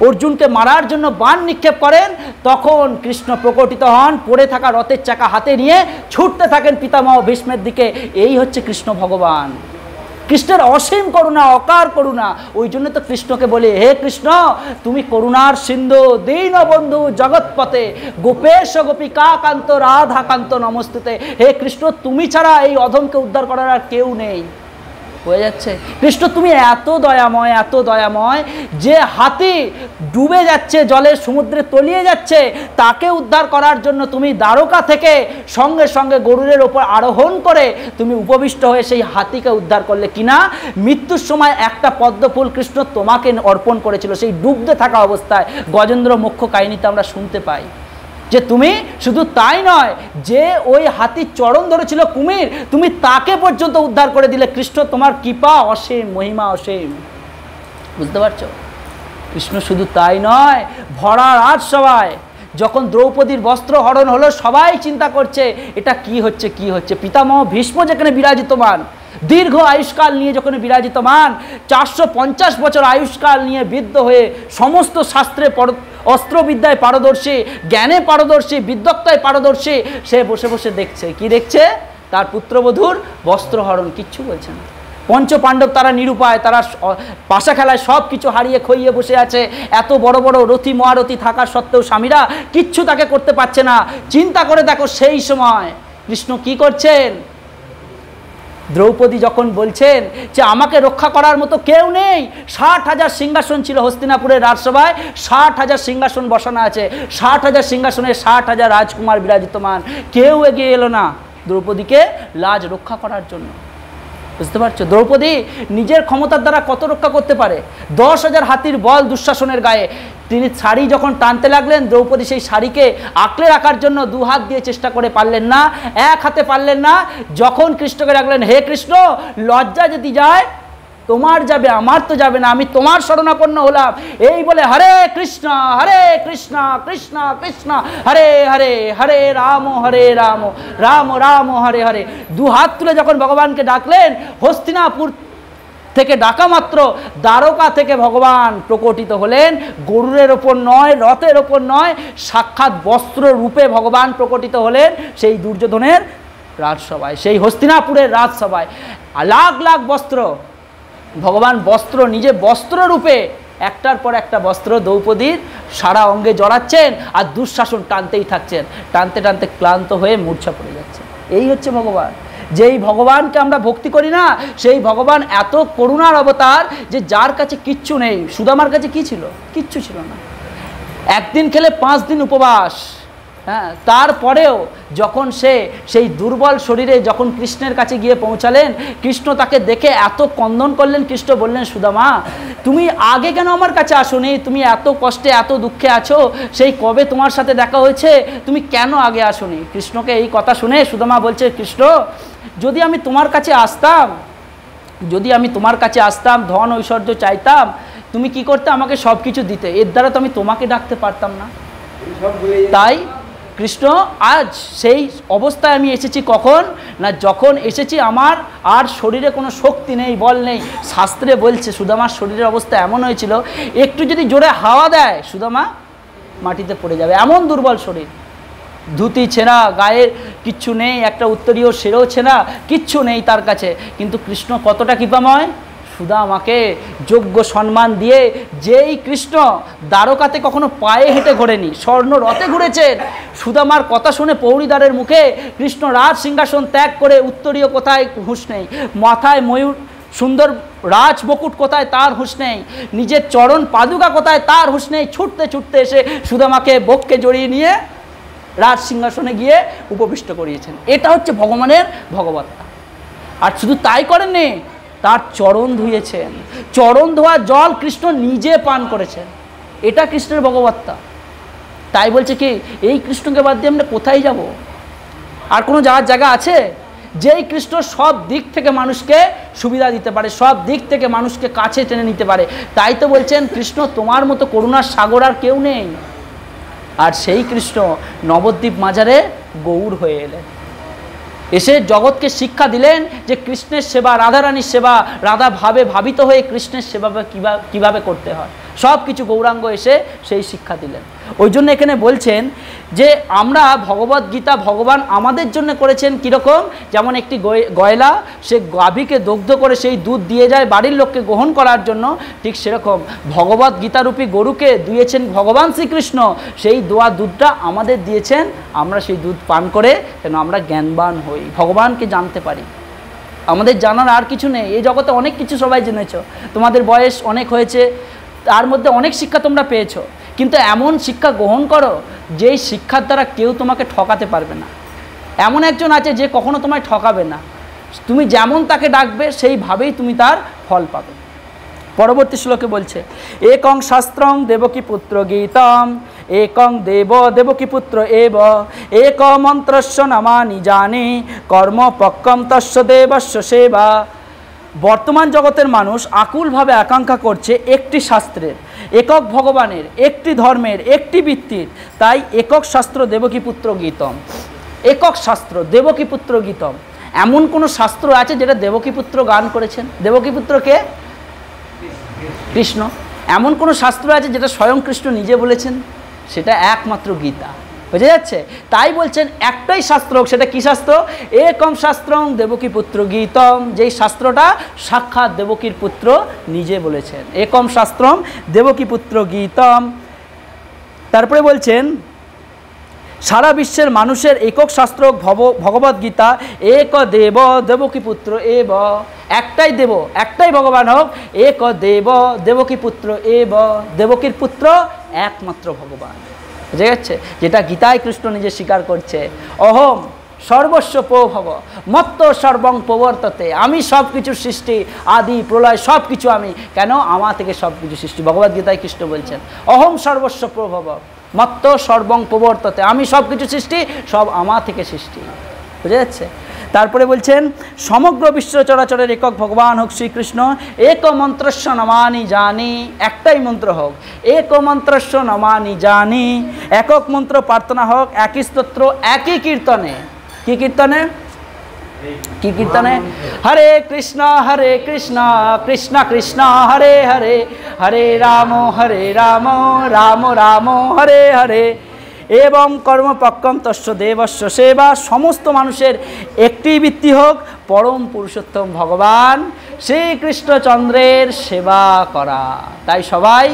অর্জুনকে মারার জন্য বাণ নিক্ষেপ করেন, তখন কৃষ্ণ প্রকটিত হন, পড়ে থাকা রথের চাকা হাতে নিয়ে ছুটতে থাকেন পিতামহ ভীষ্মের দিকে। এই হচ্ছে কৃষ্ণ ভগবান। কৃষ্ণের অসীম করুণা, অকার করুণা। ওই জন্য তো কৃষ্ণকে বলে, হে কৃষ্ণ তুমি করুণার সিন্ধু, দীনবন্ধু জগৎপতে, গোপেশ গোপিকা কান্ত রাধাকান্ত নমস্তুতে। হে কৃষ্ণ তুমি ছাড়া এই অধমকে উদ্ধার করার আর কেউ নেই। হয়ে যাচ্ছে? কৃষ্ণ তুমি এত দয়াময়, এত দয়াময়, যে হাতি ডুবে যাচ্ছে, জলের সমুদ্রে তলিয়ে যাচ্ছে, তাকে উদ্ধার করার জন্য তুমি দ্বারকা থেকে সঙ্গে সঙ্গে গরুরের ওপর আরোহণ করে তুমি উপবিষ্ট হয়ে সেই হাতিকে উদ্ধার করলে। কিনা মৃত্যুর সময় একটা পদ্মফুল কৃষ্ণ তোমাকে অর্পণ করেছিল, সেই ডুবতে থাকা অবস্থায়। গজেন্দ্র মোক্ষ কাহিনীতে আমরা শুনতে পাই যে তুমি শুধু তাই নয়, যে ওই হাতির চরণ ধরেছিল কুমির, তুমি তাকে পর্যন্ত উদ্ধার করে দিলে। কৃষ্ণ তোমার কৃপা অসীম, মহিমা অসীম। বুঝতে পারছো? কৃষ্ণ শুধু তাই নয়, ভরা রাজসভায় যখন দ্রৌপদীর বস্ত্র হরণ হলো, সবাই চিন্তা করছে এটা কি হচ্ছে, কি হচ্ছে। পিতামহ ভীষ্ম যেখানে বিরাজিতমান, দীর্ঘ আয়ুষ্কাল নিয়ে যখন বিরাজিতমান, 450 বছর আয়ুষ্কাল নিয়ে বৃদ্ধ হয়ে সমস্ত শাস্ত্রে অস্ত্রবিদ্যায় পারদর্শী, জ্ঞানে পারদর্শী, বিদ্বত্তায় পারদর্শী, সে বসে বসে দেখছে। কি দেখছে? তার পুত্রবধূর বস্ত্রহরণ। কিচ্ছু বলছে না। পঞ্চপাণ্ডব তারা নিরুপায়, তারা পাশা খেলায় সব কিছু হারিয়ে খইয়ে বসে আছে। এত বড় বড় রথী মহারথী থাকা সত্ত্বেও স্বামীরা কিচ্ছু তাকে করতে পারছে না। চিন্তা করে দেখো সেই সময় কৃষ্ণ কি করছেন। দ্রৌপদী যখন বলছেন যে আমাকে রক্ষা করার মতো কেউ নেই, 60,000 সিংহাসন ছিল হস্তিনাপুরের রাজসভায়, 60,000 সিংহাসন বসানো আছে, 60,000 সিংহাসনে 60,000 রাজকুমার বিরাজিতমান, কেউ এগিয়ে এলো না দ্রৌপদীকে লাজ রক্ষা করার জন্য। বুঝতে পারছো? দ্রৌপদী নিজের ক্ষমতার দ্বারা কত রক্ষা করতে পারে? 10,000 হাতির বল দুঃশাসনের গায়ে। তিনি শাড়ি যখন টানতে লাগলেন, দ্রৌপদী সেই শাড়িকে আঁকড়ে রাখার জন্য 2 হাত দিয়ে চেষ্টা করে পারলেন না, 1 হাতে পারলেন না। যখন কৃষ্ণকে ডাকলেন, হে কৃষ্ণ, লজ্জা যদি যায় তোমার যাবে, আমার তো যাবে না, আমি তোমার শরণাপন্ন হলাম। এই বলে হরে কৃষ্ণ কৃষ্ণ কৃষ্ণ হরে হরে, হরে রাম রাম রাম হরে হরে। 2 হাত তুলে যখন ভগবানকে ডাকলেন, হস্তিনাপুর থেকে ডাকা মাত্র দ্বারকা থেকে ভগবান প্রকটিত হলেন। গরুরের ওপর নয়, রথের ওপর নয়, সাক্ষাৎ বস্ত্র রূপে ভগবান প্রকটিত হলেন সেই দুর্যোধনের রাজসভায়, সেই হস্তিনাপুরের রাজসভায়। লাখ লাখ বস্ত্র, ভগবান বস্ত্র, নিজে বস্ত্র রূপে একটার পর একটা বস্ত্র দ্রৌপদীর সারা অঙ্গে জড়াচ্ছেন, আর দুঃশাসন টানতেই থাকছেন। টানতে টানতে ক্লান্ত হয়ে মূর্ছা পড়ে যাচ্ছে। এই হচ্ছে ভগবান। যেই ভগবানকে আমরা ভক্তি করি না, সেই ভগবান এত করুণার অবতার যে যার কাছে কিচ্ছু নেই। সুদামার কাছে কি ছিল? কিচ্ছু ছিল না। একদিন খেলে 5 দিন উপবাস। হ্যাঁ, তারপরেও যখন সেই দুর্বল শরীরে যখন কৃষ্ণের কাছে গিয়ে পৌঁছালেন, কৃষ্ণ তাকে দেখে এত কন্দন করলেন। কৃষ্ণ বললেন, সুদামা, তুমি আগে কেন আমার কাছে আসোনি? তুমি এত কষ্টে এত দুঃখে আছো, সেই কবে তোমার সাথে দেখা হয়েছে, তুমি কেন আগে আসোনি? কৃষ্ণকে এই কথা শুনে সুদামা বলছে, কৃষ্ণ, যদি আমি তোমার কাছে আসতাম, ধন ঐশ্বর্য চাইতাম, তুমি কি করতে? আমাকে সব কিছু দিতে, এর দ্বারা তো আমি তোমাকে ডাকতে পারতাম না। তাই কৃষ্ণ, আজ সেই অবস্থায় আমি এসেছি। কখন না, যখন এসেছি আমার আর শরীরে কোনো শক্তি নেই, বল নেই। শাস্ত্রে বলছে সুদামার শরীরের অবস্থা এমন হয়েছিল, একটু যদি জোরে হাওয়া দেয় সুদামা মাটিতে পড়ে যাবে, এমন দুর্বল শরীর। ধুতি ছেঁড়া, গায়ে কিচ্ছু নেই, একটা উত্তরীয় সেরেও ছেঁড়া, কিচ্ছু নেই তার কাছে। কিন্তু কৃষ্ণ কতটা কৃপাময়, সুদামাকে যোগ্য সম্মান দিয়ে, যেই কৃষ্ণ দ্বারকাতে কখনো পায়ে হেঁটে ঘোরেনি, স্বর্ণ রথে ঘুরেছেন, সুদামার কথা শুনে পৌরীদারের মুখে কৃষ্ণ রাজ সিংহাসন ত্যাগ করে, উত্তরীয় কোথায় হুঁশ নেই, মাথায় ময়ূর সুন্দর রাজ বকুট কোথায় তার হুঁশ নেই, নিজের চরণ পাদুকা কোথায় তার হুঁশ নেই, ছুটতে ছুটতে এসে সুদামাকে বক্ষে জড়িয়ে নিয়ে রাজ সিংহাসনে গিয়ে উপবিষ্ট করিয়েছেন। এটা হচ্ছে ভগবানের ভগবত্তা। আর শুধু তাই করেননি, তার চরণ ধুয়েছেন, চরণ ধোয়া জল কৃষ্ণ নিজে পান করেছেন। এটা কৃষ্ণের ভগবত্তা। তাই বলছে কি, এই কৃষ্ণকে বাদ দিয়ে আমরা কোথায় যাব? আর কোনো যাওয়ার জায়গা আছে? যেই কৃষ্ণ সব দিক থেকে মানুষকে সুবিধা দিতে পারে, সব দিক থেকে মানুষকে কাছে টেনে নিতে পারে। তাই তো বলছেন, কৃষ্ণ তোমার মতো করুণার সাগর আর কেউ নেই। আর সেই কৃষ্ণ নবদ্বীপ মাজারে গৌর হয়ে এলেন, এসে জগৎকে শিক্ষা দিলেন যে কৃষ্ণের সেবা, রাধারানীর সেবা, রাধা ভাবে ভাবিত হয়ে কৃষ্ণের সেবা কিভাবে করতে হয়, সব কিছু গৌরাঙ্গ এসে সেই শিক্ষা দিলেন। ওই জন্য এখানে বলছেন যে আমরা ভগবদ্গীতা ভগবান আমাদের জন্য করেছেন কীরকম, যেমন একটি গয়লা সে গাভীকে দগ্ধ করে সেই দুধ দিয়ে যায় বাড়ির লোককে গ্রহণ করার জন্য, ঠিক সেরকম ভগবদ্গীতারূপী গরুকে দিয়েছেন ভগবান শ্রীকৃষ্ণ। সেই দোয়া দুধটা আমাদের দিয়েছেন, আমরা সেই দুধ পান করে যেন আমরা জ্ঞানবান হই, ভগবানকে জানতে পারি। আমাদের জানার আর কিছু নেই। এই জগতে অনেক কিছু সবাই জেনেছ, তোমাদের বয়স অনেক হয়েছে, তার মধ্যে অনেক শিক্ষা তোমরা পেয়েছো, কিন্তু এমন শিক্ষা গ্রহণ করো যেই শিক্ষার দ্বারা কেউ তোমাকে ঠকাতে পারবে না। এমন একজন আছে যে কখনো তোমায় ঠকাবে না, তুমি যেমন তাকে ডাকবে সেইভাবেই তুমি তার ফল পাবে। পরবর্তী শ্লোকে বলছে, একং শাস্ত্রং দেবকী পুত্র গীতম, একং দেবকী পুত্র এব, এক মন্ত্রস্য নামানি জানি, কর্ম পক্কম তস্য দেবস্য সেবা। বর্তমান জগতের মানুষ আকুলভাবে আকাঙ্ক্ষা করছে একটি শাস্ত্রের, একক ভগবানের, একটি ধর্মের, একটি বৃত্তির। তাই একক শাস্ত্র দেবকীপুত্র গীতম, একক শাস্ত্র দেবকীপুত্র গীতম। এমন কোনো শাস্ত্র আছে যেটা দেবকীপুত্র গান করেছেন? দেবকীপুত্র কে? কৃষ্ণ। এমন কোনো শাস্ত্র আছে যেটা স্বয়ং কৃষ্ণ নিজে বলেছেন? সেটা একমাত্র গীতা। বুঝে যাচ্ছে? তাই বলছেন একটাই শাস্ত্র, সেটা কি শাস্ত্র? একম শাস্ত্রং দেবকী পুত্র গীতম, যেই শাস্ত্রটা সাক্ষাৎ দেবকীর পুত্র নিজে বলেছেন। একম শাস্ত্রং দেবকী পুত্র গীতম। তারপরে বলছেন সারা বিশ্বের মানুষের একক শাস্ত্র ভগবদ্গীতা, এক দেব দেবকী পুত্র এব, একটাই দেব, একটাই ভগবান হোক, এক দেব দেবকী পুত্র এব, দেবকীর পুত্র একমাত্র ভগবান। বুঝে যাচ্ছে? যেটা গীতায় কৃষ্ণ নিজে স্বীকার করছে, অহম সর্বস্ব প্রভব মত্ত সর্বং প্রবর্ততে, আমি সব কিছুর সৃষ্টি, আদি প্রলয় সব কিছু আমি, কেন আমা থেকে সব কিছু সৃষ্টি। ভগবদ্গীতায় কৃষ্ণ বলছেন অহম সর্বস্ব প্রভব মত্ত সর্বং প্রবর্ততে, আমি সব কিছু সৃষ্টি, সব আমা থেকে সৃষ্টি। বুঝা যাচ্ছে? তারপরে বলছেন সমগ্র বিশ্ব চরাচরের একক ভগবান হোক শ্রীকৃষ্ণ, এক মন্ত্রস্য নমানি জানি, একটাই মন্ত্র হোক, এক মন্ত্রস্য নমানি জানি, একক মন্ত্র প্রার্থনা হোক, একই স্তোত্র একই কীর্তনে। কি কীর্তনে? কি কীর্তনে? হরে কৃষ্ণ কৃষ্ণ কৃষ্ণ হরে হরে, হরে রাম রাম রাম হরে হরে, এবং কর্মপক্ষম তস্য দেবস্য সেবা, সমস্ত মানুষের একটি বৃত্তি হোক পরম পুরুষোত্তম ভগবান শ্রীকৃষ্ণচন্দ্রের সেবা করা। তাই সবাই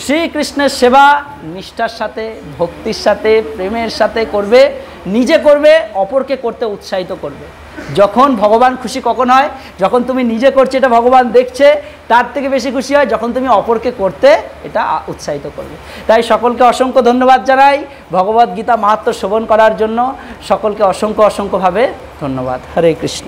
শ্রীকৃষ্ণের সেবা নিষ্ঠার সাথে, ভক্তির সাথে, প্রেমের সাথে করবে, নিজে করবে, অপরকে করতে উৎসাহিত করবে। যখন ভগবান খুশি কখন হয়? যখন তুমি নিজে করছো এটা ভগবান দেখছে, তার থেকে বেশি খুশি হয় যখন তুমি অপরকে করতে এটা উৎসাহিত করবে। তাই সকলকে অসংখ্য ধন্যবাদ জানাই ভগবদ্গীতা মাহাত্ম্য শ্রবণ করার জন্য। সকলকে অসংখ্যভাবে ধন্যবাদ। হরে কৃষ্ণ।